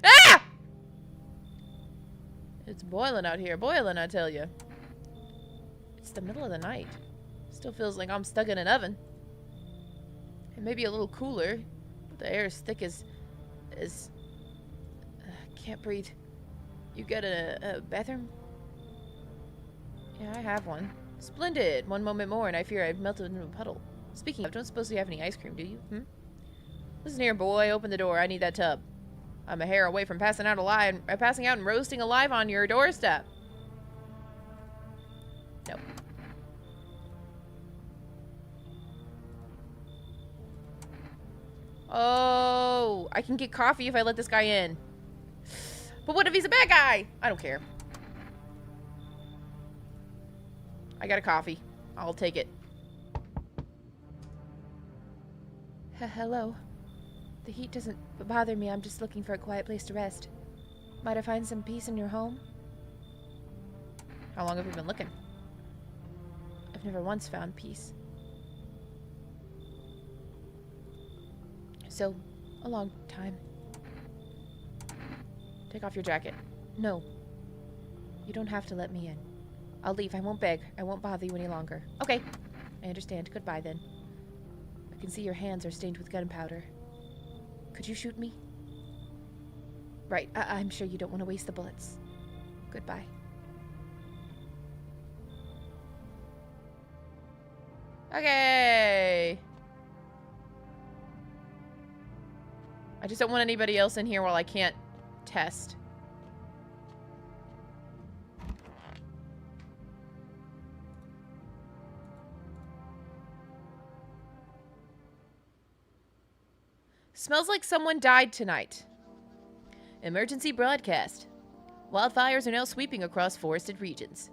Ah! It's boiling out here. Boiling, I tell you. It's the middle of the night. Still feels like I'm stuck in an oven. It may be a little cooler, but the air is thick as... can't breathe. You got a bathroom? Yeah, I have one. Splendid! 1 moment more and I fear I've melted into a puddle. Speaking of, don't suppose you have any ice cream, do you? Listen here, boy. Open the door. I need that tub. I'm a hair away from passing out and roasting alive on your doorstep. No. Oh, I can get coffee if I let this guy in. But what if he's a bad guy? I don't care. I got a coffee. I'll take it. Hello. The heat doesn't bother me. I'm just looking for a quiet place to rest. Might I find some peace in your home? How long have you been looking? I've never once found peace. So, a long time. Take off your jacket. No. You don't have to let me in. I'll leave. I won't beg. I won't bother you any longer. Okay. I understand. Goodbye, then. I can see your hands are stained with gunpowder. Could you shoot me? Right. I'm sure you don't want to waste the bullets. Goodbye. Okay. I just don't want anybody else in here while I can't test. Smells like someone died tonight. Emergency broadcast. Wildfires are now sweeping across forested regions.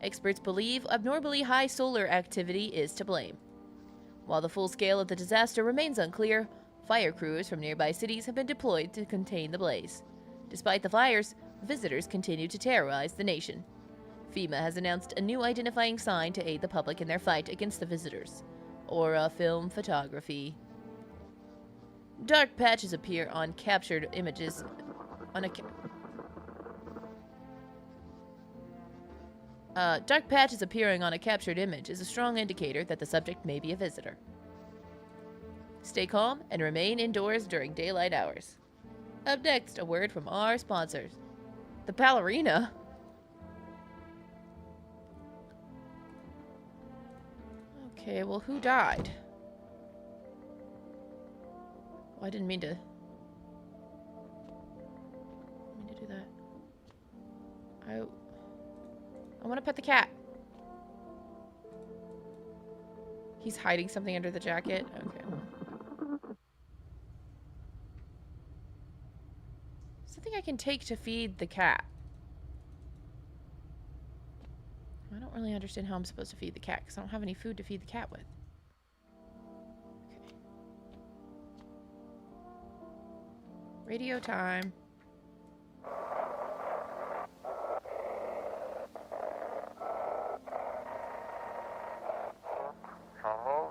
Experts believe abnormally high solar activity is to blame. While the full scale of the disaster remains unclear, fire crews from nearby cities have been deployed to contain the blaze. Despite the fires, visitors continue to terrorize the nation. FEMA has announced a new identifying sign to aid the public in their fight against the visitors. Aura film photography. Dark patches appear on captured images. Dark patches appearing on a captured image is a strong indicator that the subject may be a visitor. Stay calm and remain indoors during daylight hours. Up next, a word from our sponsors. The ballerina? Okay, well, who died? Oh, I didn't mean to do that. I want to pet the cat. He's hiding something under the jacket. Okay. Something I can take to feed the cat. I don't really understand how I'm supposed to feed the cat because I don't have any food to feed the cat with. Okay. Radio time.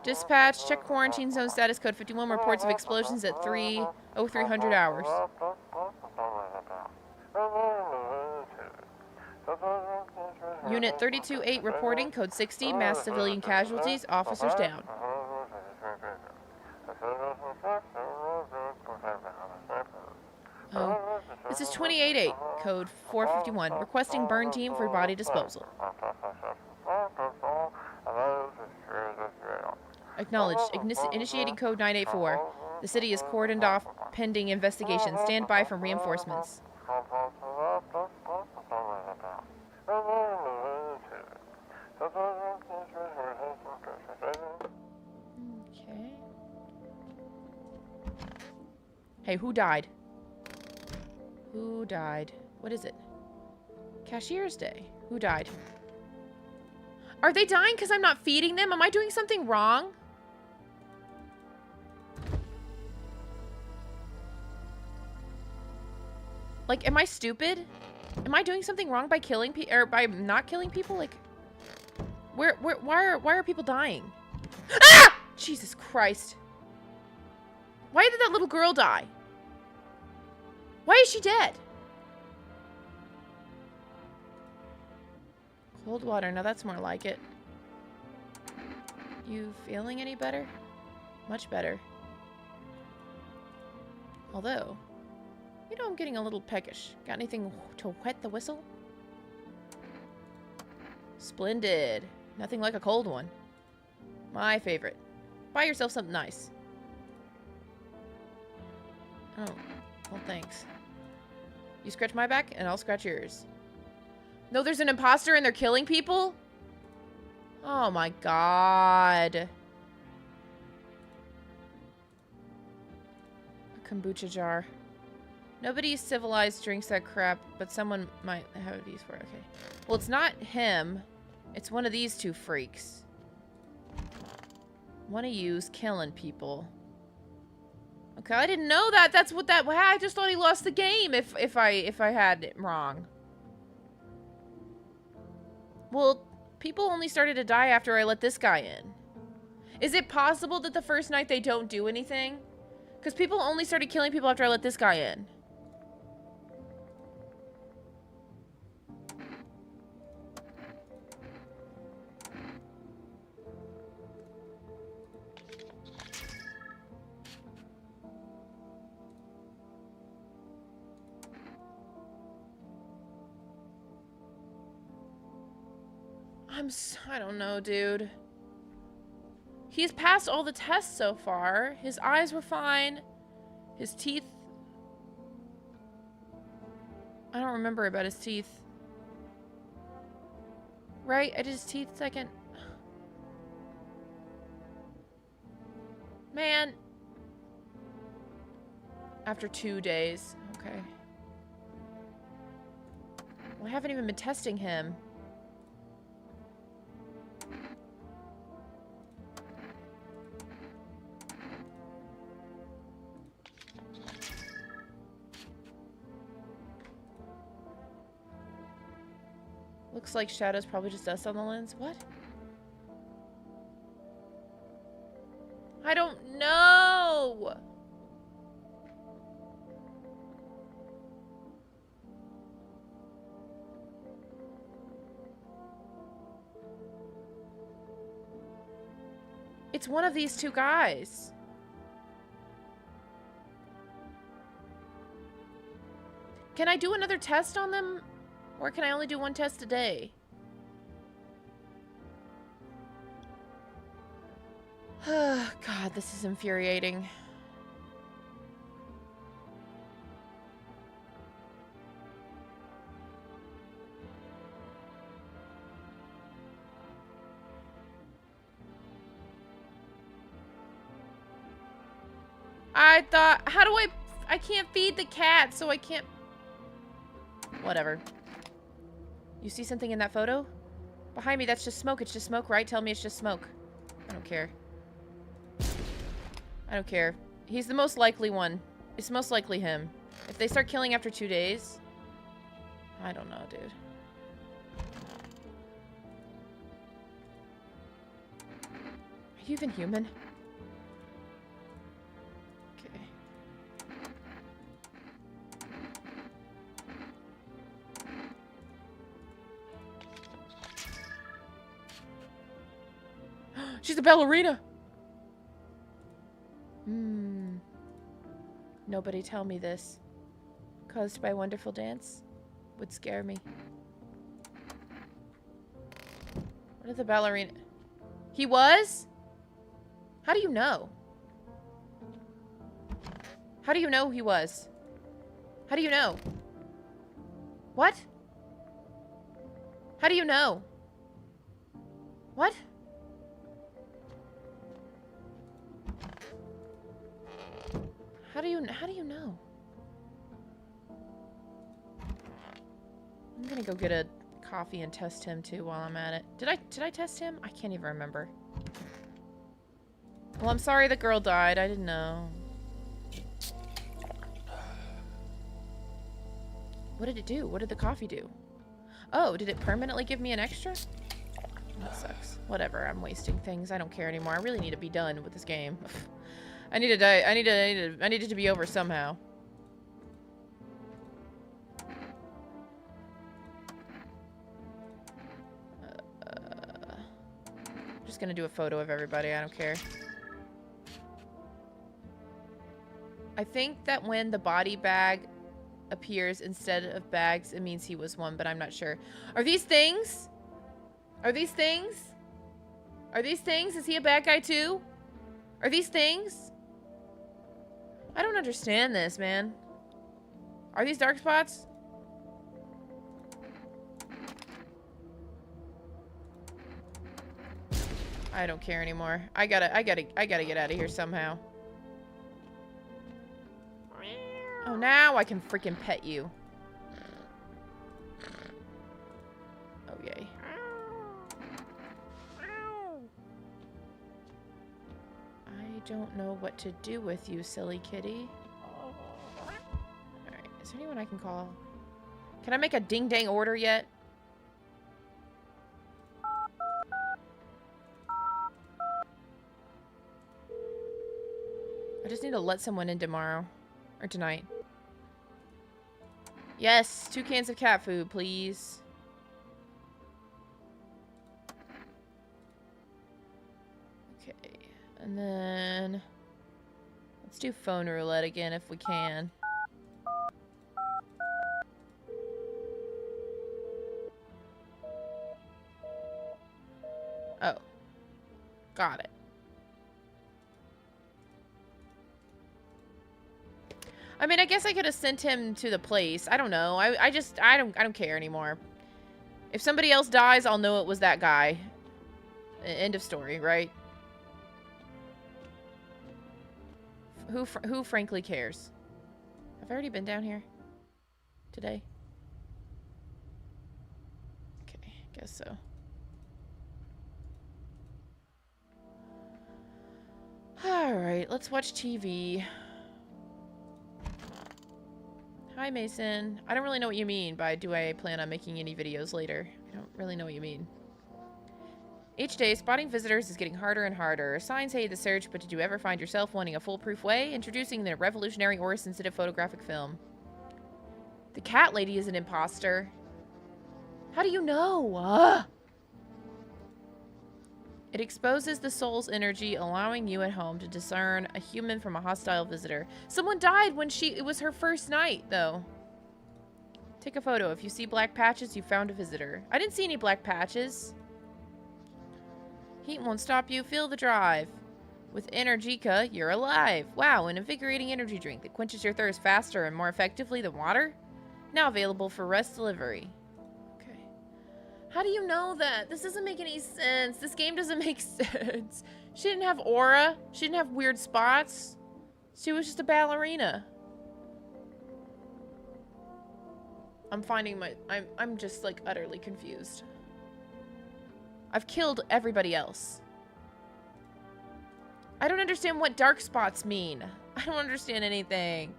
Dispatch, check quarantine zone status code 51. Reports of explosions at 3:0300 hours. Unit 32-8 reporting, code 60, mass civilian casualties, officers down. Oh, this is 28-8, code 451, requesting burn team for body disposal. Acknowledged. Initiating code 984. The city is cordoned off pending investigation. Stand by for reinforcements. Okay. Hey, who died? Who died? What is it? Cashier's Day. Who died? Are they dying because I'm not feeding them? Am I doing something wrong? Like, am I stupid? Am I doing something wrong by killing people, or by not killing people? Like, why are people dying? Ah! Jesus Christ. Why did that little girl die? Why is she dead? Cold water, now that's more like it. You feeling any better? Much better. Although, you know, I'm getting a little peckish. Got anything to wet the whistle? Splendid. Nothing like a cold one. My favorite. Buy yourself something nice. Oh, well, thanks. You scratch my back, and I'll scratch yours. No, there's an imposter and they're killing people? Oh my god. A kombucha jar. Nobody civilized drinks that crap, but someone might have a use for it. Okay. Well, it's not him. It's one of these two freaks. One of you's killing people. Okay, I didn't know that. That's what that... I just thought he lost the game if I had it wrong. Well, people only started to die after I let this guy in. Is it possible that the first night they don't do anything? Because people only started killing people after I let this guy in. I don't know, dude. He's passed all the tests so far. His eyes were fine. His teeth... I don't remember about his teeth. Right? I did his teeth second. Man. After 2 days. Okay. Well, I haven't even been testing him. Looks like shadow's probably just dust on the lens. What? I don't know! It's one of these two guys. Can I do another test on them? Or can I only do one test a day? God, this is infuriating. I thought, how do I can't feed the cat, so I can't. Whatever. You see something in that photo? Behind me, that's just smoke. It's just smoke, right? Tell me it's just smoke. I don't care. I don't care. He's the most likely one. It's most likely him. If they start killing after 2 days, I don't know, dude. Are you even human? Okay. She's a ballerina! Nobody tell me this. Caused by wonderful dance? Would scare me. What did the ballerina... He was? How do you know? How do you know he was? How do you know? What? How do you know? What? How do you know? I'm gonna go get a coffee and test him too while I'm at it. Did I test him? I can't even remember. Well, I'm sorry the girl died. I didn't know. What did it do? What did the coffee do? Oh, did it permanently give me an extra? That sucks. Whatever, I'm wasting things. I don't care anymore. I really need to be done with this game. I need to die. I need it to be over somehow. Just gonna do a photo of everybody. I don't care. I think that when the body bag appears instead of bags, it means he was one, but I'm not sure. Are these things? Are these things? Are these things? Is he a bad guy too? Are these things? I don't understand this, man. Are these dark spots? I don't care anymore. I gotta get out of here somehow. Oh, now I can freaking pet you. Oh, yay. I don't know what to do with you, silly kitty. Alright, is there anyone I can call? Can I make a ding-dang order yet? I just need to let someone in tomorrow. Or tonight. Yes, 2 cans of cat food, please. Okay, and then let's do phone roulette again if we can. Oh, got it. I mean, I guess I could have sent him to the place. I don't know. I don't care anymore. If somebody else dies, I'll know it was that guy. End of story, right? Who frankly cares? Have I already been down here today? Okay, guess so. All right, let's watch TV. Hi, Mason. I don't really know what you mean by do I plan on making any videos later. I don't really know what you mean. Each day, spotting visitors is getting harder and harder. Signs aid the search, but did you ever find yourself wanting a foolproof way? Introducing the revolutionary Aura-sensitive photographic film. The cat lady is an imposter. How do you know? It exposes the soul's energy, allowing you at home to discern a human from a hostile visitor. Someone died when it was her first night, though. Take a photo. If you see black patches, you found a visitor. I didn't see any black patches. Heat won't stop you. Feel the drive. With Energica, you're alive. Wow, an invigorating energy drink that quenches your thirst faster and more effectively than water. Now available for rest delivery. How do you know that? This doesn't make any sense. This game doesn't make sense. She didn't have aura. She didn't have weird spots. She was just a ballerina. I'm finding my... I'm just, like, utterly confused. I've killed everybody else. I don't understand what dark spots mean. I don't understand anything.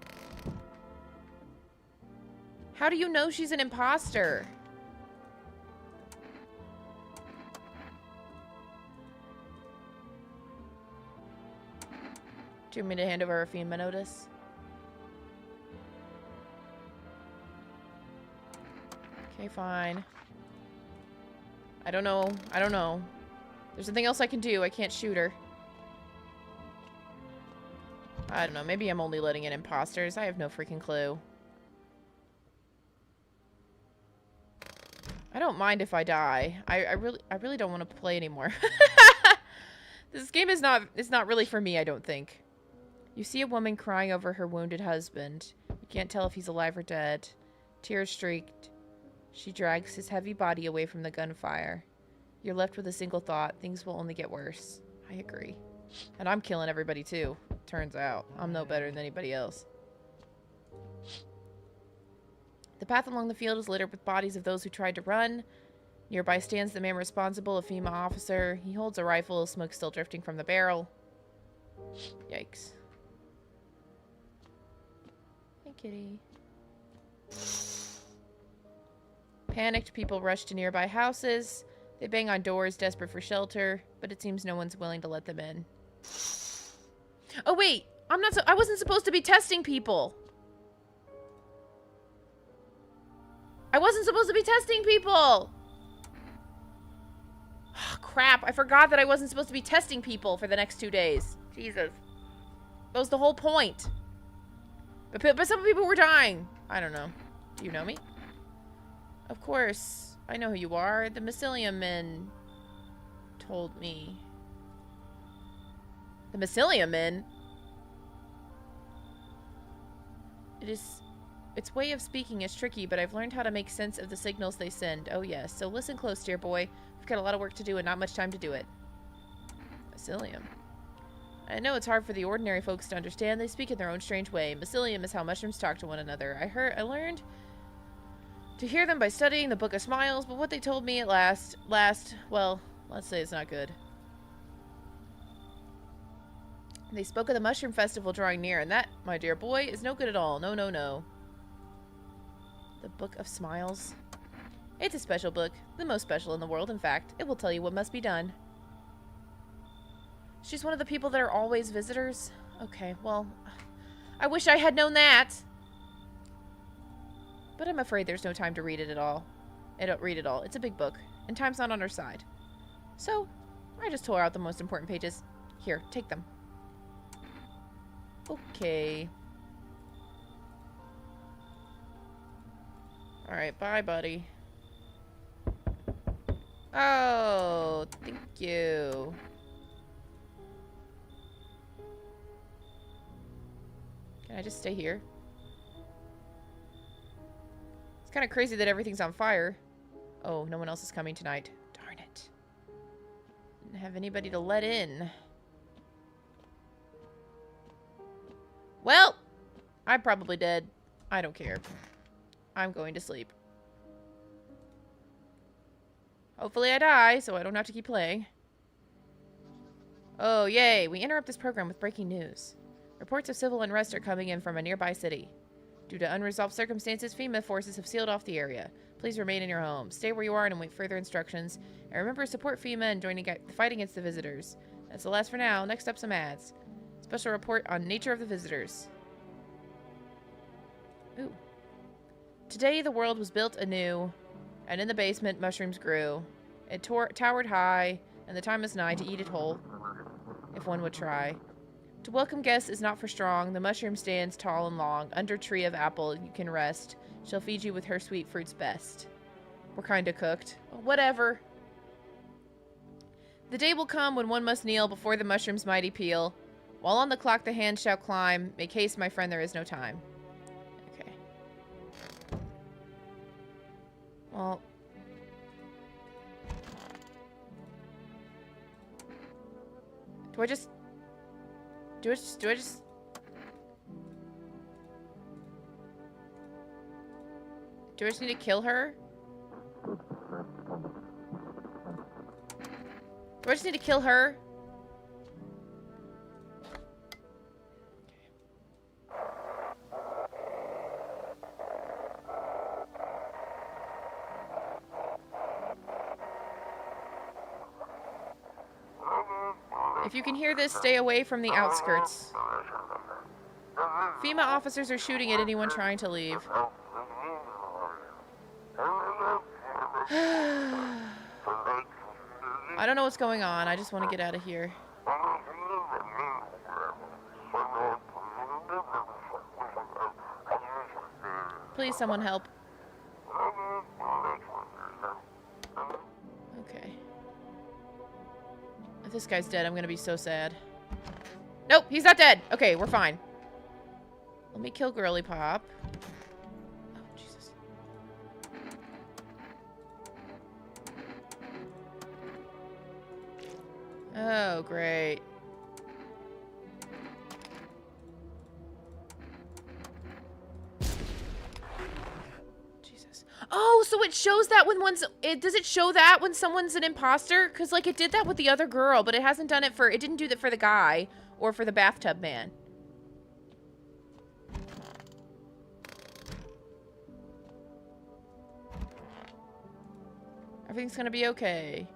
How do you know she's an imposter? Do you want me to hand over a FEMA notice? Okay, fine. I don't know. I don't know. There's nothing else I can do. I can't shoot her. I don't know. Maybe I'm only letting in imposters. I have no freaking clue. I don't mind if I die. I really don't want to play anymore. This game is not really for me, I don't think. You see a woman crying over her wounded husband. You can't tell if he's alive or dead. Tears streaked. She drags his heavy body away from the gunfire. You're left with a single thought. Things will only get worse. I agree. And I'm killing everybody too. Turns out. I'm no better than anybody else. The path along the field is littered with bodies of those who tried to run. Nearby stands the man responsible, a FEMA officer. He holds a rifle, smoke still drifting from the barrel. Yikes. Hey, kitty. Panicked, people rush to nearby houses. They bang on doors, desperate for shelter, but it seems no one's willing to let them in. Oh wait, I wasn't supposed to be testing people. I wasn't supposed to be testing people. Oh, crap, I forgot that I wasn't supposed to be testing people for the next 2 days. Jesus. That was the whole point. But some people were dying. I don't know. Do you know me? Of course. I know who you are. The Mycelium men told me. The Mycelium men? Its way of speaking is tricky, but I've learned how to make sense of the signals they send. Oh yes, so listen close, dear boy. We've got a lot of work to do and not much time to do it. Mycelium. I know it's hard for the ordinary folks to understand. They speak in their own strange way. Mycelium is how mushrooms talk to one another. I learned to hear them by studying the Book of Smiles, but what they told me at last, well, let's say it's not good. They spoke of the Mushroom Festival drawing near, and that, my dear boy, is no good at all. No, no, no. The Book of Smiles. It's a special book. The most special in the world, in fact. It will tell you what must be done. She's one of the people that are always visitors? Okay, well, I wish I had known that. But I'm afraid there's no time to read it at all. I don't read it all. It's a big book, and time's not on our side. So, I just tore out the most important pages. Here, take them. Okay. Alright, bye, buddy. Oh, thank you. Can I just stay here? It's kind of crazy that everything's on fire. Oh, no one else is coming tonight. Darn it. Didn't have anybody to let in. Well, I'm probably dead. I don't care. I'm going to sleep. Hopefully I die, so I don't have to keep playing. Oh, yay. We interrupt this program with breaking news. Reports of civil unrest are coming in from a nearby city. Due to unresolved circumstances, FEMA forces have sealed off the area. Please remain in your home. Stay where you are and await further instructions. And remember to support FEMA and join the fight against the visitors. That's the last for now. Next up, some ads. Special report on nature of the visitors. Ooh. Today, the world was built anew, and in the basement, mushrooms grew. It towered high, and the time is nigh to eat it whole, if one would try. To welcome guests is not for strong. The mushroom stands tall and long. Under tree of apple you can rest. She'll feed you with her sweet fruits best. We're kinda cooked. Whatever. The day will come when one must kneel before the mushroom's mighty peel. While on the clock the hand shall climb. Make haste, my friend, there is no time. Okay. Well. Do I just Do I just need to kill her? Do I just need to kill her? If you can hear this, stay away from the outskirts. FEMA officers are shooting at anyone trying to leave. I don't know what's going on. I just want to get out of here. Please, someone help. Okay. If this guy's dead, I'm gonna be so sad. Nope, he's not dead. Okay, we're fine. Let me kill Girly Pop. Oh, Jesus. Oh, great. Jesus. Oh, so it shows that when does it show that when someone's an imposter? Because, like, it did that with the other girl, but it hasn't done it for, it didn't do that for the guy or for the bathtub man. Everything's gonna be okay.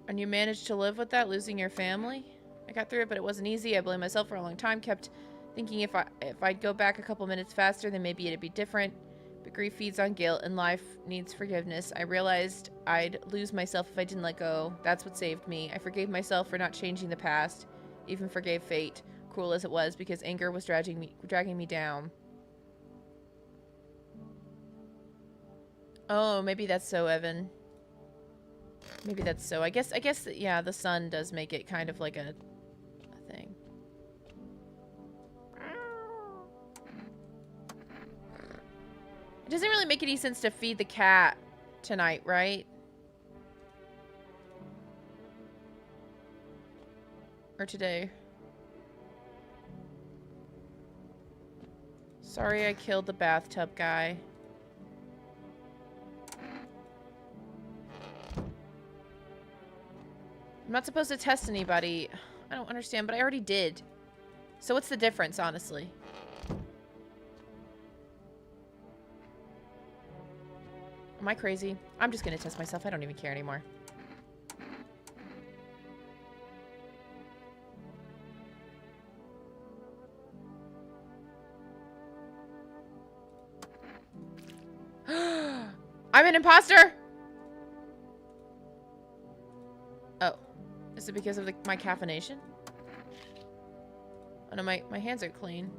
And you managed to live with that, losing your family? I got through it, but it wasn't easy. I blamed myself for a long time. Kept thinking if I'd go back a couple minutes faster, then maybe it'd be different. But grief feeds on guilt, and life needs forgiveness. I realized I'd lose myself if I didn't let go. That's what saved me. I forgave myself for not changing the past. Even forgave fate, cruel as it was, because anger was dragging me down. Oh, maybe that's so, Evan. Maybe that's so. I guess, yeah, the sun does make it kind of like a thing. It doesn't really make any sense to feed the cat tonight, right? Or today. Sorry I killed the bathtub guy. I'm not supposed to test anybody. I don't understand, but I already did. So what's the difference, honestly? Am I crazy? I'm just gonna test myself. I don't even care anymore. I'm an imposter! Oh. Is it because of my caffeination? Oh no, my hands are clean.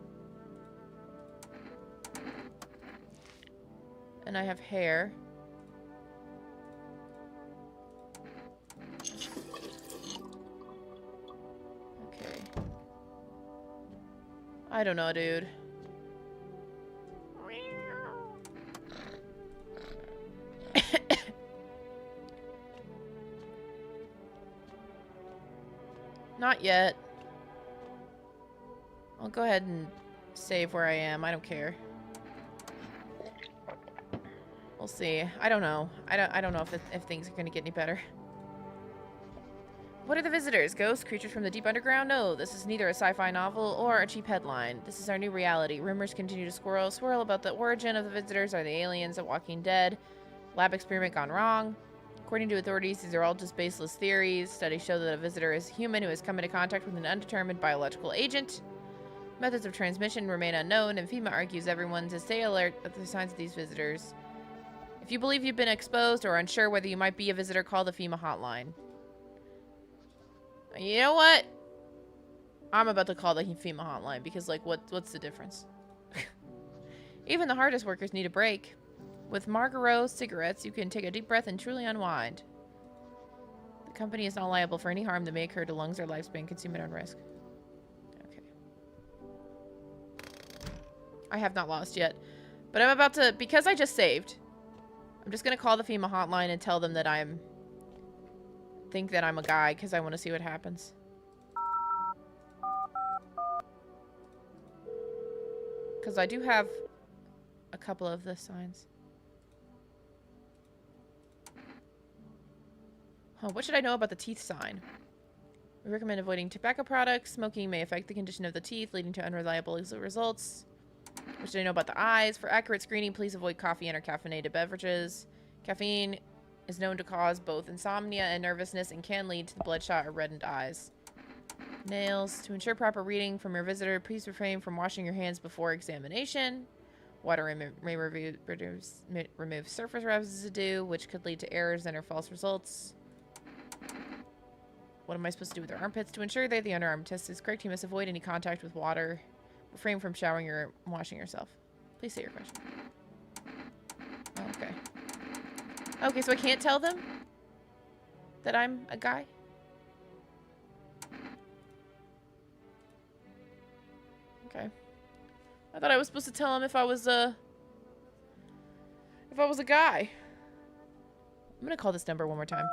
And I have hair. Okay. I don't know, dude. Not yet. I'll go ahead and save where I am. I don't care. We'll see. I don't know. I don't know if things are gonna get any better. What are the visitors? Ghosts? Creatures from the deep underground? No, this is neither a sci-fi novel or a cheap headline. This is our new reality. Rumors continue to swirl about the origin of the visitors. Are the aliens at Walking Dead? Lab experiment gone wrong? According to authorities, these are all just baseless theories. Studies show that a visitor is human who has come into contact with an undetermined biological agent. Methods of transmission remain unknown, and FEMA argues everyone to stay alert at the signs of these visitors. If you believe you've been exposed or unsure whether you might be a visitor, call the FEMA hotline. You know what? I'm about to call the FEMA hotline because, like, what's the difference? Even the hardest workers need a break. With Marlboro cigarettes, you can take a deep breath and truly unwind. The company is not liable for any harm that may occur to lungs or lifespan. Consume at own risk. Okay. I have not lost yet. But I'm about to... Because I just saved, I'm just going to call the FEMA hotline and tell them that think that I'm a guy because I want to see what happens. Because I do have a couple of the signs. Huh, what should I know about the teeth sign? We recommend avoiding tobacco products. Smoking may affect the condition of the teeth, leading to unreliable results. What should I know about the eyes? For accurate screening, please avoid coffee and or caffeinated beverages. Caffeine is known to cause both insomnia and nervousness and can lead to the bloodshot or reddened eyes. Nails. To ensure proper reading from your visitor, please refrain from washing your hands before examination. Water may remove surface residue, which could lead to errors and or false results. What am I supposed to do with their armpits? To ensure that the underarm test is correct, you must avoid any contact with water. Refrain from showering or washing yourself. Please say your question. Oh, okay. Okay, so I can't tell them that I'm a guy? Okay. I thought I was supposed to tell him if I was a guy. I'm gonna call this number one more time.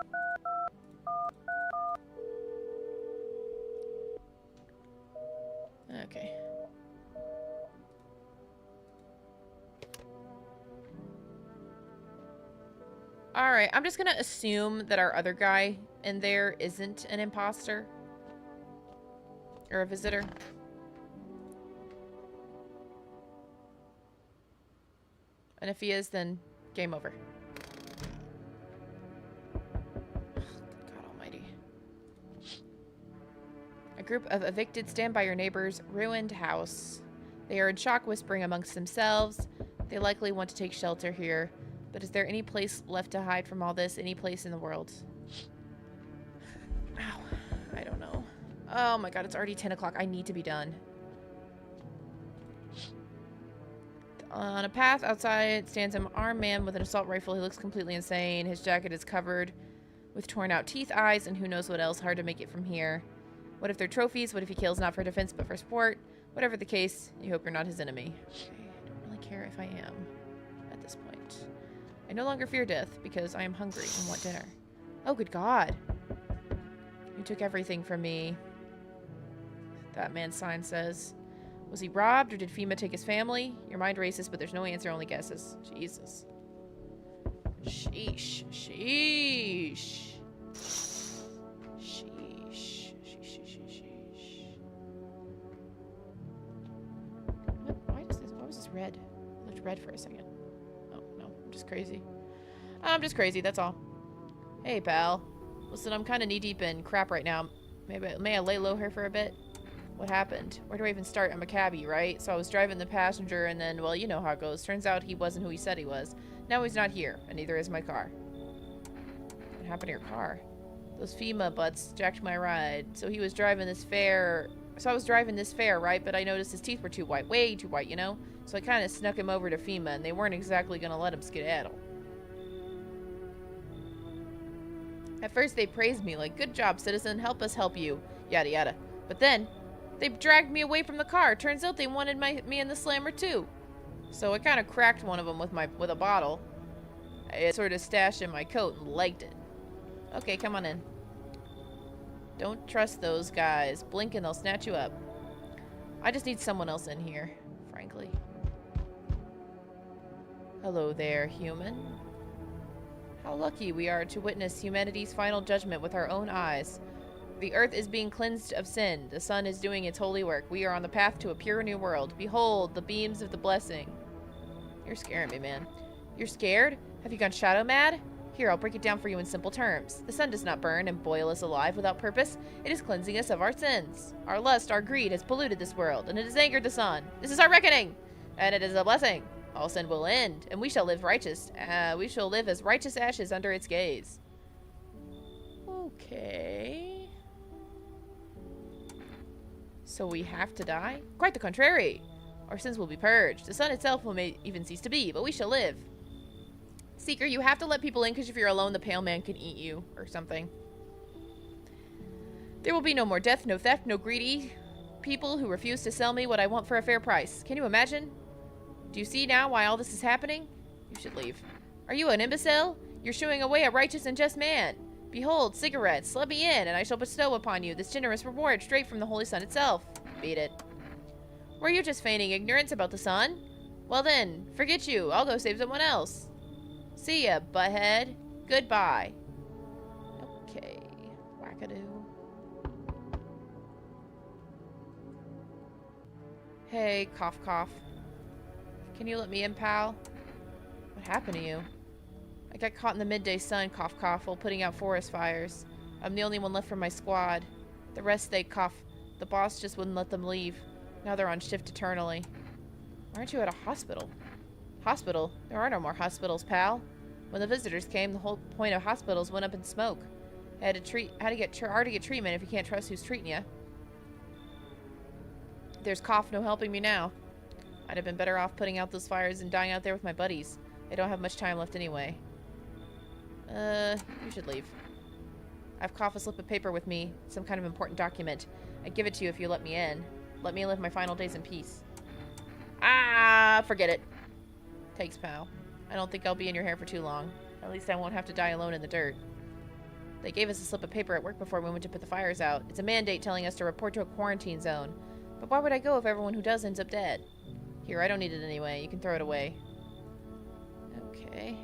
Okay. Alright, I'm just gonna assume that our other guy in there isn't an imposter. Or a visitor. And if he is, then game over. God almighty. A group of evicted stand by your neighbor's ruined house. They are in shock, whispering amongst themselves. They likely want to take shelter here. But is there any place left to hide from all this? Any place in the world? Ow. I don't know. Oh my god, it's already 10 o'clock. I need to be done. On a path outside stands an armed man with an assault rifle. He looks completely insane. His jacket is covered with torn out teeth, eyes, and who knows what else. Hard to make it from here. What if they're trophies? What if he kills not for defense but for sport? Whatever the case, you hope you're not his enemy. Okay, I don't really care if I am at this point. I no longer fear death because I am hungry and want dinner. Oh, good God. You took everything from me. That man's sign says. Was he robbed or did FEMA take his family? Your mind races, but there's no answer, only guesses. Jesus. Sheesh. Sheesh. Sheesh. Sheesh. Why was this red? It looked red for a second. Oh, no. I'm just crazy. I'm just crazy, that's all. Hey, pal. Listen, I'm kind of knee-deep in crap right now. May I lay low here for a bit? What happened? Where do I even start? I'm a cabbie, right? So I was driving the passenger and then, well, you know how it goes. Turns out he wasn't who he said he was. Now he's not here, and neither is my car. What happened to your car? Those FEMA butts jacked my ride. So he was driving this fare. So I was driving this fare, right? But I noticed his teeth were too white. Way too white, you know? So I kind of snuck him over to FEMA, and they weren't exactly going to let him skedaddle. At first they praised me, like, good job, citizen, help us help you, yada yada. But then, they dragged me away from the car. Turns out they wanted me in the slammer too. So I kind of cracked one of them with a bottle. I sort of stashed in my coat and legged it. Okay, come on in. Don't trust those guys. Blink and they'll snatch you up. I just need someone else in here, frankly. Hello there, human. How lucky we are to witness humanity's final judgment with our own eyes. The earth is being cleansed of sin. The sun is doing its holy work. We are on the path to a pure new world. Behold, the beams of the blessing. You're scaring me, man. You're scared? Have you gone shadow mad? Here, I'll break it down for you in simple terms. The sun does not burn and boil us alive without purpose. It is cleansing us of our sins. Our lust, our greed has polluted this world, and it has angered the sun. This is our reckoning, and it is a blessing. All sin will end, and we shall live righteous. We shall live as righteous ashes under its gaze. Okay. So we have to die? Quite the contrary. Our sins will be purged. The sun itself may even cease to be, but we shall live. Seeker, you have to let people in because if you're alone, the pale man can eat you or something. There will be no more death, no theft, no greedy people who refuse to sell me what I want for a fair price. Can you imagine? Do you see now why all this is happening? You should leave. Are you an imbecile? You're shooing away a righteous and just man. Behold, cigarettes. Let me in, and I shall bestow upon you this generous reward straight from the holy sun itself. Beat it. Were you just feigning ignorance about the sun? Well then, forget you. I'll go save someone else. See ya, butthead. Goodbye. Okay. Wackadoo. Hey, cough cough. Can you let me in, pal? What happened to you? I got caught in the midday sun, cough cough, while putting out forest fires. I'm the only one left from my squad. The rest, they cough. The boss just wouldn't let them leave. Now they're on shift eternally. Why aren't you at a hospital? Hospital? There are no more hospitals, pal. When the visitors came, the whole point of hospitals went up in smoke. Hard to get treatment if you can't trust who's treating you. There's cough, no helping me now. I'd have been better off putting out those fires and dying out there with my buddies. I don't have much time left anyway. You should leave. I've cough a slip of paper with me, some kind of important document. I'd give it to you if you let me in. Let me live my final days in peace. Ah, forget it. Thanks, pal. I don't think I'll be in your hair for too long. At least I won't have to die alone in the dirt. They gave us a slip of paper at work before we went to put the fires out. It's a mandate telling us to report to a quarantine zone. But why would I go if everyone who does ends up dead? Here, I don't need it anyway. You can throw it away. Okay.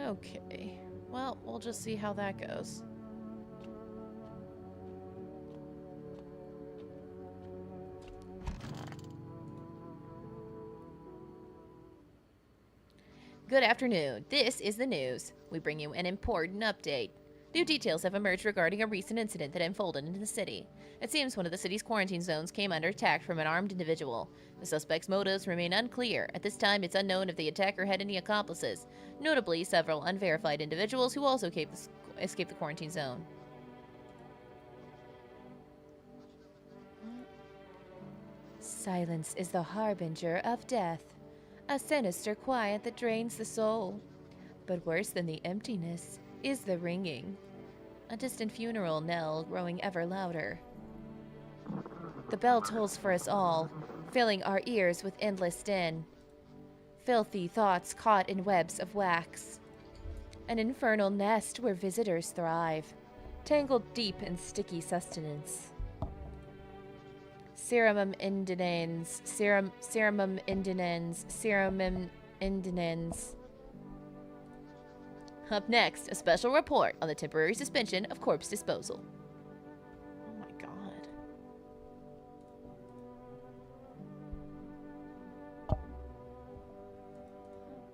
Okay. Well, we'll just see how that goes. Good afternoon. This is the news. We bring you an important update. New details have emerged regarding a recent incident that unfolded in the city. It seems one of the city's quarantine zones came under attack from an armed individual. The suspect's motives remain unclear. At this time, it's unknown if the attacker had any accomplices, notably several unverified individuals who also escaped the quarantine zone. Silence is the harbinger of death. A sinister quiet that drains the soul. But worse than the emptiness is the ringing. A distant funeral knell growing ever louder. The bell tolls for us all, filling our ears with endless din. Filthy thoughts caught in webs of wax. An infernal nest where visitors thrive, tangled deep in sticky sustenance. Ceramum indinens, ceramum indinens. Up next, a special report on the temporary suspension of corpse disposal. Oh my god.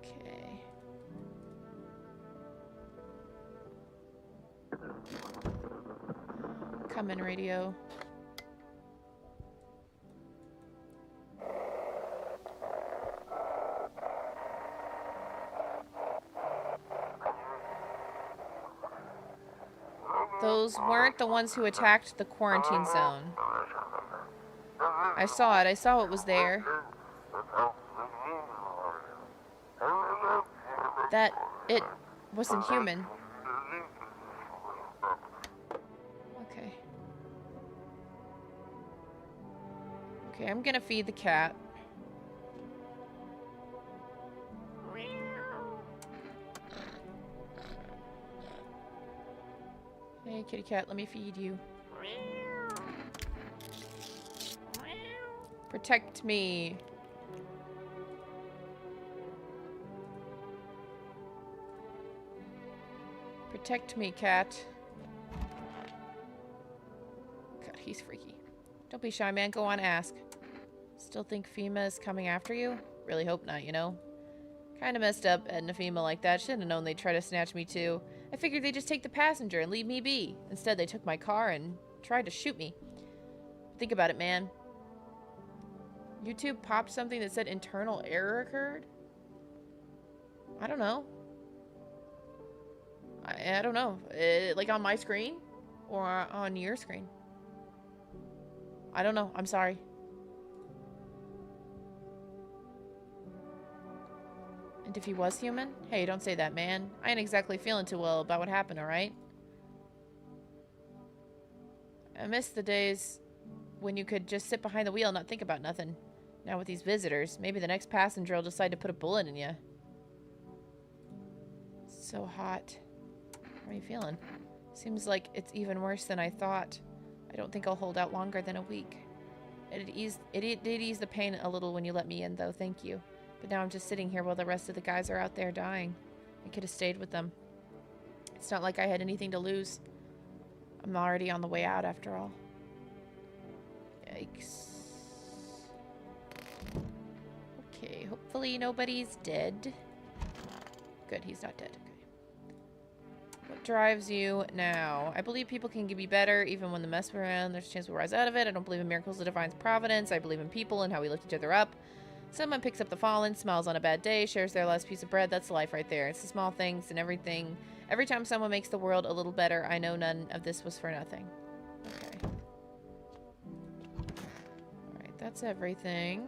Okay. Come in, radio. Those weren't the ones who attacked the quarantine zone. I saw it. I saw what was there. It wasn't human. Okay. Okay, I'm gonna feed the cat. Hey, kitty cat, let me feed you. Protect me. Protect me, cat. God, he's freaky. Don't be shy, man. Go on, ask. Still think FEMA is coming after you? Really hope not, you know? Kinda messed up at FEMA like that. Should've known they'd try to snatch me too. I figured they'd just take the passenger and leave me be. Instead, they took my car and tried to shoot me. Think about it, man. YouTube popped something that said internal error occurred? I don't know. I don't know. Like on my screen? Or on your screen? I don't know. I'm sorry. And if he was human? Hey, don't say that, man. I ain't exactly feeling too well about what happened, alright? I miss the days when you could just sit behind the wheel and not think about nothing. Now with these visitors, maybe the next passenger will decide to put a bullet in you. So hot. How are you feeling? Seems like it's even worse than I thought. I don't think I'll hold out longer than a week. It did ease the pain a little when you let me in, though. Thank you. But now I'm just sitting here while the rest of the guys are out there dying. I could have stayed with them. It's not like I had anything to lose. I'm already on the way out, after all. Yikes. Okay, hopefully nobody's dead. Good, he's not dead. Okay. What drives you now? I believe people can be better even when the mess we're in. There's a chance we'll rise out of it. I don't believe in miracles of divine providence. I believe in people and how we lift each other up. Someone picks up the fallen, smiles on a bad day, shares their last piece of bread. That's life right there. It's the small things and everything. Every time someone makes the world a little better, I know none of this was for nothing. Okay. Alright, that's everything.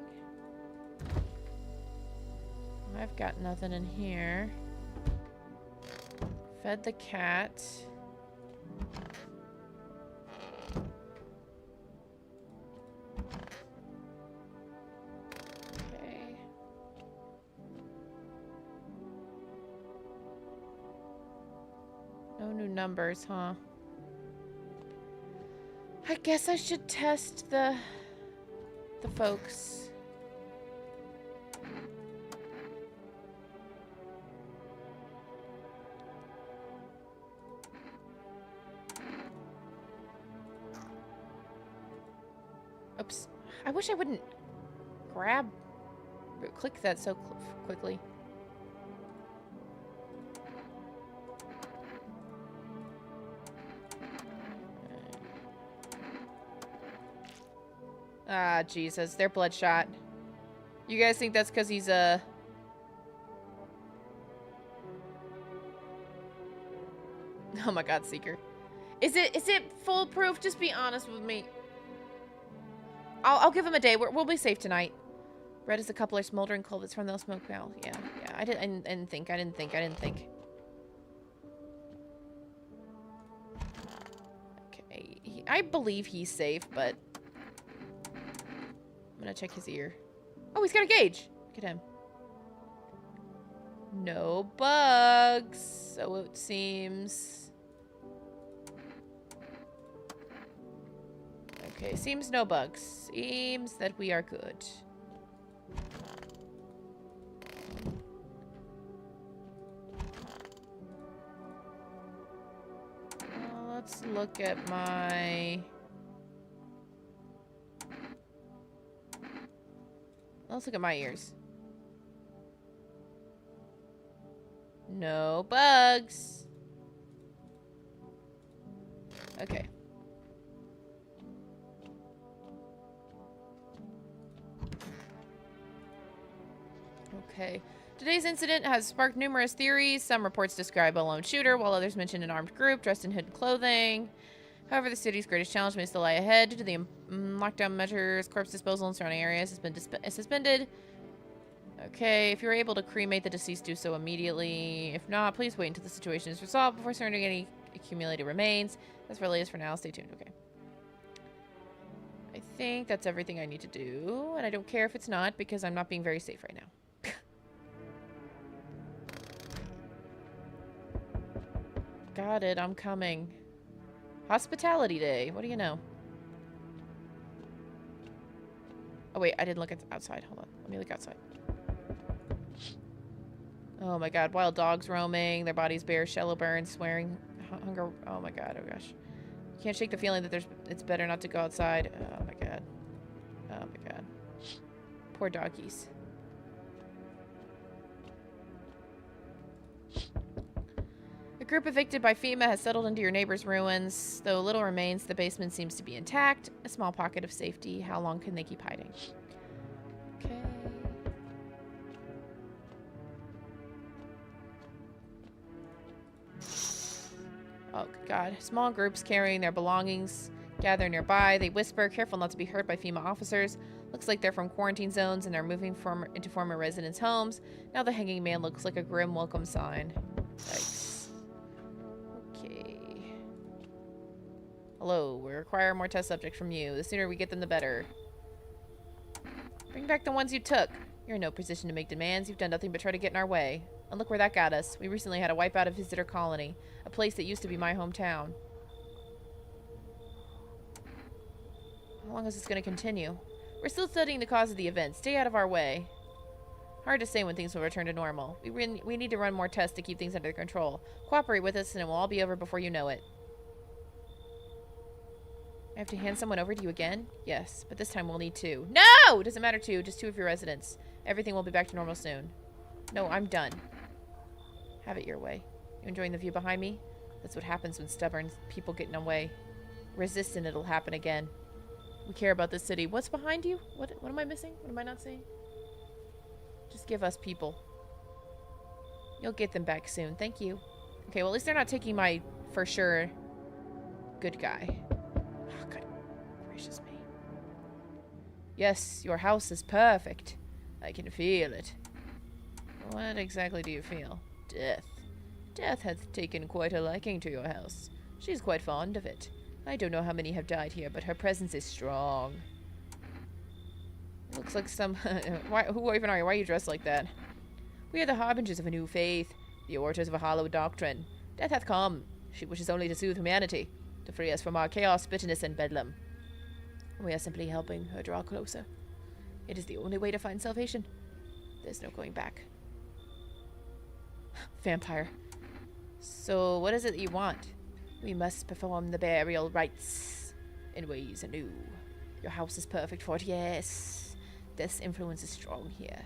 I've got nothing in here. Fed the cat. Okay. No new numbers, huh? I guess I should test the folks. Oops. I wish I wouldn't click that so quickly. Ah, Jesus. They're bloodshot. You guys think that's because he's oh my God, Seeker. Is it foolproof? Just be honest with me. I'll give him a day. We'll be safe tonight. Red as a couple of smoldering culverts from the smoke now. Yeah. I didn't think. Okay. I believe he's safe, but I'm gonna check his ear. Oh, he's got a gauge. Look at him. No bugs, so it seems. Okay, seems no bugs. Seems that we are good. Let's look at my... Let's look at my ears. No bugs. Okay. Okay. Today's incident has sparked numerous theories. Some reports describe a lone shooter, while others mention an armed group dressed in hood clothing. However, the city's greatest challenge may still lie ahead. Due to the lockdown measures, corpse disposal in surrounding areas has been suspended. Okay, if you're able to cremate the deceased, do so immediately. If not, please wait until the situation is resolved before surrendering any accumulated remains. That's for latest for now. Stay tuned. Okay. I think that's everything I need to do, and I don't care if it's not, because I'm not being very safe right now. Got it, I'm coming. Hospitality Day, what do you know? Oh wait, I didn't look outside. Hold on, let me look outside. Oh my God, wild dogs roaming, their bodies bare, shallow burns, swearing, hunger. Oh my God, oh gosh. You can't shake the feeling that it's better not to go outside. Oh my God. Oh my God. Poor doggies. A group evicted by FEMA has settled into your neighbor's ruins. Though little remains, the basement seems to be intact. A small pocket of safety. How long can they keep hiding? Okay. Oh, God. Small groups carrying their belongings gather nearby. They whisper, careful not to be heard by FEMA officers. Looks like they're from quarantine zones and are moving into former residents' homes. Now the hanging man looks like a grim welcome sign. Yikes. Okay. Hello, we require more test subjects from you. The sooner we get them, the better. Bring back the ones you took. You're in no position to make demands. You've done nothing but try to get in our way. And look where that got us. We recently had a wipeout of Visitor Colony, a place that used to be my hometown. How long is this going to continue? We're still studying the cause of the event. Stay out of our way. Hard to say when things will return to normal. We need to run more tests to keep things under control. Cooperate with us and it will all be over before you know it. I have to hand someone over to you again? Yes, but this time we'll need 2. No! Doesn't matter 2, just 2 of your residents. Everything will be back to normal soon. No, I'm done. Have it your way. You enjoying the view behind me? That's what happens when stubborn people get in the way. Resist and it'll happen again. We care about this city. What's behind you? What am I missing? What am I not seeing? Just give us people. You'll get them back soon. Thank you. Okay, well, at least they're not taking my, for sure, good guy. Oh, God gracious me. Yes, your house is perfect. I can feel it. What exactly do you feel? Death. Death hath taken quite a liking to your house. She's quite fond of it. I don't know how many have died here, but her presence is strong. Looks like some... who even are you? Why are you dressed like that? We are the harbingers of a new faith, the orators of a hollow doctrine. Death hath come. She wishes only to soothe humanity, to free us from our chaos, bitterness, and bedlam. We are simply helping her draw closer. It is the only way to find salvation. There's no going back. Vampire. So, what is it that you want? We must perform the burial rites in ways anew. Your house is perfect for it, yes. This influence is strong here.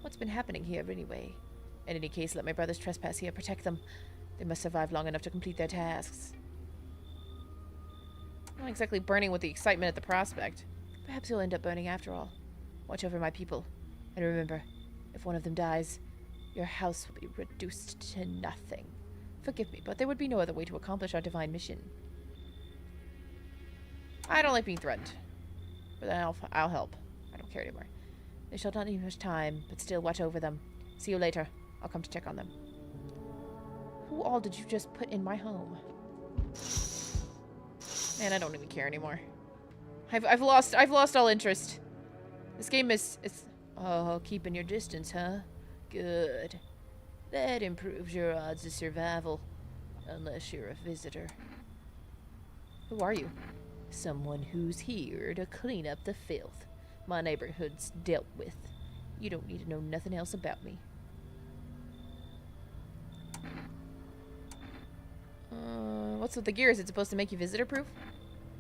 What's been happening here, anyway? In any case, let my brothers trespass here. Protect them. They must survive long enough to complete their tasks. Not exactly burning with the excitement at the prospect. Perhaps you'll end up burning after all. Watch over my people. And remember, if one of them dies, your house will be reduced to nothing. Forgive me, but there would be no other way to accomplish our divine mission. I don't like being threatened. But then I'll help. I don't care anymore. They shall not need much time, but still watch over them. See you later. I'll come to check on them. Who all did you just put in my home? Man, I don't even care anymore. I've lost all interest. This game is oh, keeping your distance, huh? Good. That improves your odds of survival. Unless you're a visitor. Who are you? Someone who's here to clean up the filth my neighborhood's dealt with. You don't need to know nothing else about me. What's with the gear? Is it supposed to make you visitor-proof?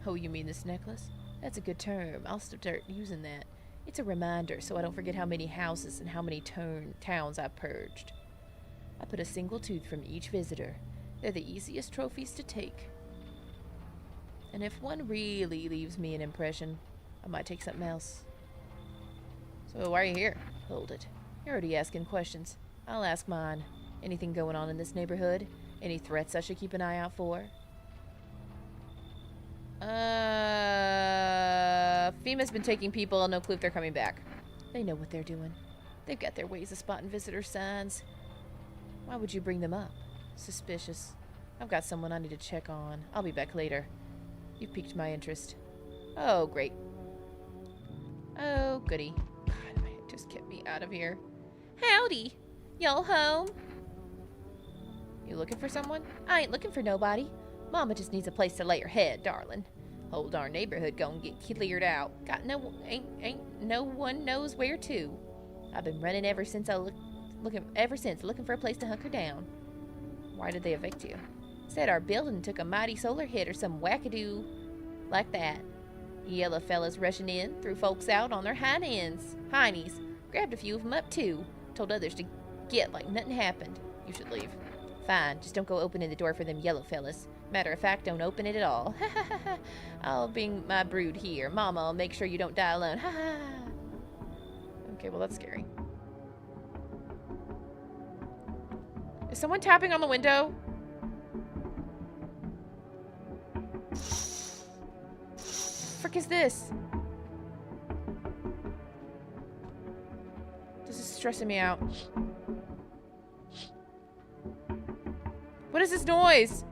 Oh, you mean this necklace? That's a good term. I'll start using that. It's a reminder so I don't forget how many houses and how many towns I've purged. I put a single tooth from each visitor. They're the easiest trophies to take. And if one really leaves me an impression, I might take something else. So why are you here? Hold it. You're already asking questions. I'll ask mine. Anything going on in this neighborhood? Any threats I should keep an eye out for? FEMA's been taking people. No clue if they're coming back. They know what they're doing. They've got their ways of spotting visitor signs. Why would you bring them up? Suspicious. I've got someone I need to check on. I'll be back later. You've piqued my interest. Oh, great. Oh, goody. God, just get me out of here. Howdy. Y'all home? You looking for someone? I ain't looking for nobody. Mama just needs a place to lay her head, darling. Whole darn neighborhood gonna get cleared out. Got ain't no one knows where to. I've been running ever since looking for a place to hunker down. Why did they evict you? Said our building took a mighty solar hit or some wackadoo like that. Yellow fellas rushing in, threw folks out on their heinies. Grabbed a few of them up too. Told others to get like nothing happened. You should leave. Fine, just don't go opening the door for them yellow fellas. Matter of fact, don't open it at all. Ha ha ha ha. I'll bring my brood here. Mama will make sure you don't die alone. Ha ha. Okay, well that's scary. Is someone tapping on the window? Frick is this? This is stressing me out. What is this noise?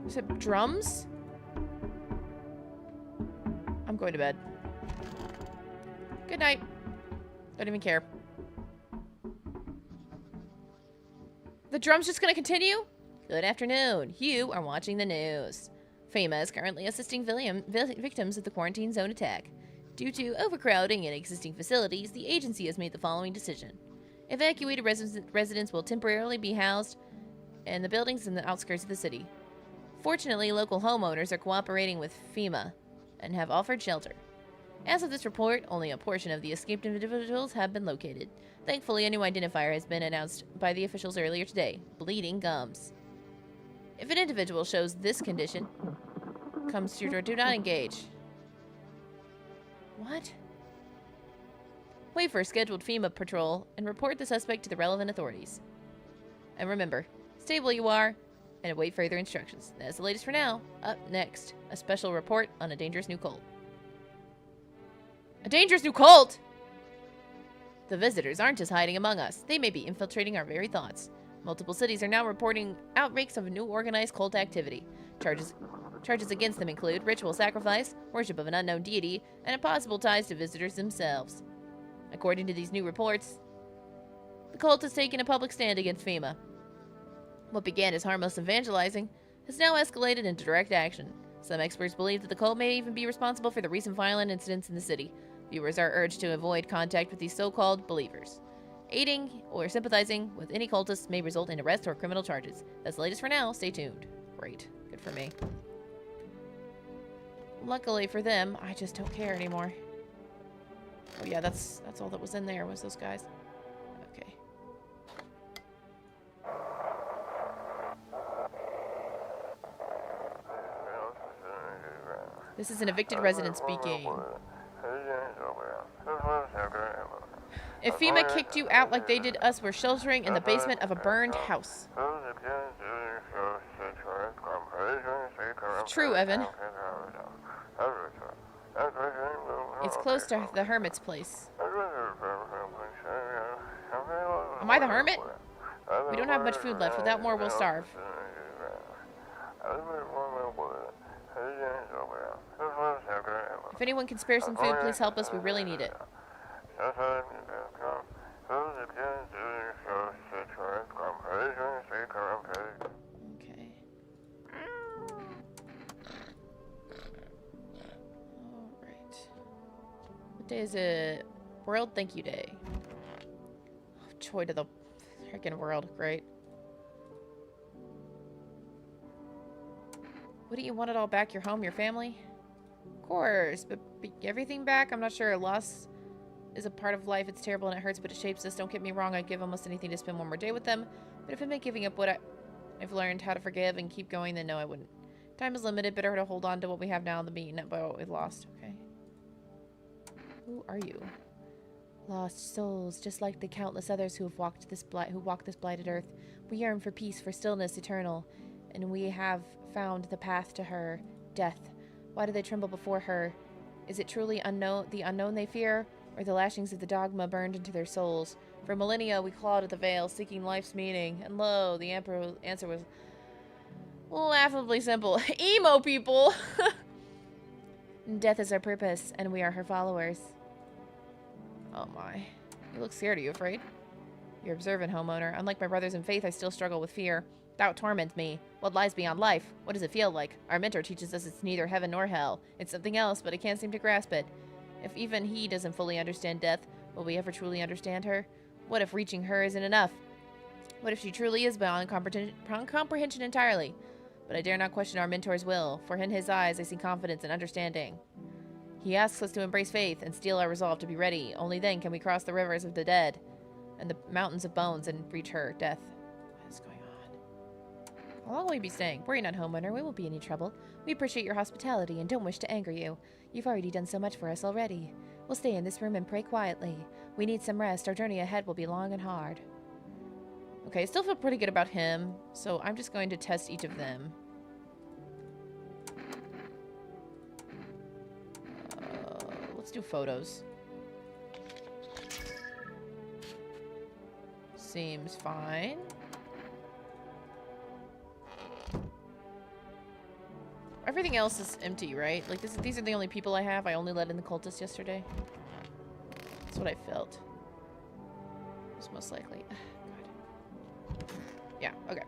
Is it drums? I'm going to bed. Good night. Don't even care. The drum's just gonna continue? Good afternoon. You are watching the news. FEMA is currently assisting victims of the quarantine zone attack. Due to overcrowding in existing facilities, the agency has made the following decision. Evacuated residents will temporarily be housed in the buildings in the outskirts of the city. Fortunately, local homeowners are cooperating with FEMA and have offered shelter. As of this report, only a portion of the escaped individuals have been located. Thankfully, a new identifier has been announced by the officials earlier today: bleeding gums. If an individual shows this condition, comes to your door, do not engage. What? Wait for a scheduled FEMA patrol and report the suspect to the relevant authorities. And remember, stay where you are and await further instructions. That's the latest for now. Up next, a special report on a dangerous new cult. A dangerous new cult? The visitors aren't just hiding among us. They may be infiltrating our very thoughts. Multiple cities are now reporting outbreaks of new organized cult activity. Charges against them include ritual sacrifice, worship of an unknown deity, and possible ties to visitors themselves. According to these new reports, the cult has taken a public stand against FEMA. What began as harmless evangelizing has now escalated into direct action. Some experts believe that the cult may even be responsible for the recent violent incidents in the city. Viewers are urged to avoid contact with these so-called believers. Aiding or sympathizing with any cultists may result in arrest or criminal charges. That's the latest for now. Stay tuned. Great. Good for me. Luckily for them, I just don't care anymore. Oh yeah, that's all that was in there, was those guys. Okay. This is an evicted resident speaking. If FEMA kicked you out like they did us, we're sheltering in the basement of a burned house. True, Evan. It's close to the hermit's place. Am I the hermit? We don't have much food left. Without more, we'll starve. If anyone can spare some food, please help us. We really need it. Okay. Alright. What day is it? World Thank You Day. Oh, joy to the freaking world. Great. Wouldn't you want it all back? Your home, your family? Of course, but everything back? I'm not sure. Loss is a part of life. It's terrible and it hurts, but it shapes us. Don't get me wrong. I'd give almost anything to spend one more day with them. But if it meant giving up what I've learned how to forgive and keep going, then no, I wouldn't. Time is limited. Better to hold on to what we have now than be eaten up by what we've lost. Okay. Who are you? Lost souls, just like the countless others who have walked this blighted earth. We yearn for peace, for stillness eternal, and we have found the path to her, death. Why do they tremble before her? Is it truly the unknown they fear, or the lashings of the dogma burned into their souls? For millennia we clawed at the veil, seeking life's meaning, and lo, the answer was laughably simple. Emo people! Death is our purpose, and we are her followers. Oh my. You look scared. Are you afraid? You're observant, homeowner. Unlike my brothers in faith, I still struggle with fear. Doubt torments me. What lies beyond life? What does it feel like? Our mentor teaches us it's neither heaven nor hell. It's something else, but I can't seem to grasp it. If even he doesn't fully understand death, will we ever truly understand her? What if reaching her isn't enough? What if she truly is beyond comprehension entirely? But I dare not question our mentor's will, for in his eyes I see confidence and understanding. He asks us to embrace faith and steel our resolve to be ready. Only then can we cross the rivers of the dead and the mountains of bones and reach her, death. What is going on? How long will you be staying? Worry not, homeowner. We won't be in any trouble. We appreciate your hospitality and don't wish to anger you. You've already done so much for us already. We'll stay in this room and pray quietly. We need some rest. Our journey ahead will be long and hard. Okay, I still feel pretty good about him, so I'm just going to test each of them. Let's do photos. Seems fine. Everything else is empty, right? Like, these are the only people I have. I only let in the cultists yesterday. That's what I felt. It's most likely. God. Yeah, okay.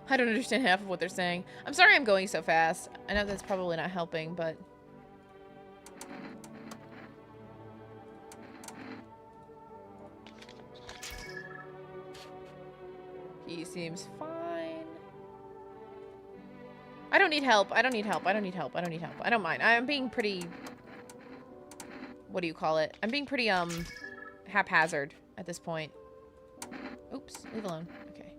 I don't understand half of what they're saying. I'm sorry I'm going so fast. I know that's probably not helping, but... He seems fine. I don't need help. I don't need help. I don't need help. I don't need help. I don't mind. I'm being pretty... What do you call it? I'm being pretty, haphazard at this point. Oops. Leave alone. Okay.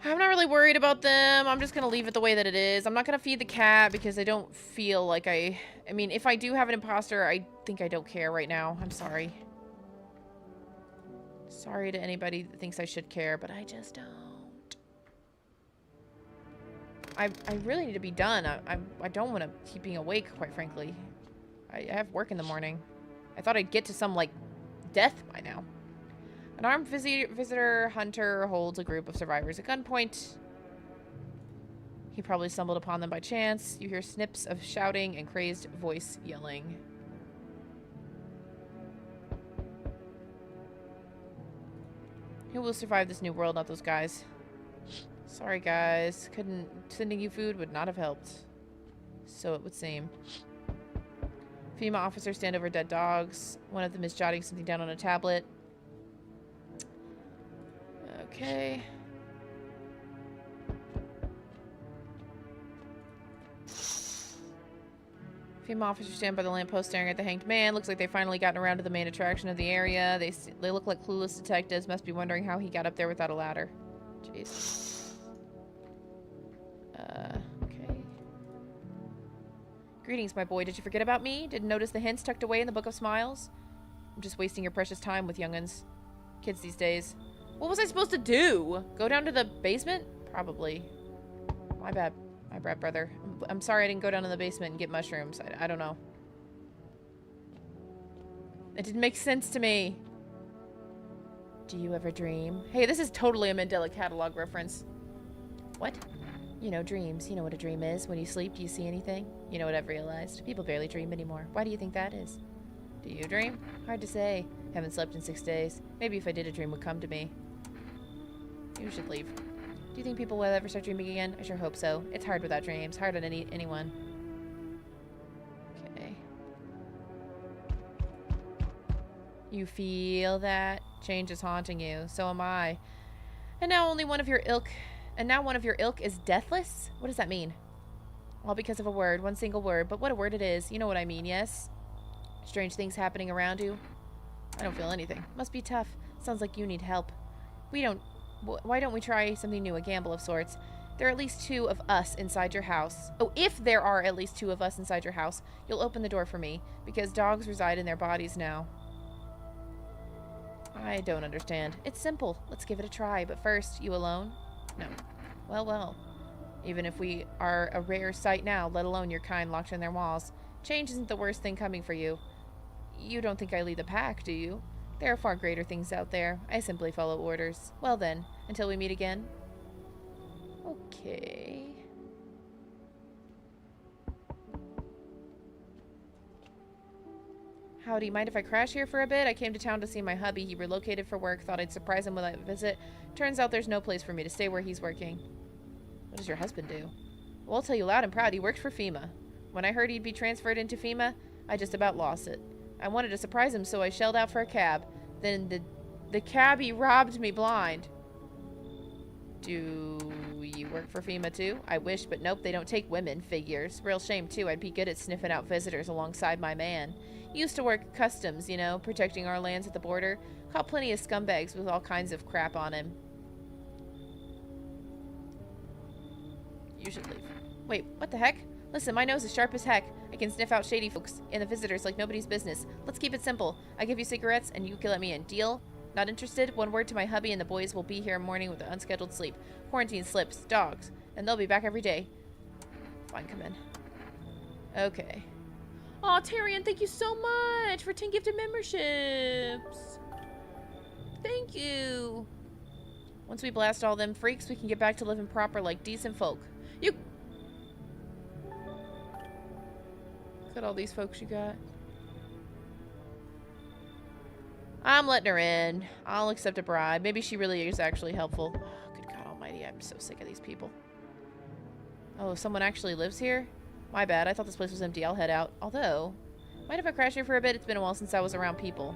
I'm not really worried about them. I'm just gonna leave it the way that it is. I'm not gonna feed the cat because I don't feel like I mean, if I do have an imposter, I think I don't care right now. I'm sorry. Sorry to anybody that thinks I should care, but I just don't. I really need to be done. I don't want to keep being awake, quite frankly. I have work in the morning. I thought I'd get to some, like, death by now. An armed visitor hunter holds a group of survivors at gunpoint. He probably stumbled upon them by chance. You hear snips of shouting and crazed voice yelling. Who will survive this new world, not those guys? Sorry, guys. Sending you food would not have helped. So it would seem. Female officers stand over dead dogs. One of them is jotting something down on a tablet. Okay. Female officers stand by the lamppost staring at the hanged man. Looks like they've finally gotten around to the main attraction of the area. They look like clueless detectives. Must be wondering how he got up there without a ladder. Jeez. Okay. Greetings, my boy. Did you forget about me? Didn't notice the hints tucked away in the Book of Smiles? I'm just wasting your precious time with young'uns. Kids these days. What was I supposed to do? Go down to the basement? Probably. My bad. My bad, brother. I'm sorry I didn't go down to the basement and get mushrooms. I don't know. It didn't make sense to me. Do you ever dream? Hey, this is totally a Mandela Catalog reference. What? You know, dreams. You know what a dream is. When you sleep, do you see anything? You know what I've realized? People barely dream anymore. Why do you think that is? Do you dream? Hard to say. Haven't slept in 6 days. Maybe if I did, a dream would come to me. You should leave. Do you think people will ever start dreaming again? I sure hope so. It's hard without dreams. Hard on anyone. Okay. You feel that? Change is haunting you. So am I. And now one of your ilk is deathless? What does that mean? All because of a word. One single word. But what a word it is. You know what I mean, yes? Strange things happening around you. I don't feel anything. Must be tough. Sounds like you need help. Why don't we try something new, a gamble of sorts? There are at least 2 of us inside your house. Oh, if there are at least 2 of us inside your house, you'll open the door for me, because dogs reside in their bodies now. I don't understand. It's simple. Let's give it a try, but first, you alone? No. Well. Even if we are a rare sight now, let alone your kind locked in their walls, change isn't the worst thing coming for you. You don't think I lead the pack, do you? There are far greater things out there. I simply follow orders. Well then, until we meet again. Okay. Howdy, mind if I crash here for a bit? I came to town to see my hubby. He relocated for work. Thought I'd surprise him with a visit. Turns out there's no place for me to stay where he's working. What does your husband do? Well, I'll tell you loud and proud. He worked for FEMA. When I heard he'd be transferred into FEMA, I just about lost it. I wanted to surprise him, so I shelled out for a cab. Then the cabbie robbed me blind. Do you work for FEMA too? I wish, but nope, they don't take women. Figures. Real shame too. I'd be good at sniffing out visitors alongside my man. Used to work customs, you know, protecting our lands at the border. Caught plenty of scumbags with all kinds of crap on him. You should leave. Wait, what the heck? Listen, my nose is sharp as heck. I can sniff out shady folks and the visitors like nobody's business. Let's keep it simple. I give you cigarettes and you can let me in. Deal? Not interested? One word to my hubby and the boys will be here in morning with unscheduled sleep. Quarantine slips. Dogs. And they'll be back every day. Fine, come in. Okay. Aw, Tyrion, thank you so much for 10 gifted memberships. Thank you. Once we blast all them freaks, we can get back to living proper like decent folk. You... Look at all these folks you got. I'm letting her in. I'll accept a bribe. Maybe she really is actually helpful. Oh, good God almighty, I'm so sick of these people. Oh, someone actually lives here? My bad, I thought this place was empty. I'll head out. Although, mind if I crash here for a bit? It's been a while since I was around people.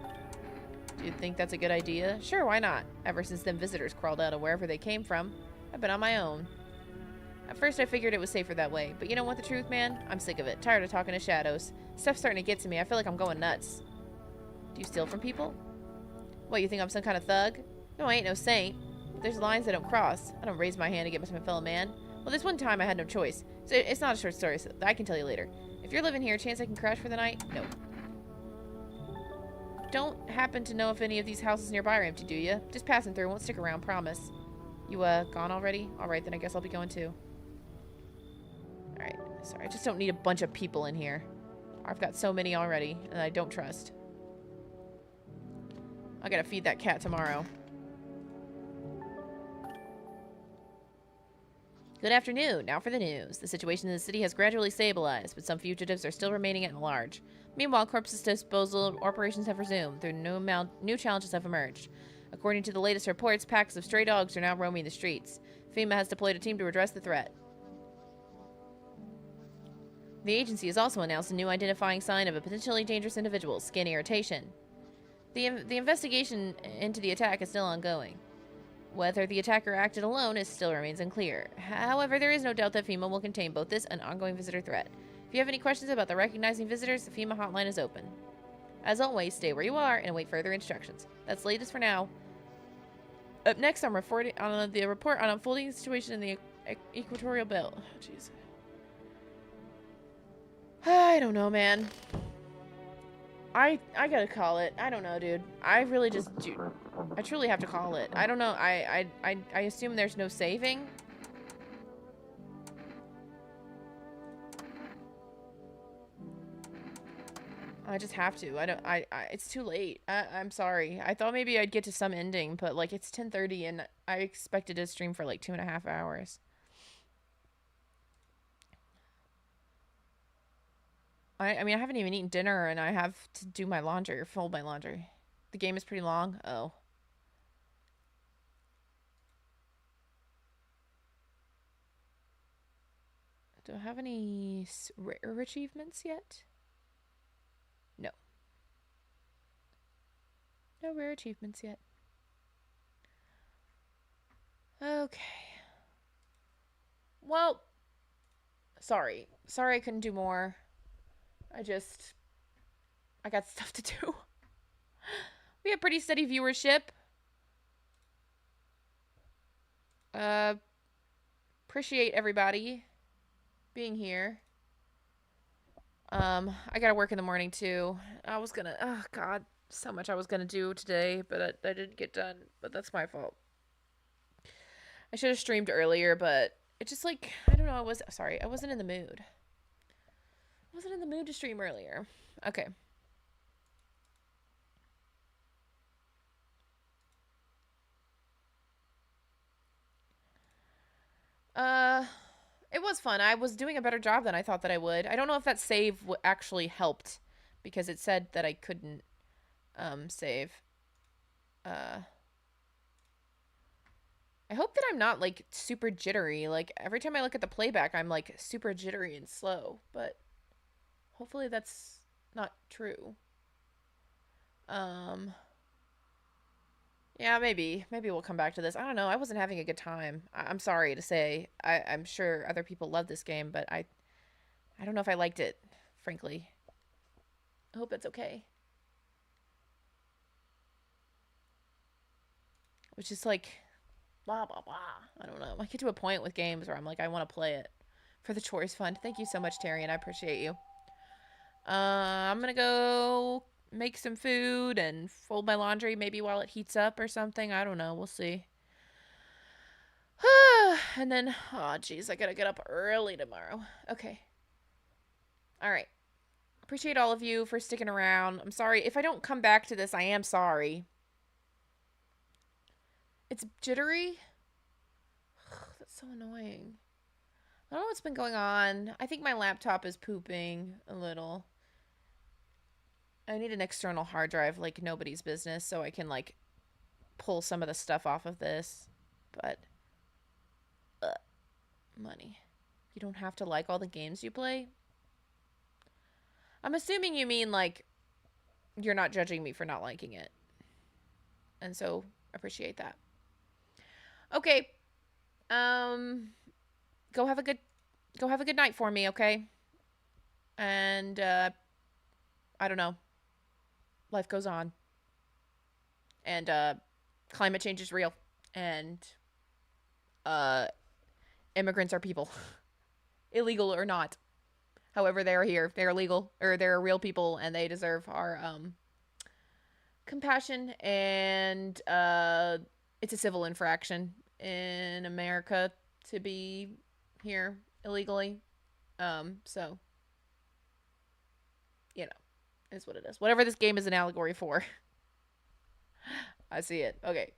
Do you think that's a good idea? Sure, why not? Ever since them visitors crawled out of wherever they came from, I've been on my own. At first I figured it was safer that way, but you know what the truth, man? I'm sick of it. Tired of talking to shadows. Stuff's starting to get to me. I feel like I'm going nuts. Do you steal from people? What, you think I'm some kind of thug? No, I ain't no saint. But there's lines I don't cross. I don't raise my hand to get my fellow man. Well, this one time I had no choice. So it's not a short story, so I can tell you later. If you're living here, chance I can crash for the night? No. Don't happen to know if any of these houses nearby are empty, do you? Just passing through. Won't stick around, promise. You, gone already? Alright, then I guess I'll be going too. Alright, sorry. I just don't need a bunch of people in here. I've got so many already, and I don't trust. I gotta feed that cat tomorrow. Good afternoon. Now for the news. The situation in the city has gradually stabilized, but some fugitives are still remaining at large. Meanwhile, corpses disposal operations have resumed, though new challenges have emerged. According to the latest reports, packs of stray dogs are now roaming the streets. FEMA has deployed a team to address the threat. The agency has also announced a new identifying sign of a potentially dangerous individual, skin irritation. The investigation into the attack is still ongoing. Whether the attacker acted alone still remains unclear. However, there is no doubt that FEMA will contain both this and ongoing visitor threat. If you have any questions about the recognizing visitors, the FEMA hotline is open. As always, stay where you are and await further instructions. That's the latest for now. Up next, I'm reporting on the report on unfolding situation in the Equatorial Belt. Oh, jeez. I don't know, man. I gotta call it. I don't know, dude. I really just do. I truly have to call it. I don't know. I assume there's no saving. I just have to. It's too late. I'm sorry. I thought maybe I'd get to some ending, but like it's 10:30 and I expected to stream for like 2.5 hours. I mean, I haven't even eaten dinner and I have to do my laundry or fold my laundry. The game is pretty long. Oh. Do I have any rare achievements yet? No. No rare achievements yet. Okay. Well, sorry. Sorry I couldn't do more. I got stuff to do. We have pretty steady viewership. Appreciate everybody being here. I gotta work in the morning too. Oh God, so much I was gonna do today, but I didn't get done, but that's my fault. I should have streamed earlier, but it just like, I don't know, I wasn't in the mood. I wasn't in the mood to stream earlier. Okay. It was fun. I was doing a better job than I thought that I would. I don't know if that save actually helped because it said that I couldn't save. I hope that I'm not like super jittery. Like every time I look at the playback, I'm like super jittery and slow, but hopefully that's not true. Yeah, maybe we'll come back to this. I don't know. I wasn't having a good time. I'm sorry to say. I'm sure other people love this game, but I don't know if I liked it, frankly. I hope that's okay. Which is like, blah, blah, blah. I don't know. I get to a point with games where I'm like, I want to play it for the chores fund. Thank you so much, Terry, and I appreciate you. I'm going to go make some food and fold my laundry maybe while it heats up or something. I don't know. We'll see. And then, oh, geez, I got to get up early tomorrow. Okay. All right. Appreciate all of you for sticking around. I'm sorry. If I don't come back to this, I am sorry. It's jittery. That's so annoying. I don't know what's been going on. I think my laptop is pooping a little. I need an external hard drive like nobody's business so I can like pull some of the stuff off of this. But money. You don't have to like all the games you play. I'm assuming you mean like you're not judging me for not liking it. And so appreciate that. Okay. Go have a good night for me, okay? And I don't know. Life goes on. And climate change is real. And immigrants are people. Illegal or not. However, they are here. They are legal, or they're real people, and they deserve our compassion. And it's a civil infraction in America to be here illegally. So, you know, is what it is. Whatever this game is an allegory for. I see it. Okay.